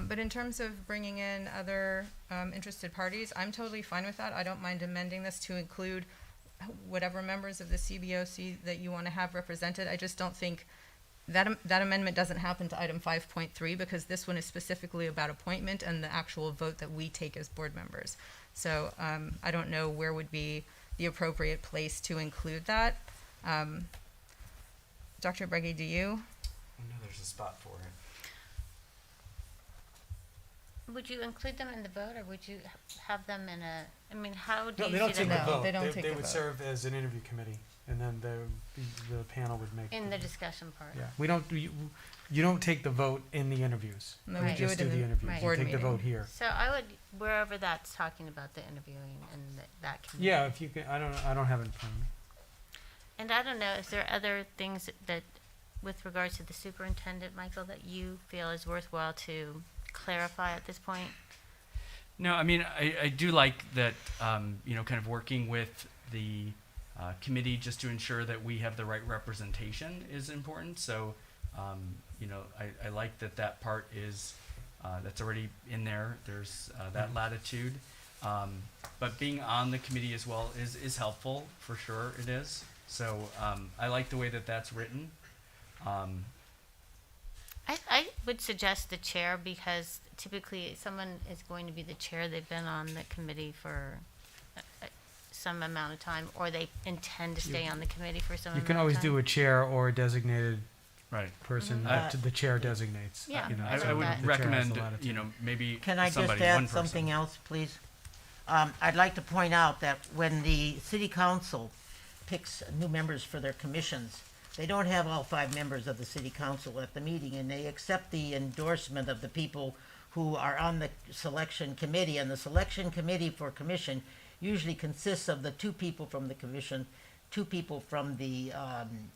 But in terms of bringing in other interested parties, I'm totally fine with that. I don't mind amending this to include whatever members of the CBOC that you want to have represented. I just don't think that amendment doesn't happen to item 5.3, because this one is specifically about appointment and the actual vote that we take as board members. So I don't know where would be the appropriate place to include that. Dr. Breggy, do you? I know there's a spot for it. Would you include them in the vote, or would you have them in a? I mean, how do No, you they don't see take them? the vote. They don't take They the would vote. serve as an interview committee, and then the panel would make. In the discussion part. Yeah, we don't. You don't take the vote in the interviews. No, we we do just it do in the the interviews. board You take the meeting. vote here. So I would, wherever that's talking about the interviewing and that committee. Yeah, if you can. I don't have it in front of me. And I don't know, is there other things that, with regards to the superintendent, Michael, that you feel is worthwhile to clarify at this point? No, I mean, I do like that, kind of working with the committee just to ensure that we have the right representation is important. So, I like that part is, that's already in there. There's that latitude. But being on the committee as well is helpful, for sure it is. So I like the way that that's written. I would suggest the chair, because typically someone is going to be the chair. They've been on the committee for some amount of time, or they intend to stay on the committee for some You amount can of always time. do a chair or a designated person Mhm. that the chair designates. Yeah, you know, I so would the chair has the recommend, latitude. you know, maybe Can I just somebody, add one person. something else, please? I'd like to point out that when the city council picks new members for their commissions, they don't have all 5 members of the city council at the meeting, and they accept the endorsement of the people who are on the selection committee. And the selection committee for commission usually consists of the 2 people from the commission, 2 people from the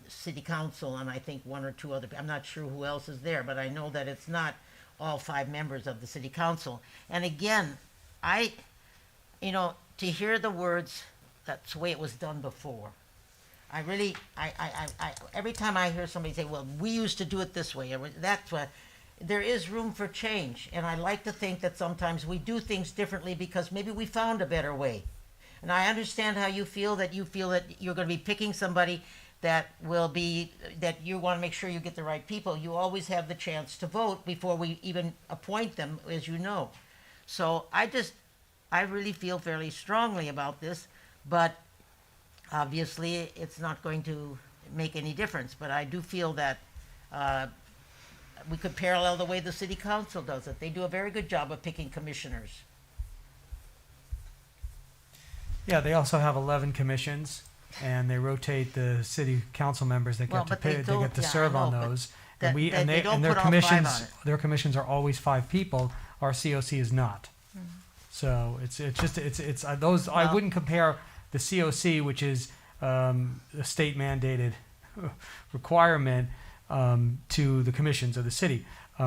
city council, and I think 1 or 2 other. I'm not sure who else is there, but I know that it's not all 5 members of the city council. And again, to hear the words, that's the way it was done before. I really, every time I hear somebody say, well, we used to do it this way, or that's what, there is room for change. And I like to think that sometimes we do things differently because maybe we found a better way. And I understand how you feel that you're going to be picking somebody that you want to make sure you get the right people. You always have the chance to vote before we even appoint them, as you know. So I really feel fairly strongly about this, but obviously it's not going to make any difference. But I do feel that we could parallel the way the city council does it. They do a very good job of picking commissioners. Yeah, they also have 11 commissions, and they rotate the city council members that Well, get to but they they don't- get to yeah, I serve on know, but those. that- And they don't their put all 5 on commissions it. their commissions are always 5 people. Our COC is not. So it's those I Well- wouldn't compare the COC, which is a state mandated requirement, to the commissions of the city.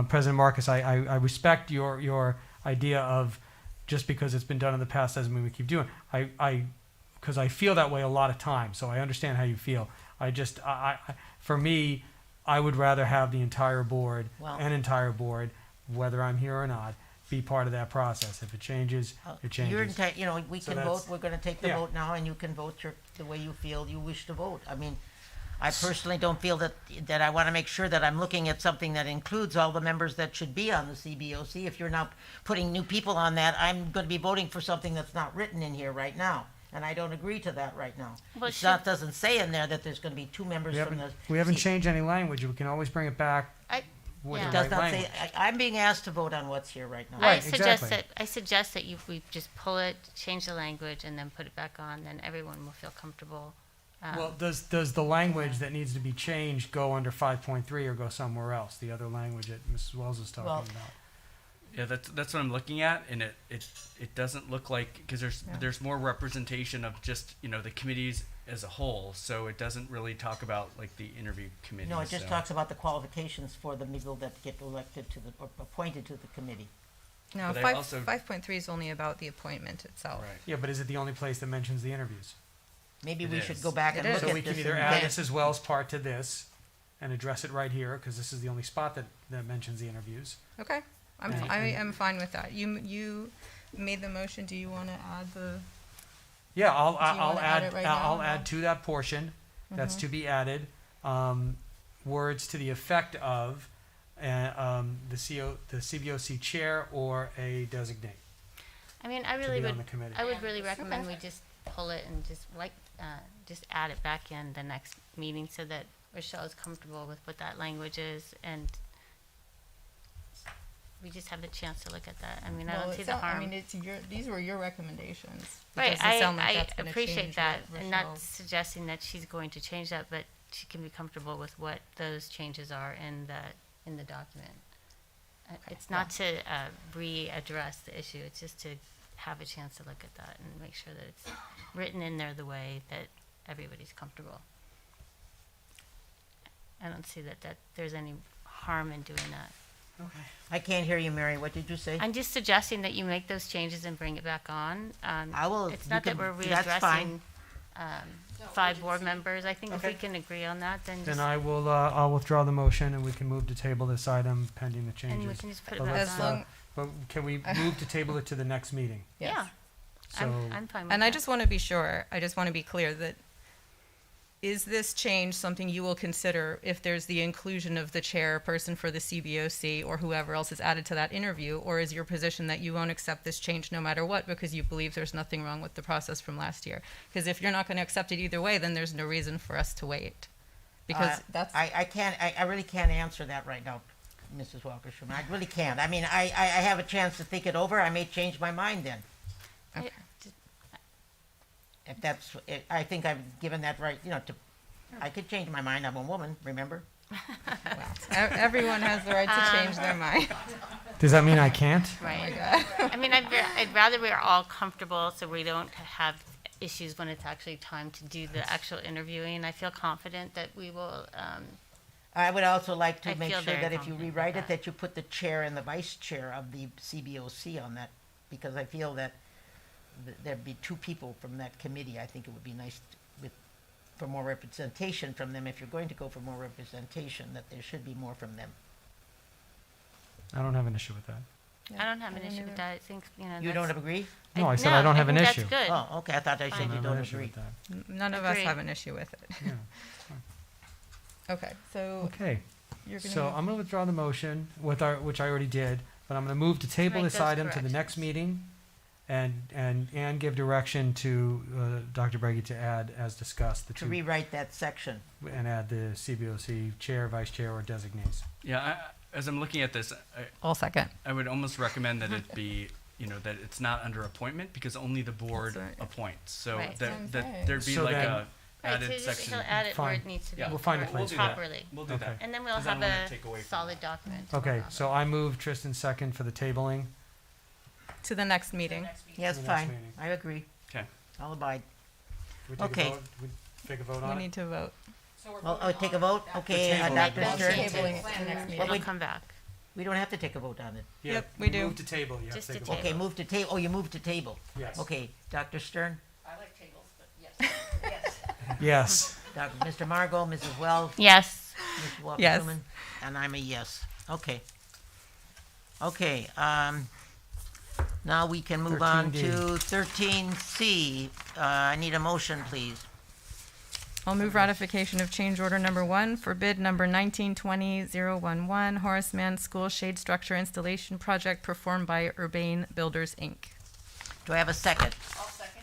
President Marcus, I respect your idea of just because it's been done in the past doesn't mean we keep doing it. Because I feel that way a lot of times, so I understand how you feel. For me, I would rather have the entire board, whether I'm here or not, be part of that process. If it changes, it changes. We So can that's- vote. We're going to take the yeah. vote now, and you can vote the way you feel you wish to vote. I mean, I personally don't feel that I want to make sure that I'm looking at something that includes all the members that should be on the CBOC. If you're now putting new people on that, I'm going to be voting for something that's not written in here right now. And I don't agree to that right now. Well, It doesn't say in there that there's going to be 2 members from the. We haven't changed any language. We can always bring it back with It the does right not language. say. I'm being asked to vote on what's here right now. Right, I suggest that we just pull it, change the language, and then put it back on. Then everyone will feel comfortable. Well, does the language that needs to be changed go under 5.3 or go somewhere else? The other language that Mrs. Wells is talking about. Yeah, that's what I'm looking at, and it doesn't look like, because there's more representation of just the committees as a whole, so it doesn't really talk about like the interview committee. No, it just talks about the qualifications for the people that get elected or appointed to the committee. No, But I also- 5.3 is only about the appointment itself. Yeah, but is it the only place that mentions the interviews? Maybe It we is. should go back and look So at we can this either and add get- Mrs. Wells' part to this and address it right here, because this is the only spot that mentions the interviews. Okay, And- I am fine with that. You made the motion. Do you want to add the? Yeah, Do you I'll wanna add it add right I'll now? add to that portion that's Mhm. to be added words to the effect of the CBOC chair or a designate. I mean, I to really be on would. the committee. I would really recommend Okay. we just pull it and just add it back in the next meeting so that Rochelle is comfortable with what that language is, and we just have the chance to look at that. I mean, I don't see the harm. I mean, these were your recommendations. Right, because it sound like I that's gonna appreciate change that. what I'm not Rochelle- suggesting that she's going to change that, but she can be comfortable with what those changes are in the document. It's not to readdress the issue, it's just to have a chance to look at that and make sure that it's written in there the way that everybody's comfortable. I don't see that there's any harm in doing that. I can't hear you, Mary. What did you say? I'm just suggesting that you make those changes and bring it back on. I will. It's you not that can- we're that's fine. readdressing 5 board members. I think if we can agree on that, then Then just, I'll withdraw the motion and we can move to table this item pending the changes. and we can just put it But back let's, As on. long- but can we move to table it to the next meeting? Yes. Yeah. So I'm fine with And that. I just want to be sure, I just want to be clear that, is this change something you will consider if there's the inclusion of the chairperson for the CBOC or whoever else is added to that interview? Or is your position that you won't accept this change no matter what because you believe there's nothing wrong with the process from last year? Because if you're not going to accept it either way, then there's no reason for us to wait. Because that's... I really can't answer that right now, Mrs. Walker Schuman. I really can't. I mean, I have a chance to think it over. I may change my mind then. Okay. If that's, I think I've given that right, I could change my mind. I'm a woman, remember? Everyone has the right to change their mind. does that mean I can't? Right. I mean, I'd rather we're all comfortable so we don't have issues when it's actually time to do the actual interviewing. I feel confident that we will. I would also like to I make feel sure very that if you confident rewrite with it, that you put the chair and the vice chair of the CBOC on that, because I feel that there'd be two people from that committee. I think it would be nice for more representation from them. If you're going to go for more representation, that there should be more from them. I don't have an issue with that. I don't have an issue with that. I think You don't agree? No, I said I don't have an think issue. That's good. Oh, okay. I thought I said I you don't have don't an issue agree. with that. None of us Agreed. have an issue with it. Yeah. Okay, so Okay. you're going So I'm going to withdraw the motion which I already did, but I'm going to move to table Make this those item to the next meeting and give direction to Dr. Breggy to add, as discussed, the To two, rewrite that section. and add the CBOC chair, vice chair, or designees. Yeah, as I'm looking at this, I'll second. I would almost recommend that it be, that it's not under appointment because only the board That's right. appoints. So Right. that there'd be So like then- a Right, added so just section. he'll add it where Fine. it needs to be. Yeah, we'll find a We'll place do for that. properly. We'll do Okay. that. And then we'll 'Cause I have don't wanna a take away from solid document. Okay, so I move Tristan second for the tabling. To the next meeting. Yes, The next fine. meeting. I agree. Okay. I'll abide. We take Okay. a vote? We take a vote We on it? need to vote. Oh, take a vote? Okay, table. Dr. We'll Stern? table it to the next meeting. It'll come back. We don't have to take a vote on it. Yeah, Yep, we do. Move to table, you have Just to take a to vote. Okay, move to table. Oh, you moved to table. Yes. Okay, Dr. Stern? I like tables, but yes. Yes. Mr. Margot, Mrs. Wells? Yes. Mr. Walker Yes. Schuman? And I'm a yes. Okay. Okay, now we can move on 13D. to 13C. I need a motion, please. I'll move ratification of change order number 1 for bid number 1920-011 Horace Mann School Shade Structure Installation Project performed by Urbane Builders, Inc. Do I have a second? I'll second.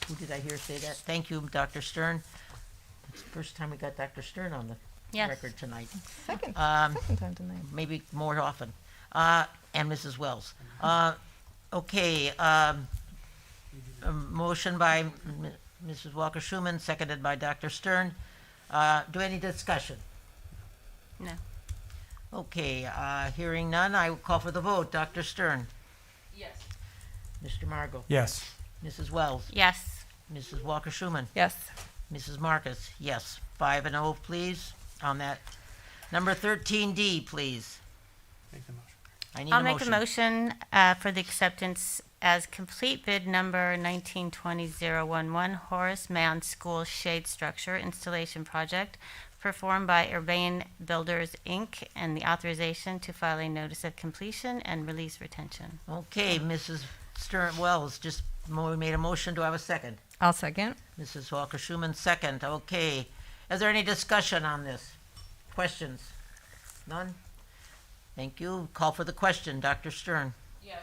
Who did I hear say that? Thank you, Dr. Stern. It's the first time we got Dr. Stern on the Yes. record tonight. Second Um, time tonight. maybe more often. And Mrs. Wells. Okay, a motion by Mrs. Walker Schuman, seconded by Dr. Stern. Do any discussion? No. Okay, hearing none, I will call for the vote. Dr. Stern, Yes. Mr. Margot, Yes. Mrs. Wells, Yes. Mrs. Walker Schuman, Yes. Mrs. Marcus, yes. 5-0, please, on that. Number 13D, please. Make the motion. I need I'll a make motion. a motion for the acceptance as complete bid number 1920-011 Horace Mann School Shade Structure Installation Project performed by Urbane Builders, Inc., and the authorization to file a notice of completion and release retention. Okay, Mrs. Stern Wells just made a motion. Do I have a second? I'll second. Mrs. Walker Schuman, second. Okay. Is there any discussion on this? Questions? None? Thank you. Call for the question. Dr. Stern. Yes.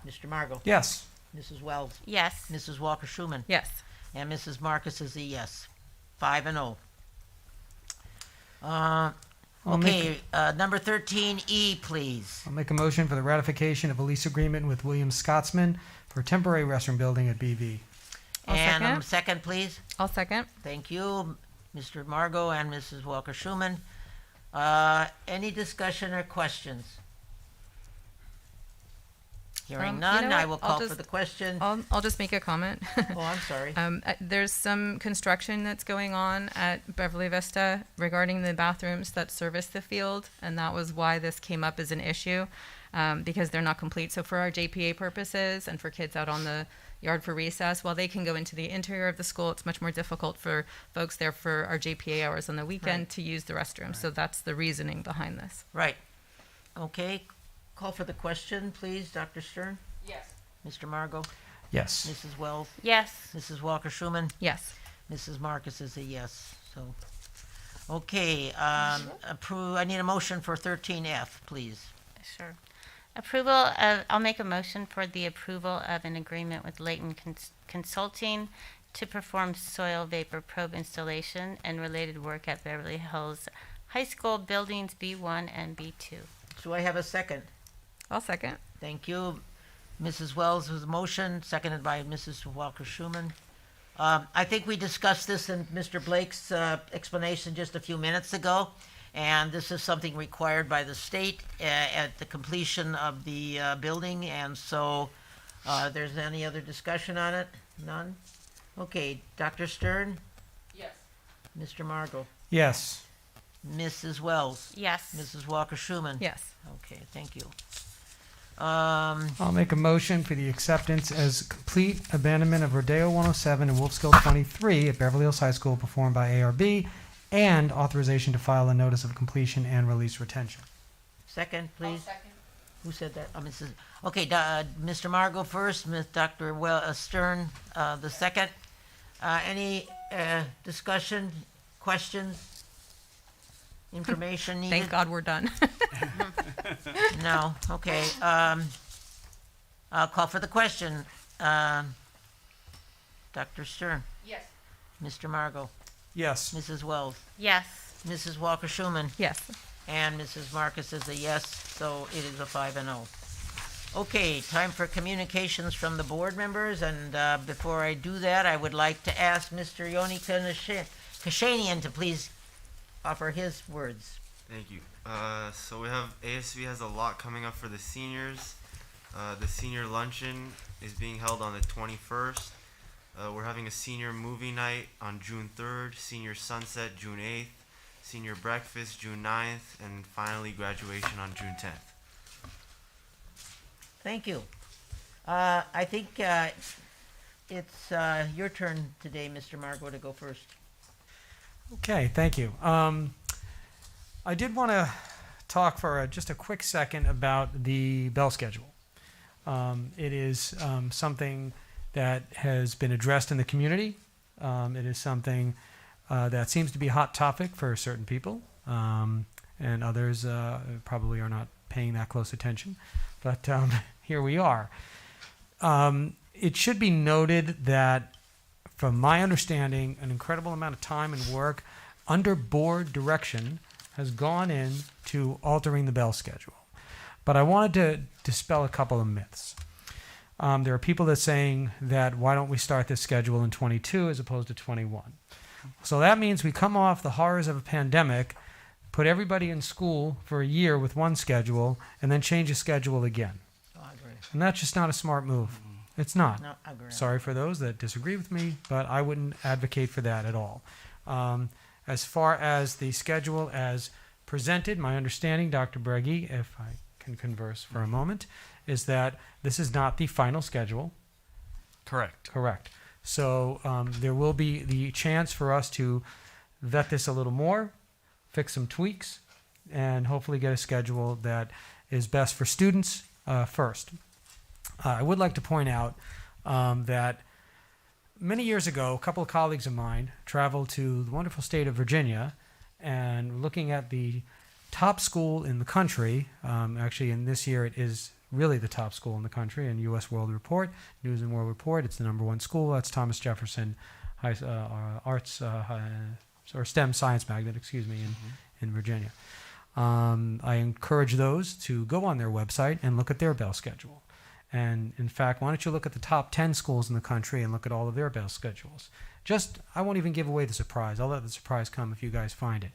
Mr. Margot. Yes. Mrs. Wells. Yes. Mrs. Walker Schuman. Yes. And Mrs. Marcus is a yes. 5-0. I'll Okay, number 13E, please. I'll make a motion for the ratification of a lease agreement with William Scotsman for a temporary restroom building at BV. I'll And second. second, please. I'll second. Thank you, Mr. Margot and Mrs. Walker Schuman. Any discussion or questions? Hearing You none, know I what? will I'll call for just- the question. I'll just make a comment. Oh, I'm sorry. There's some construction that's going on at Beverly Vista regarding the bathrooms that service the field, and that was why this came up as an issue, because they're not complete. So for our JPA purposes and for kids out on the yard for recess, while they can go into the interior of the school, it's much more difficult for folks there for our JPA hours on the weekend Right. to use the restroom. So that's the reasoning behind this. Right. Okay, call for the question, please, Dr. Stern. Yes. Mr. Margot. Yes. Mrs. Wells? Yes. Mrs. Walker Schuman? Yes. Mrs. Marcus is a yes. So, okay. Approve. I need a motion for 13F, please. Sure. Approval of, I'll make a motion for the approval of an agreement with Leighton Consulting to perform soil vapor probe installation and related work at Beverly Hills High School buildings B1 and B2. Do I have a second? I'll second. Thank you. Mrs. Wells with a motion, seconded by Mrs. Walker Schuman. I think we discussed this in Mr. Blake's explanation just a few minutes ago, and this is something required by the state at the completion of the building, and so there's any other discussion on it? None? Okay, Dr. Stern? Yes. Mr. Margot? Yes. Mrs. Wells? Yes. Mrs. Walker Schuman? Yes. Okay, thank you. I'll make a motion for the acceptance as complete abandonment of Rodeo 107 and Wolfskill 23 at Beverly Hills High School performed by ARB, and authorization to file a notice of completion and release retention. Second, please. Second. Who said that? Mrs. Okay, Mr. Margot first, Ms. Dr. Stern the second. Any discussion, questions, information needed? Thank God we're done. No. Okay. I'll call for the question. Dr. Stern. Yes. Mr. Margot. Yes. Mrs. Wells. Yes. Mrs. Walker Schuman. Yes. And Mrs. Marcus is a yes, so it is a 5-0. Okay, time for communications from the board members, and before I do that, I would like to ask Mr. Yoni Kashanian to please offer his words. Thank you. So we have ASB has a lot coming up for the seniors. The senior luncheon is being held on the 21st. We're having a senior movie night on June 3rd, senior sunset June 8th, senior breakfast June 9th, and finally graduation on June 10th. Thank you. I think it's your turn today, Mr. Margot, to go first. Okay, thank you. I did want to talk for just a quick second about the bell schedule. It is something that has been addressed in the community. It is something that seems to be a hot topic for certain people, and others probably are not paying that close attention. But here we are. It should be noted that, from my understanding, an incredible amount of time and work under board direction has gone into altering the bell schedule. But I wanted to dispel a couple of myths. There are people that are saying that why don't we start this schedule in 22 as opposed to 21? So that means we come off the horrors of a pandemic, put everybody in school for a year with one schedule, and then change the schedule again. Oh, I agree. And that's just not a smart move. It's not. No, I agree. Sorry for those that disagree with me, but I wouldn't advocate for that at all. As far as the schedule as presented, my understanding, Dr. Breggy, if I can converse for a moment, is that this is not the final schedule. Correct. Correct. So there will be the chance for us to vet this a little more, fix some tweaks, and hopefully get a schedule that is best for students first. I would like to point out that many years ago, a couple of colleagues of mine traveled to the wonderful state of Virginia, and looking at the top school in the country, actually in this year it is really the top school in the country in U.S. World Report, News and World Report. It's the #1 school. That's Thomas Jefferson Arts or STEM Science Magnet, in Virginia. I encourage those to go on their website and look at their bell schedule. And in fact, why don't you look at the top 10 schools in the country and look at all of their bell schedules? I won't even give away the surprise. I'll let the surprise come if you guys find it.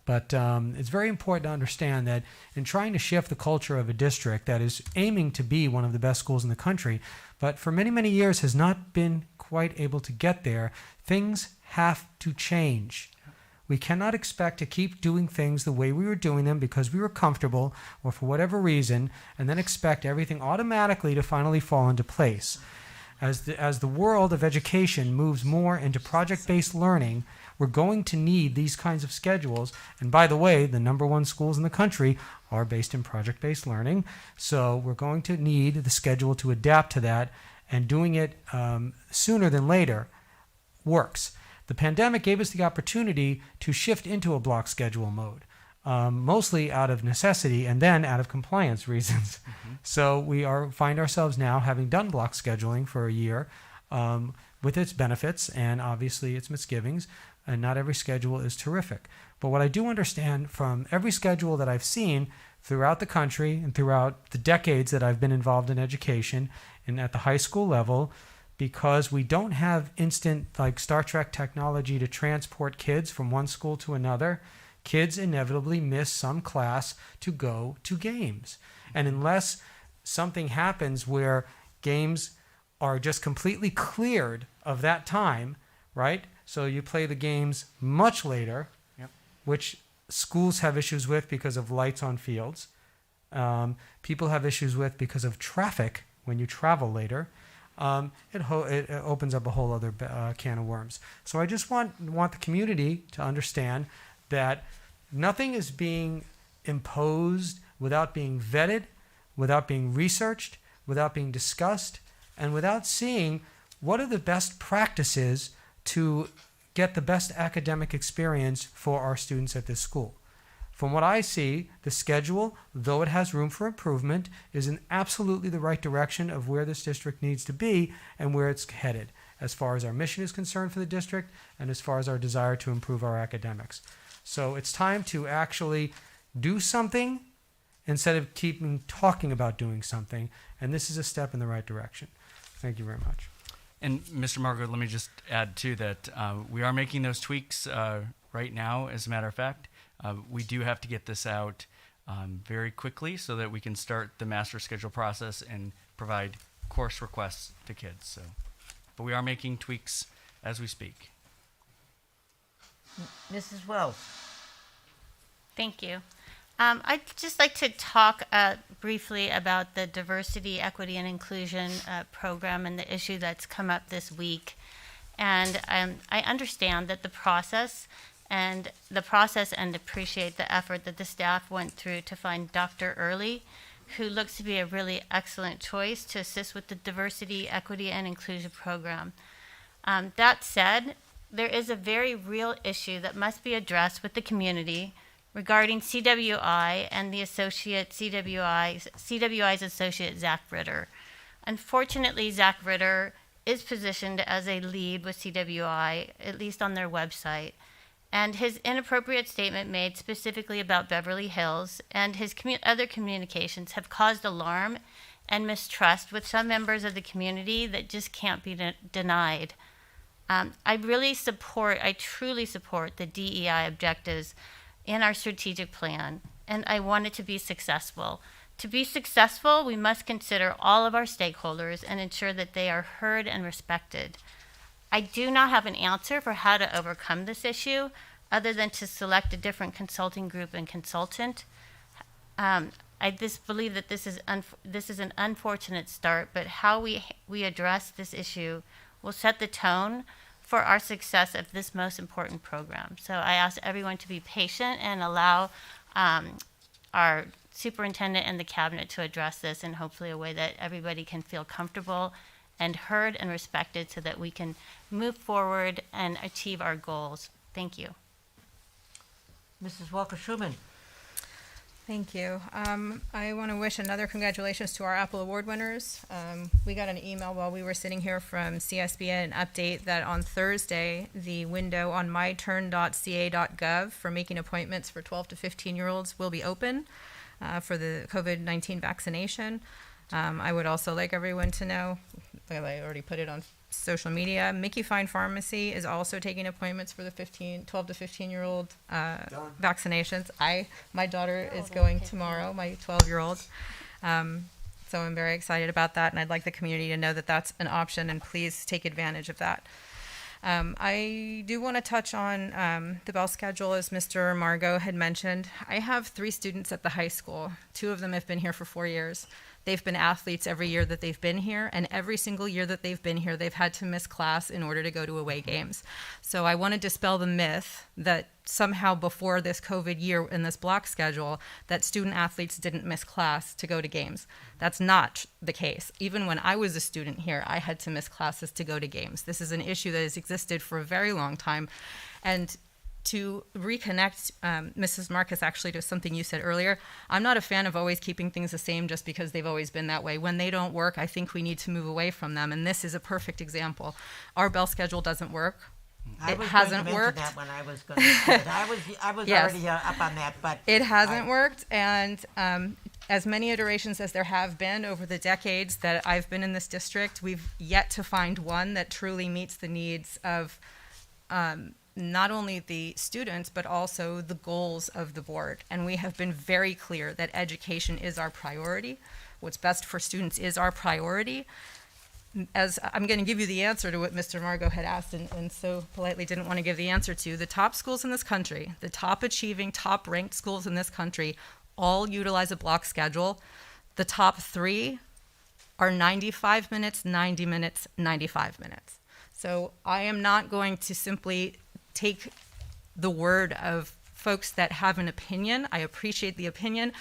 But it's very important to understand that in trying to shift the culture of a district that is aiming to be one of the best schools in the country, but for many, many years has not been quite able to get there, things have to change. We cannot expect to keep doing things the way we were doing them because we were comfortable or for whatever reason, and then expect everything automatically to finally fall into place. As the world of education moves more into project-based learning, we're going to need these kinds of schedules. And by the way, the #1 schools in the country are based in project-based learning. So we're going to need the schedule to adapt to that and doing it sooner than later works. The pandemic gave us the opportunity to shift into a block schedule mode, mostly out of necessity and then out of compliance reasons. So we find ourselves now having done block scheduling for a year with its benefits and obviously its misgivings, and not every schedule is terrific. But what I do understand from every schedule that I've seen throughout the country and throughout the decades that I've been involved in education and at the high school level, because we don't have instant like Star Trek technology to transport kids from one school to another, kids inevitably miss some class to go to games. And unless something happens where games are just completely cleared of that time, right? So you play the games much later, which schools have issues with because of lights on fields. People have issues with because of traffic when you travel later. It opens up a whole other can of worms. So I just want the community to understand that nothing is being imposed without being vetted, without being researched, without being discussed, and without seeing what are the best practices to get the best academic experience for our students at this school. From what I see, the schedule, though it has room for improvement, is in absolutely the right direction of where this district needs to be and where it's headed, as far as our mission is concerned for the district and as far as our desire to improve our academics. So it's time to actually do something instead of keeping talking about doing something, and this is a step in the right direction. Thank you very much. And Mr. Margaret, let me just add too that we are making those tweaks right now. As a matter of fact, we do have to get this out very quickly so that we can start the master schedule process and provide course requests to kids. So, but we are making tweaks as we speak. Mrs. Wells. Thank you. I'd just like to talk briefly about the Diversity, Equity, and Inclusion program and the issue that's come up this week. And I understand that the process and appreciate the effort that the staff went through to find Dr. Early, who looks to be a really excellent choice to assist with the Diversity, Equity, and Inclusion program. That said, there is a very real issue that must be addressed with the community regarding CWI and the CWI's associate, Zach Ritter. Unfortunately, Zach Ritter is positioned as a lead with CWI, at least on their website, and his inappropriate statement made specifically about Beverly Hills and his other communications have caused alarm and mistrust with some members of the community that just can't be denied. I truly support the DEI objectives in our strategic plan, and I want it to be successful. To be successful, we must consider all of our stakeholders and ensure that they are heard and respected. I do not have an answer for how to overcome this issue other than to select a different consulting group and consultant. I just believe that this is an unfortunate start, but how we address this issue will set the tone for our success of this most important program. So I ask everyone to be patient and allow our superintendent and the cabinet to address this in hopefully a way that everybody can feel comfortable and heard and respected so that we can move forward and achieve our goals. Thank you. Mrs. Walker-Schuman. Thank you. I want to wish another congratulations to our Apple Award winners. We got an email while we were sitting here from CSBA, an update that on Thursday, the window on myturn.ca.gov for making appointments for 12 to 15-year-olds will be open for the COVID-19 vaccination. I would also like everyone to know, I already put it on social media, Mickey Fine Pharmacy is also taking appointments for the 12 to 15-year-old vaccinations. My daughter is going tomorrow, my 12-year-old. So I'm very excited about that, and I'd like the community to know that that's an option, and please take advantage of that. I do want to touch on the bell schedule, as Mr. Margot had mentioned. I have 3 students at the high school. 2 of them have been here for 4 years. They've been athletes every year that they've been here, and every single year that they've been here, they've had to miss class in order to go to away games. So I want to dispel the myth that somehow before this COVID year in this block schedule, that student athletes didn't miss class to go to games. That's not the case. Even when I was a student here, I had to miss classes to go to games. This is an issue that has existed for a very long time. And to reconnect, Mrs. Marcus, actually to something you said earlier, I'm not a fan of always keeping things the same just because they've always been that way. When they don't work, I think we need to move away from them. And this is a perfect example. Our bell schedule doesn't work. It hasn't worked. That when I was going to say it. I was Yes. already up on that, but It hasn't worked, and as many iterations as there have been over the decades that I've been in this district, we've yet to find one that truly meets the needs of not only the students, but also the goals of the board. And we have been very clear that education is our priority. What's best for students is our priority. As I'm going to give you the answer to what Mr. Margot had asked and so politely didn't want to give the answer to, the top schools in this country, the top achieving, top ranked schools in this country, all utilize a block schedule. The top 3 are 95 minutes, 90 minutes, 95 minutes. So I am not going to simply take the word of folks that have an opinion. I appreciate the opinion.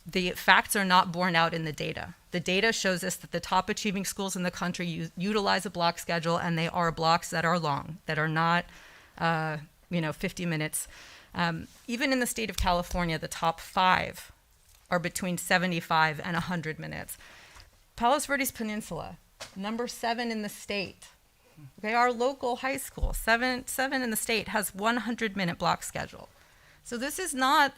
The facts are not borne out in the data. The data shows us that the top achieving schools in the country utilize a block schedule, and they are blocks that are long, that are not, 50 minutes. Even in the state of California, the top 5 are between 75 and 100 minutes. Palos Verdes Peninsula, number 7 in the state. Okay, our local high school, seven in the state, has 100-minute block schedule. So this is not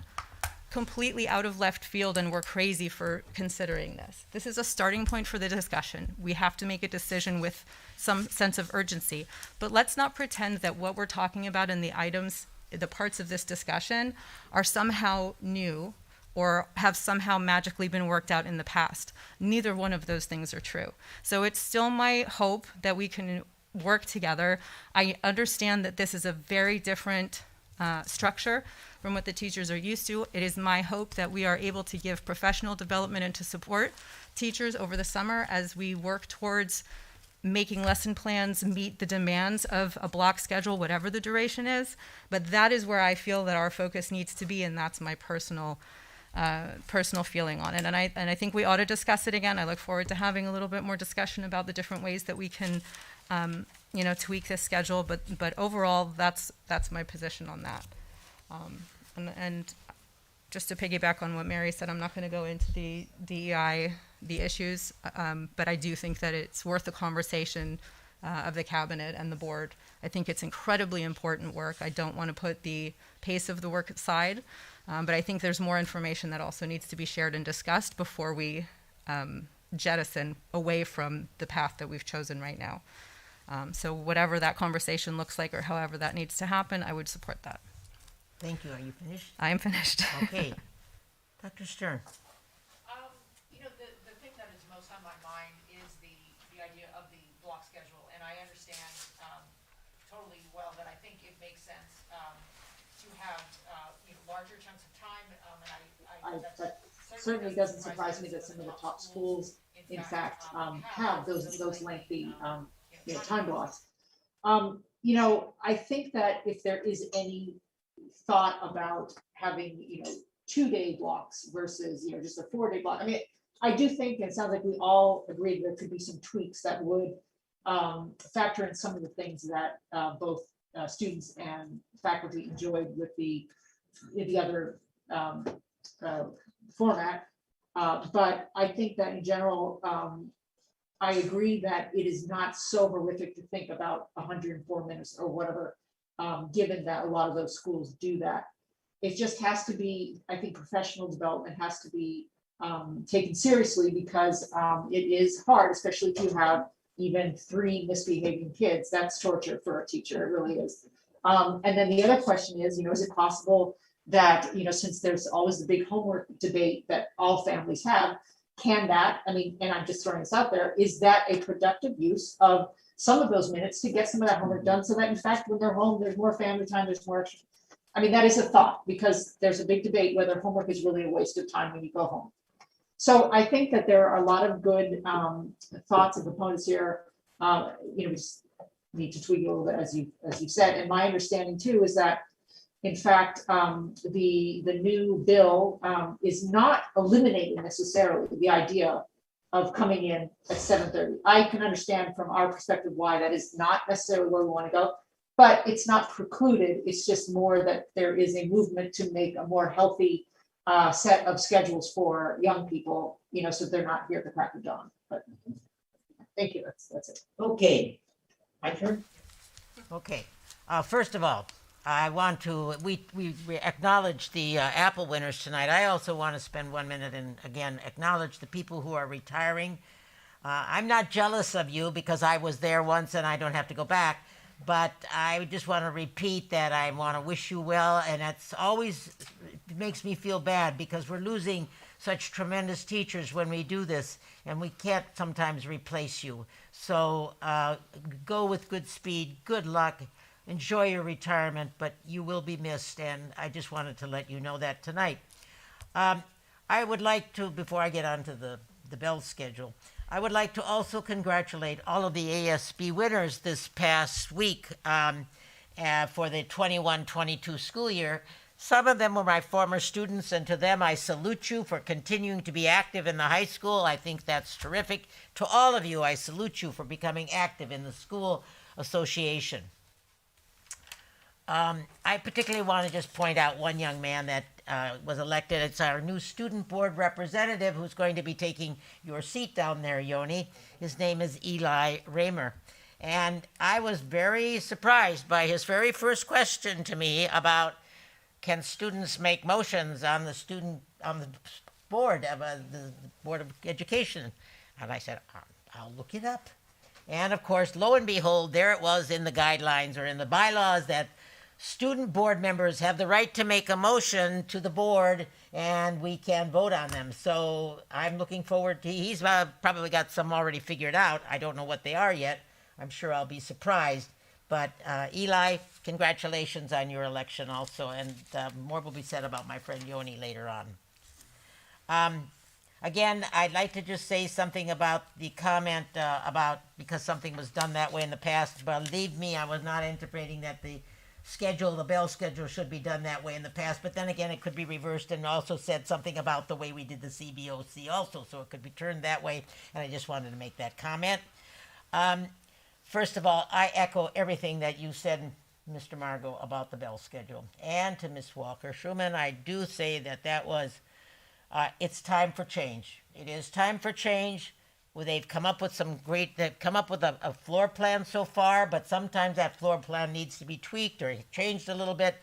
completely out of left field and we're crazy for considering this. This is a starting point for the discussion. We have to make a decision with some sense of urgency. But let's not pretend that what we're talking about in the items, the parts of this discussion, are somehow new or have somehow magically been worked out in the past. Neither one of those things are true. So it's still my hope that we can work together. I understand that this is a very different structure from what the teachers are used to. It is my hope that we are able to give professional development and to support teachers over the summer as we work towards making lesson plans meet the demands of a block schedule, whatever the duration is. But that is where I feel that our focus needs to be, and that's my personal feeling on it. And I think we ought to discuss it again. I look forward to having a little bit more discussion about the different ways that we can tweak this schedule, but overall, that's my position on that. And just to piggyback on what Mary said, I'm not going to go into the DEI, the issues, but I do think that it's worth the conversation of the cabinet and the board. I think it's incredibly important work. I don't want to put the pace of the work aside, but I think there's more information that also needs to be shared and discussed before we jettison away from the path that we've chosen right now. So whatever that conversation looks like or however that needs to happen, I would support that. Thank you. Are you finished? I am finished. Okay. Dr. Stern. The thing that is most on my mind is the idea of the block schedule, and I understand totally well that I think it makes sense to have larger chunks of time, and that certainly doesn't surprise me that some of the top schools, in fact, have those lengthy time blocks. I think that if there is any thought about having 2-day blocks versus just a 4-day block, I mean, I do think it sounds like we all agree there could be some tweaks that would factor in some of the things that both students and faculty enjoyed with the other format. But I think that in general, I agree that it is not so horrific to think about 104 minutes or whatever, given that a lot of those schools do that. It just has to be, I think professional development has to be taken seriously because it is hard, especially if you have even 3 misbehaving kids. That's torture for a teacher, it really is. And then the other question is it possible that, since there's always the big homework debate that all families have, can that, and I'm just throwing this out there, is that a productive use of some of those minutes to get some of that homework done so that in fact, when they're home, there's more family time, there's more, that is a thought because there's a big debate whether homework is really a waste of time when you go home. So I think that there are a lot of good thoughts and components here. We just need to tweak it a little bit, as you said. And my understanding too is that, in fact, the new bill is not eliminating necessarily the idea of coming in at 7:30. I can understand from our perspective why that is not necessarily where we want to go, but it's not precluded. It's just more that there is a movement to make a more healthy set of schedules for young people, so they're not here at the crack of dawn. But thank you. That's it. Okay. My turn? Okay. First of all, I want to, we acknowledge the Apple winners tonight. I also want to spend 1 minute and, again, acknowledge the people who are retiring. I'm not jealous of you because I was there once and I don't have to go back. But I just want to repeat that I want to wish you well, and that's always it makes me feel bad because we're losing such tremendous teachers when we do this, and we can't sometimes replace you. So go with good speed, good luck, enjoy your retirement, but you will be missed, and I just wanted to let you know that tonight. I would like to, before I get on to the bell schedule, I would like to also congratulate all of the ASB winners this past week for the 21-22 school year. Some of them were my former students, and to them I salute you for continuing to be active in the high school. I think that's terrific. To all of you, I salute you for becoming active in the school association. I particularly want to just point out one young man that was elected. It's our new student board representative who's going to be taking your seat down there, Yoni. His name is Eli Raymer. And I was very surprised by his very first question to me about, can students make motions on the board of the Board of Education? And I said, I'll look it up. And of course, lo and behold, there it was in the guidelines or in the bylaws that student board members have the right to make a motion to the board and we can vote on them. So I'm looking forward to, he's probably got some already figured out. I don't know what they are yet. I'm sure I'll be surprised. But Eli, congratulations on your election also. And more will be said about my friend Yoni later on. Again, I'd like to just say something about the comment about because something was done that way in the past. Believe me, I was not interpreting that the bell schedule should be done that way in the past, but then again, it could be reversed and also said something about the way we did the CBOC also, so it could be turned that way, and I just wanted to make that comment. First of all, I echo everything that you said, Mr. Margot, about the bell schedule. And to Ms. Walker-Schuman, I do say that was, it's time for change. It is time for change. They've come up with a floor plan so far, but sometimes that floor plan needs to be tweaked or changed a little bit.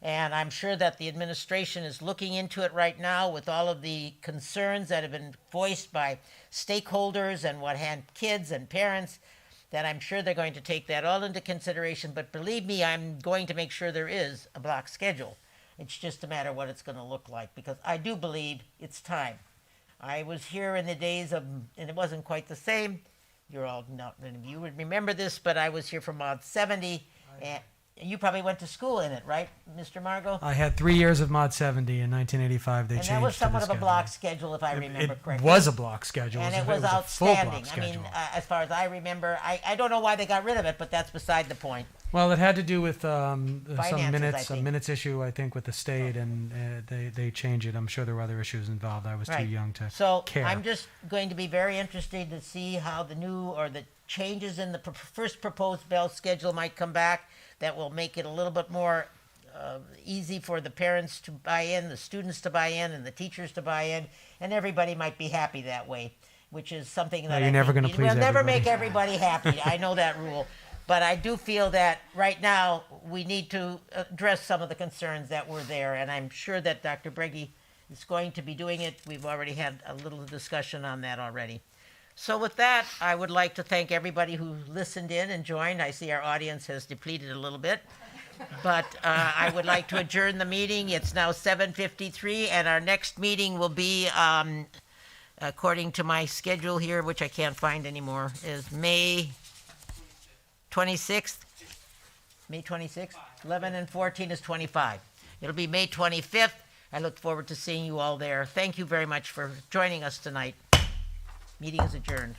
And I'm sure that the administration is looking into it right now with all of the concerns that have been voiced by stakeholders and kids and parents, that I'm sure they're going to take that all into consideration. But believe me, I'm going to make sure there is a block schedule. It's just a matter of what it's going to look like, because I do believe it's time. I was here in the days of, and it wasn't quite the same. You're all not, you would remember this, but I was here for Mod 70, and you probably went to school in it, right, Mr. Margot? I had 3 years of Mod 70 in 1985. They changed and that was somewhat to the of a block schedule, if I remember correctly. It was a block schedule. And it was a full block outstanding. I mean, as far as I remember, I don't know why they got rid of it, but that's beside the point. Well, it had to do with some Finances, a minutes issue, I think, with the state, and they changed it. I'm sure there were other issues involved. I was too young to care. I'm just going to be very interested to see how the changes in the first proposed bell schedule might come back that will make it a little bit more easy for the parents to buy in, the students to buy in, and the teachers to buy in, and everybody might be happy that way, which is something that you're never going to please we'll never everybody. make everybody happy. I know that rule. But I do feel that right now we need to address some of the concerns that were there, and I'm sure that Dr. Breggy is going to be doing it. We've already had a little discussion on that already. So with that, I would like to thank everybody who listened in and joined. I see our audience has depleted a little bit, but I would like to adjourn the meeting. It's now 7:53, and our next meeting will be, according to my schedule here, which I can't find anymore, is May 26th, May 26th, 11 and 14 is 25. It'll be May 25th I look forward to seeing you all there. Thank you very much for joining us tonight. Meeting is adjourned.